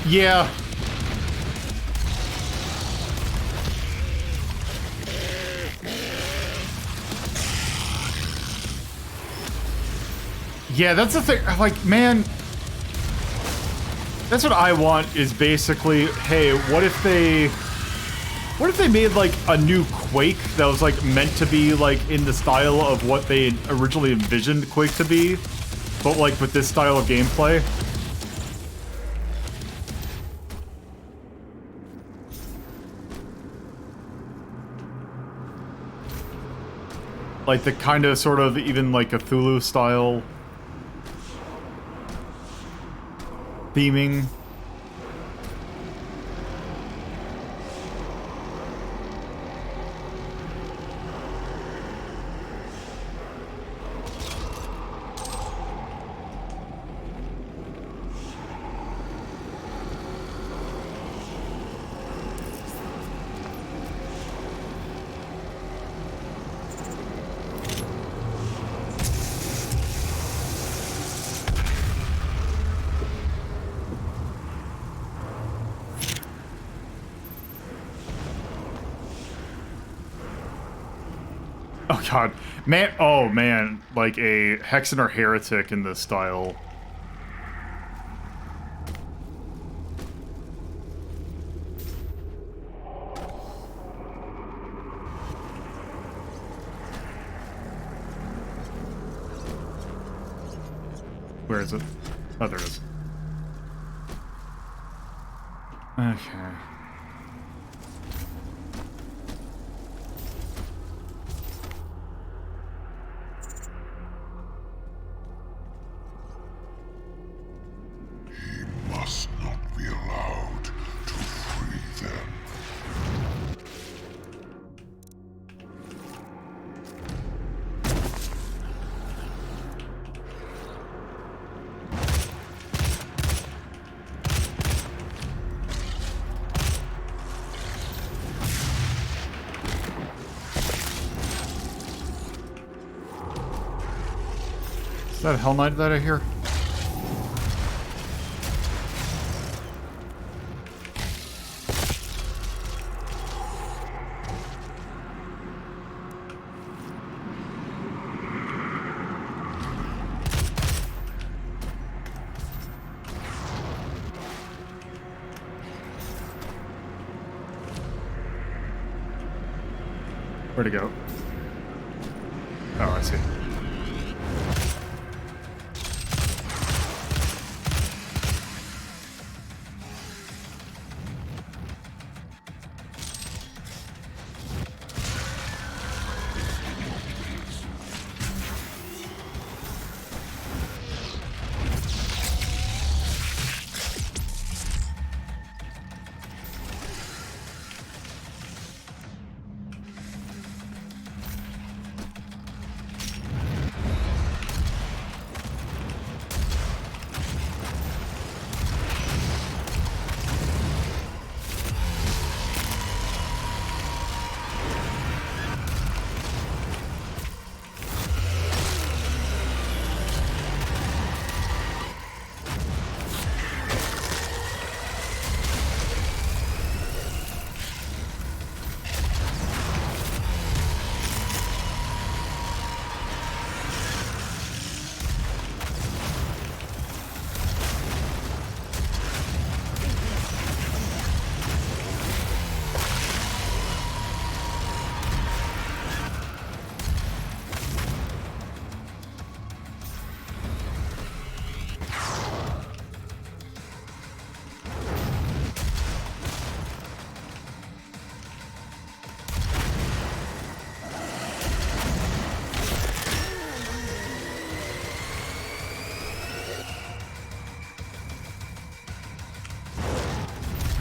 Yeah. Yeah, that's the thing. Like, man, that's what I want is basically, hey, what if they made like a new Quake that was like meant to be like in the style of what they originally envisioned Quake to be, but like with this style of gameplay? Like the kind of sort of even like Cthulhu style theming. Oh god. Man, oh man, like a Hexen or Heretic in this style. Where is it? Oh, there it is. Okay. Must not be allowed to free them. Is that a Hell Knight that I hear? Where'd it go? Oh, I see.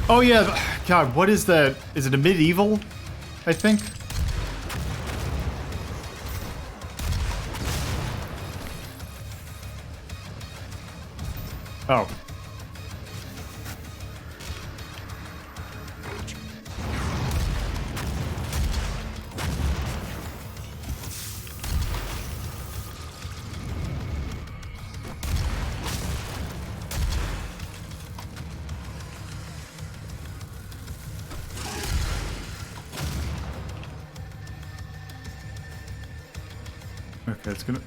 Oh yeah, God, what is that? Is it a medieval? I think. Oh. Okay, it's gonna...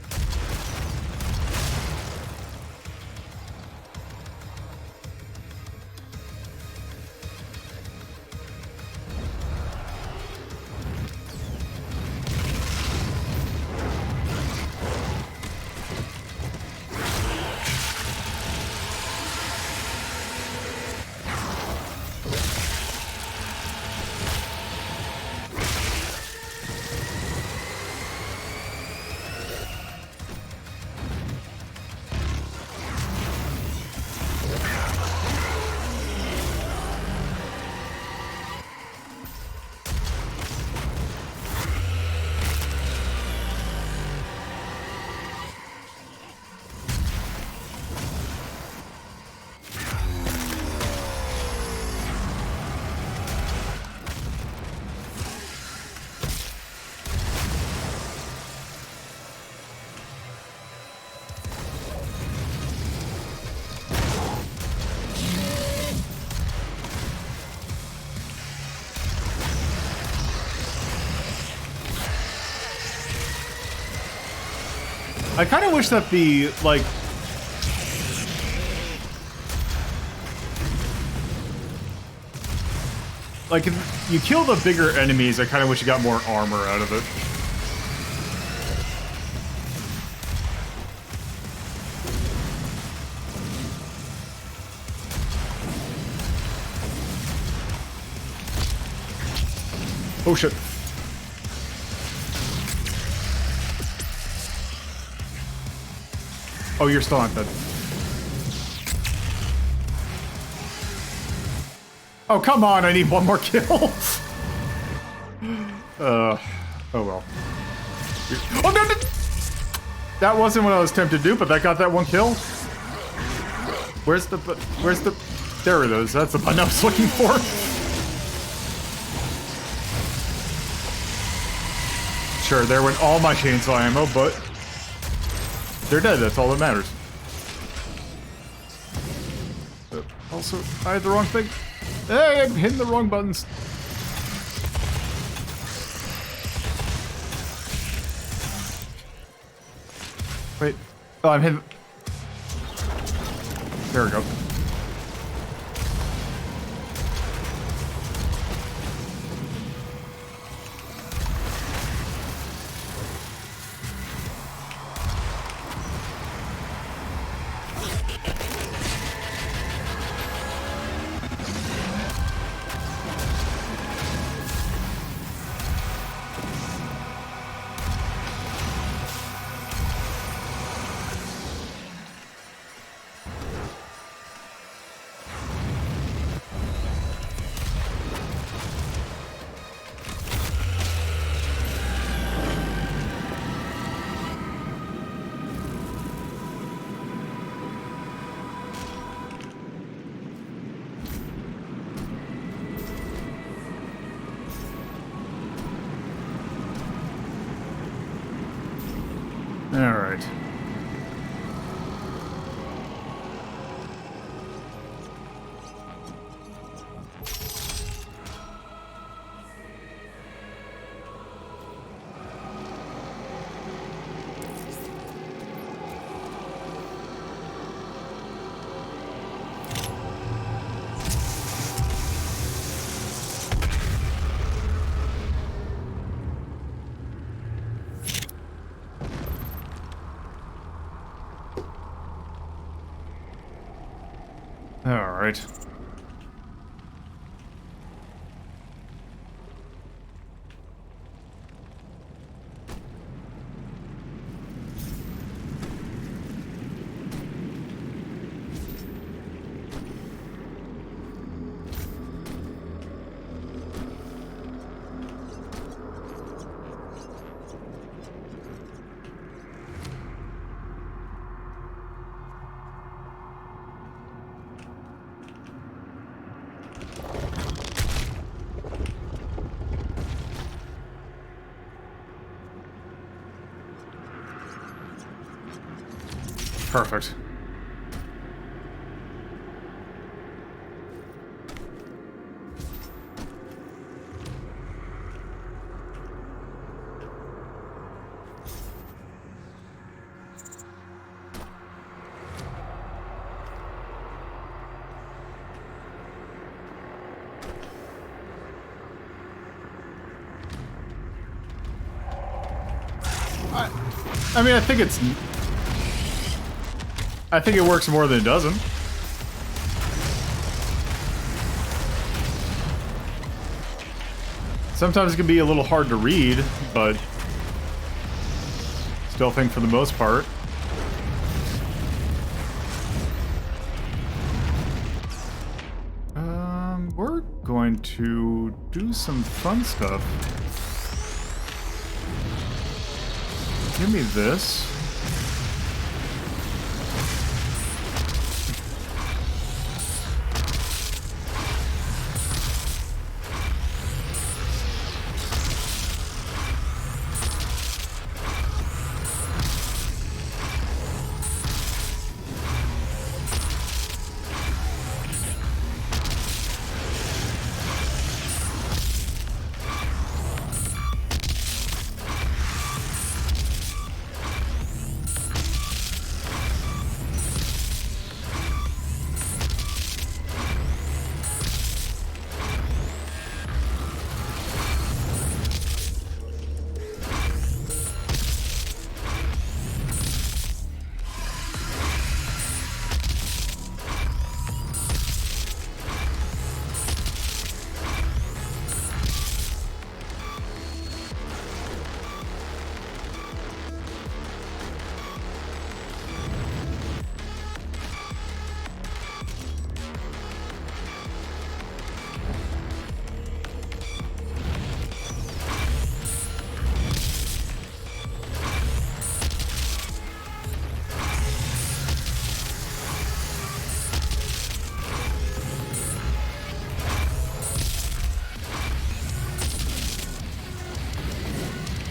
I kind of wish that the, like... Like, if you kill the bigger enemies, I kind of wish you got more armor out of it. Oh shit. Oh, you're still not dead. Oh, come on, I need one more kill. Oh well. Oh, no, no! That wasn't what I was tempted to do, but that got that one kill. Where's the... There it is. That's the button I was looking for. Sure, there went all my chainsaw ammo, but... They're dead, that's all that matters. Also, I had the wrong thing. Hey, I'm hitting the wrong buttons. Wait. Oh, I'm hitting... There we go. Alright. Alright. Perfect. I mean, I think it works more than it doesn't. Sometimes it can be a little hard to read, but still think for the most part. We're going to do some fun stuff. Give me this.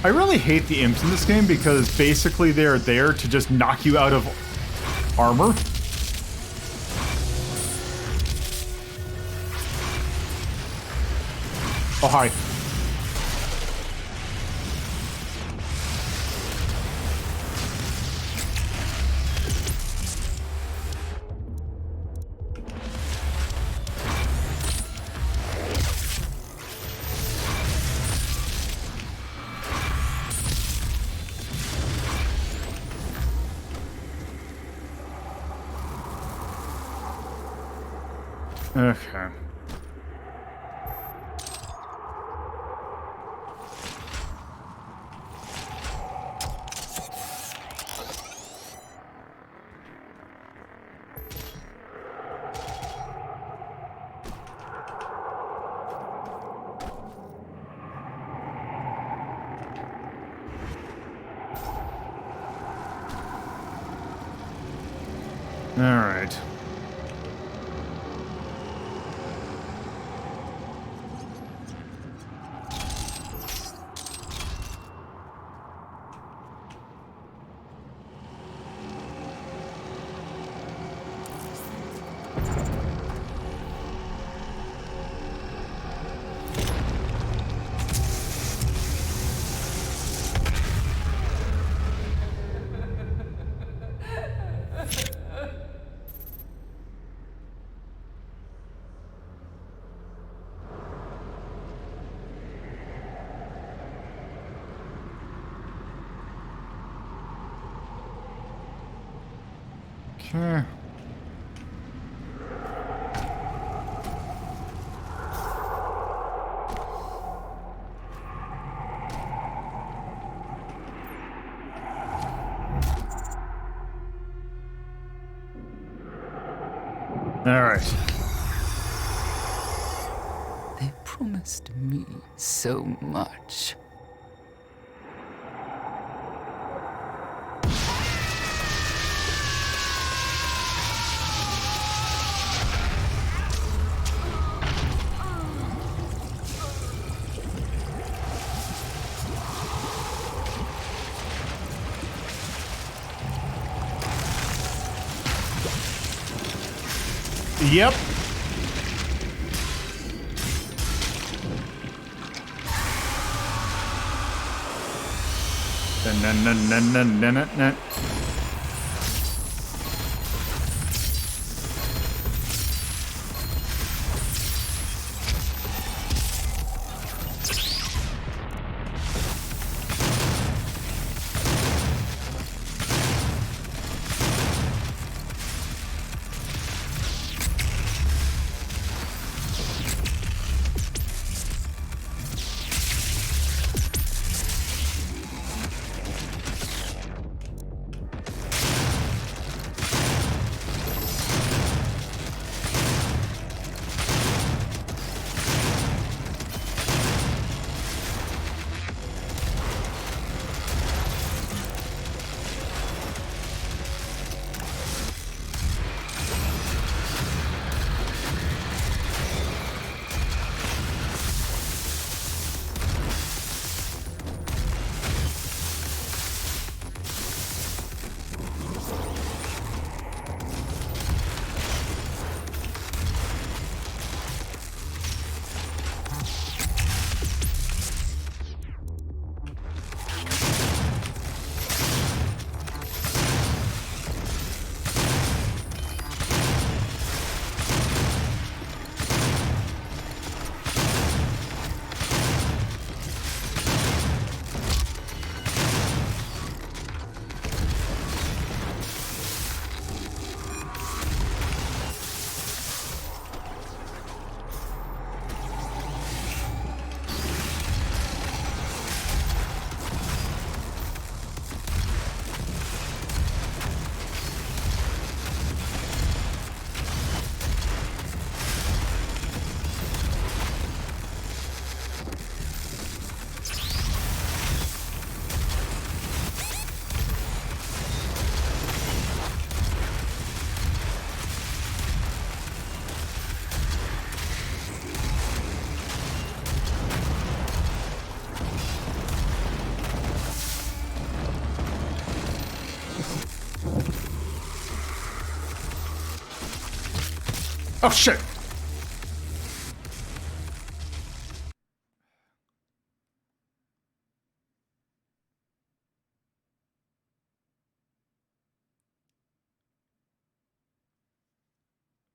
I really hate the imps in this game because basically they're there to just knock you out of armor. Oh, hi. Okay. All right. Alright. They promised me so much. Yep. Dun. Oh shit!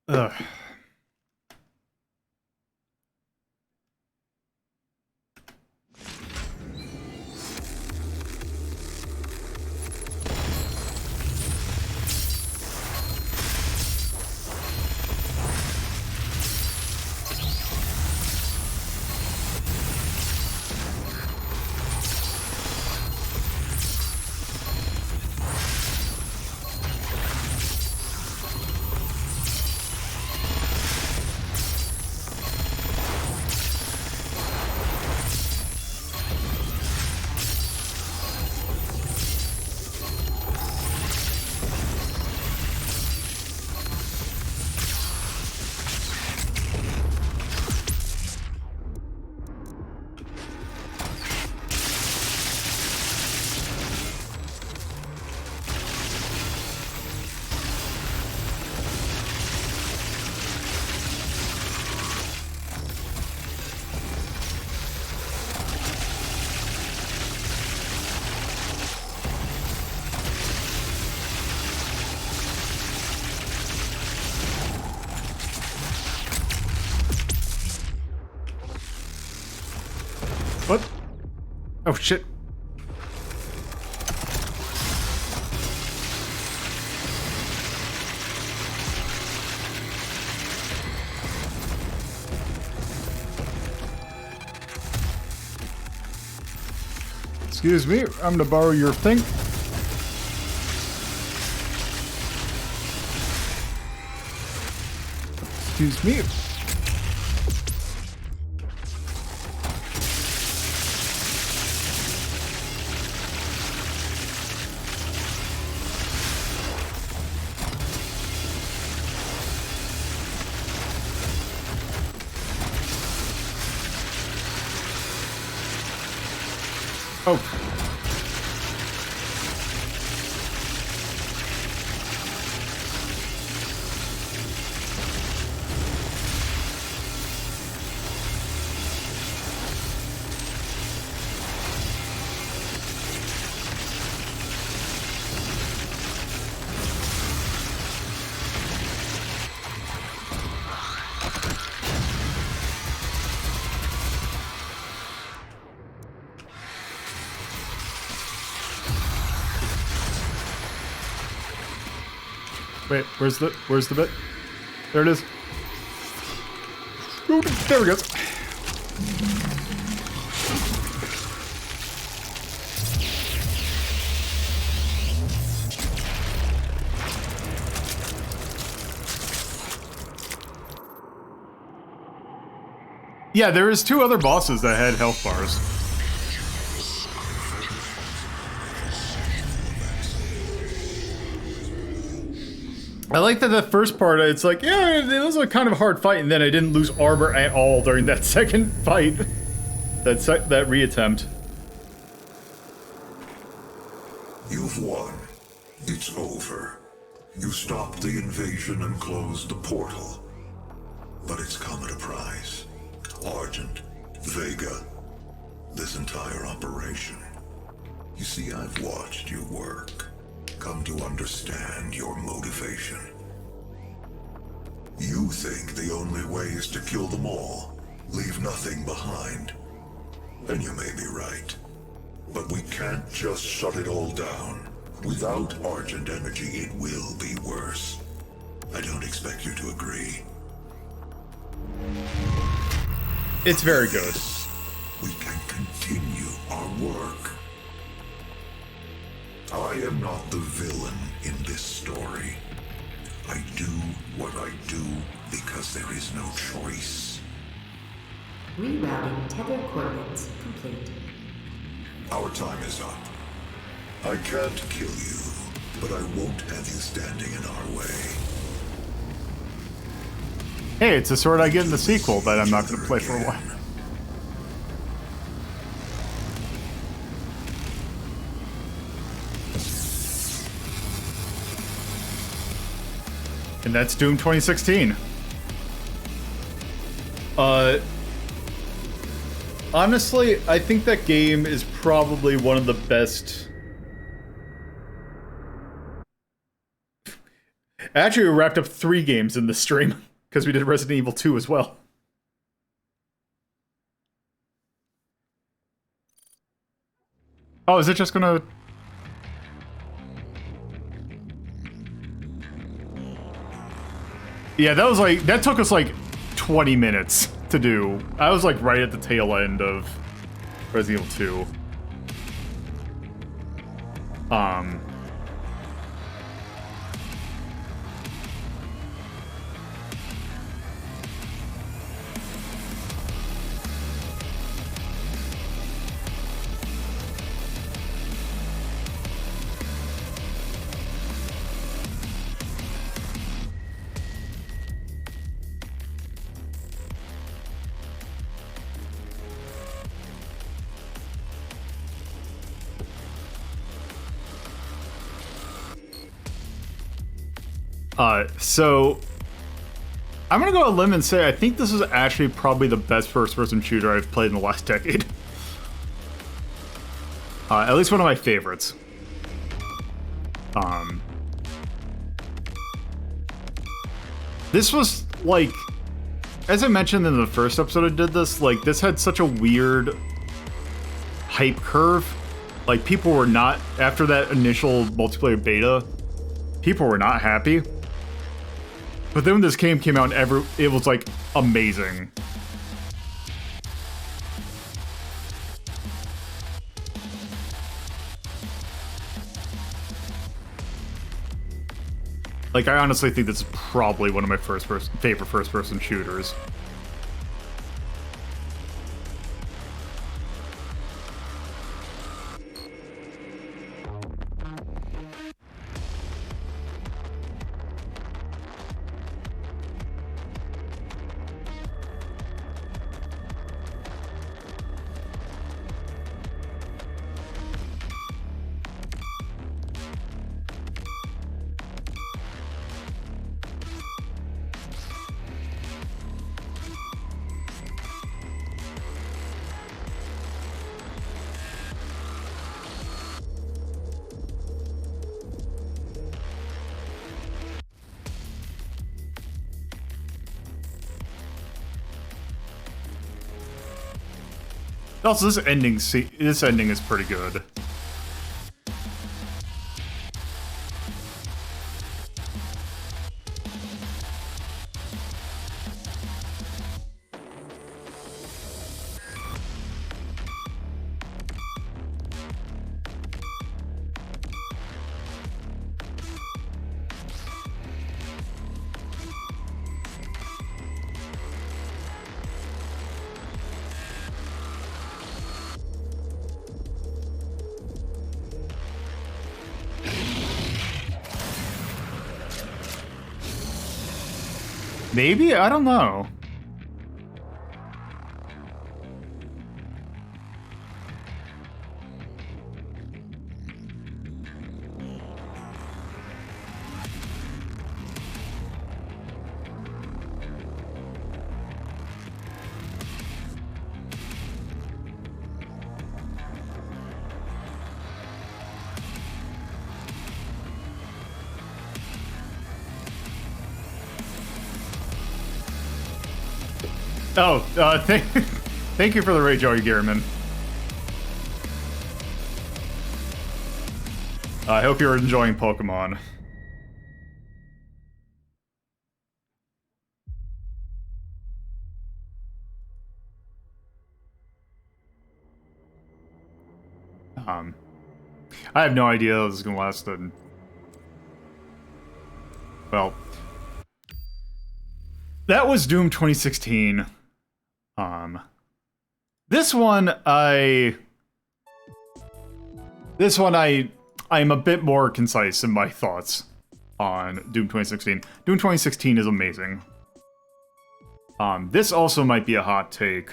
Ugh. What? Oh shit. Excuse me, I'm gonna borrow your thing. Excuse me. Oh. Wait, where's the bit? There it is. Ooh, there we go. Yeah, there is 2 other bosses that had health bars. I like that the first part, it's like, yeah, it was a kind of hard fight, and then I didn't lose armor at all during that second fight. That reattempt. You've won. It's over. You stopped the invasion and closed the portal. But it's come at a price. Argent, Vega, this entire operation. You see, I've watched you work. Come to understand your motivation. You think the only way is to kill them all, leave nothing behind. And you may be right. But we can't just shut it all down. Without Argent energy, it will be worse. I don't expect you to agree. It's very good. We can continue our work. I am not the villain in this story. I do what I do because there is no choice. Rerouting tether coordinates complete. Our time is up. I can't kill you, but I won't have you standing in our way. Hey, it's a sword I get in the sequel that I'm not going to play for a while. And that's Doom 2016. Honestly, I think that game is probably one of the best. Actually, we wrapped up 3 games in this stream, because we did Resident Evil 2 as well. Oh, is it just gonna... Yeah, that took us like 20 minutes to do. I was like right at the tail end of Resident Evil 2. So I'm gonna go on a limb and say I think this is actually probably the best first-person shooter I've played in the last decade. At least one of my favorites. This was like, as I mentioned in the first episode I did this, like this had such a weird hype curve. Like people were not, after that initial multiplayer beta, people were not happy. But then when this game came out, it was like amazing. Like, I honestly think this is probably one of my favorite first-person shooters. Also, this ending is pretty good. Maybe? I don't know. Oh, thank you for the raid, Joey Gearman. I hope you're enjoying Pokemon. I have no idea how this is gonna last. Well, that was Doom 2016. This one I'm a bit more concise in my thoughts on Doom 2016. Doom 2016 is amazing. This also might be a hot take.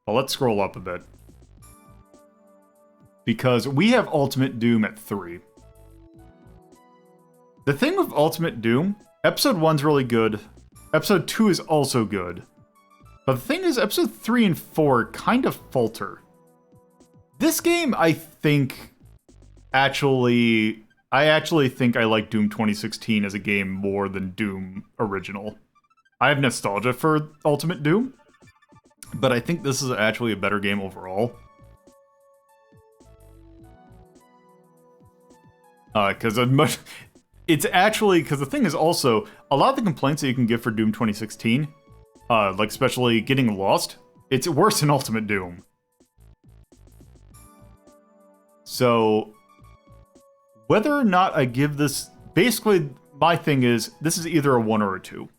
But let's scroll up a bit. Because we have Ultimate Doom at 3. The thing with Ultimate Doom, Episode 1's really good. Episode 2 is also good. But the thing is, Episode 3 and 4 kind of falter. This game, I actually think I like Doom 2016 as a game more than Doom original. I have nostalgia for Ultimate Doom, but I think this is actually a better game overall. Because the thing is also, a lot of the complaints that you can give for Doom 2016, like especially getting lost, it's worse than Ultimate Doom. So, whether or not I give this, basically my thing is, this is either a 1 or a 2.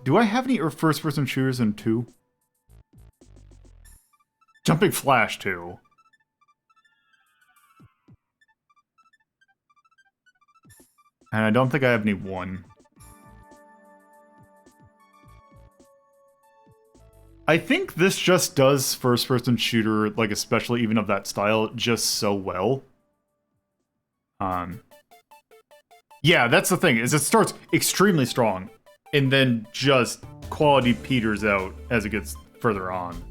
Do I have any first-person shooters in 2? Jumping Flash 2. And I don't think I have any 1. I think this just does first-person shooter, like especially even of that style, just so well. Yeah, that's the thing, is it starts extremely strong, and then just quality peters out as it gets further on.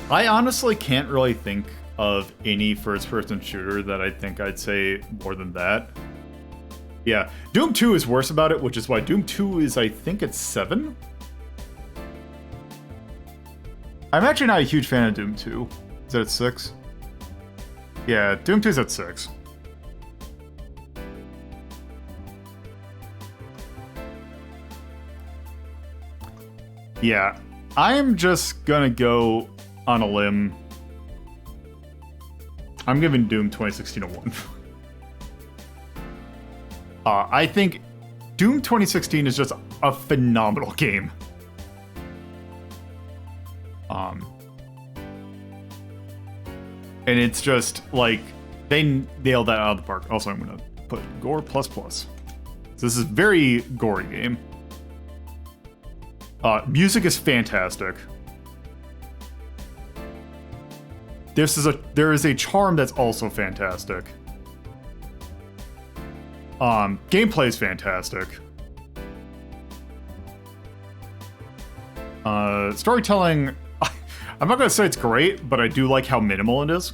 I honestly can't really think of any first-person shooter that I think I'd say more than that. Yeah, Doom 2 is worse about it, which is why Doom 2 is, I think it's 7? I'm actually not a huge fan of Doom 2. Is that at 6? Yeah, Doom 2's at 6. Yeah, I'm just gonna go on a limb. I'm giving Doom 2016 a 1. I think Doom 2016 is just a phenomenal game. And it's just like they nailed that out of the park. Also, I'm gonna put gore plus plus. So this is a very gory game. Music is fantastic. There is a charm that's also fantastic. Gameplay is fantastic. Storytelling, I'm not gonna say it's great, but I do like how minimal it is.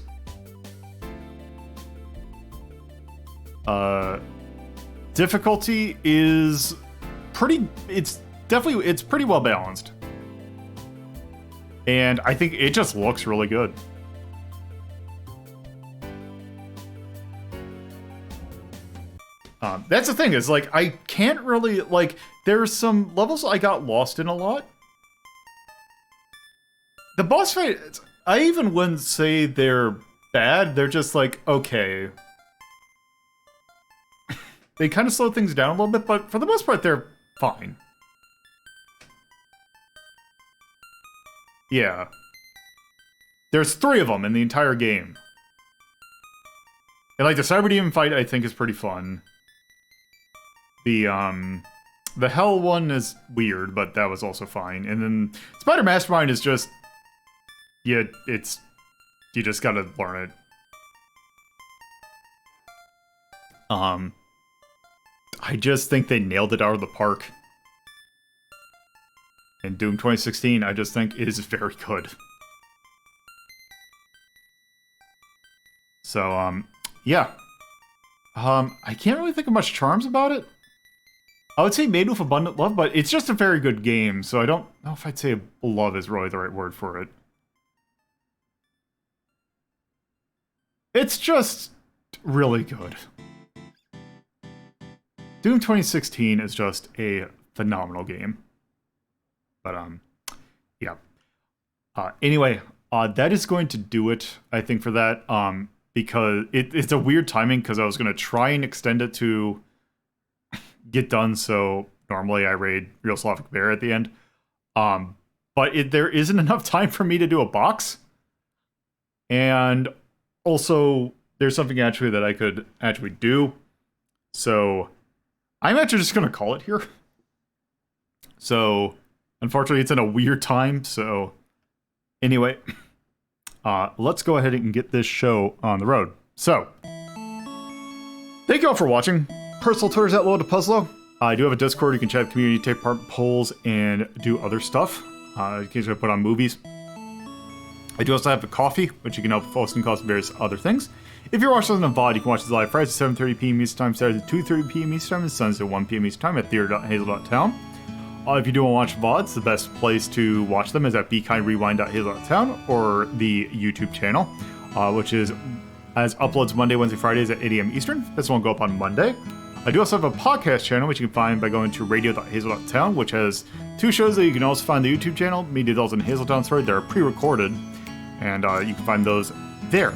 Difficulty is it's pretty well balanced. And I think it just looks really good. That's the thing, is like, I can't really, like, there's some levels I got lost in a lot. The boss fights, I even wouldn't say they're bad, they're just like, okay. They kind of slow things down a little bit, but for the most part, they're fine. Yeah. There's 3 of them in the entire game. And like the Cyber Demon fight, I think is pretty fun. The Hell one is weird, but that was also fine. And then Spider Mastermind is just, yeah, you just gotta learn it. I just think they nailed it out of the park. And Doom 2016, I just think is very good. So, yeah. I can't really think of much charms about it. I would say made with abundant love, but it's just a very good game, so I don't know if I'd say love is really the right word for it. It's just really good. Doom 2016 is just a phenomenal game. But, yeah. Anyway, that is going to do it, I think, for that. Because it's a weird timing, because I was going to try and extend it to get done, so normally I raid Real Slavic Bear at the end. But there isn't enough time for me to do a box. And also, there's something actually that I could actually do. So, I'm actually just going to call it here. So, unfortunately, it's in a weird time, so anyway, let's go ahead and get this show on the road. So, thank you all for watching. Personal Twitter's at @LoadToPuzzlo. I do have a Discord. You can chat with community, take part in polls, and do other stuff. Occasionally I put on movies. I do also have a coffee, which you can help with hosting costs and various other things. If you're watching on the VOD, you can watch this live Fridays at 7:30 p.m. Eastern Time, Saturdays at 2:30 p.m. Eastern Time, and Sundays at 1 p.m. Eastern Time at theater.hazel.town. If you do want to watch VODs, the best place to watch them is at BeKindRewind.hazel.town or the YouTube channel, which has uploads Monday, Wednesday, Fridays at 8 a.m. Eastern. This one will go up on Monday. I do also have a podcast channel, which you can find by going to radio.hazel.town, which has 2 shows that you can also find on the YouTube channel, Media Dolls and Hazeltown Story. They're pre-recorded, and you can find those there.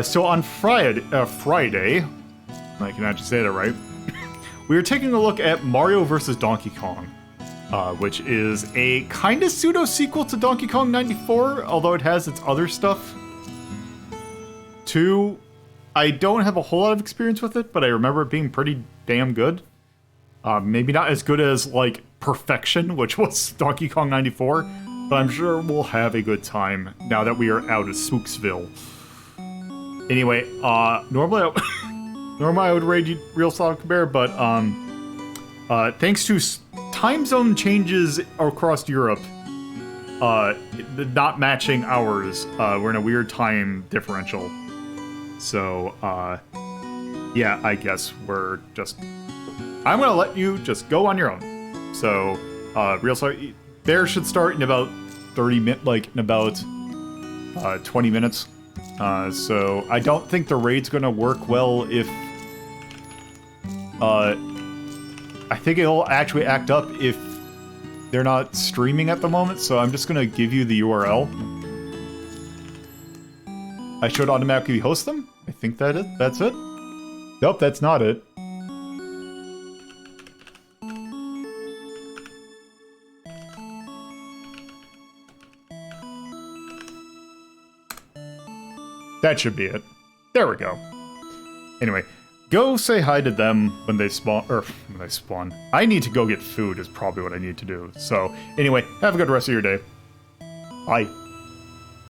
So on Friday, I can actually say that right, we are taking a look at Mario vs. Donkey Kong, which is a kind of pseudo-sequel to Donkey Kong 94, although it has its other stuff, too. I don't have a whole lot of experience with it, but I remember it being pretty damn good. Maybe not as good as, like, Perfection, which was Donkey Kong 94, but I'm sure we'll have a good time now that we are out of Spooksville. Anyway, normally I would raid Real Slavic Bear, but thanks to time zone changes across Europe, not matching ours, we're in a weird time differential. So, yeah, I guess I'm gonna let you just go on your own. So, Real Slavic Bear should start in about 20 minutes. So I don't think the raid's gonna work well if, I think it'll actually act up if they're not streaming at the moment, so I'm just gonna give you the URL. I should automatically host them? I think that's it. Nope, that's not it. That should be it. There we go. Anyway, go say hi to them when they spawn, or when they spawn. I need to go get food is probably what I need to do. So, anyway, have a good rest of your day. Bye.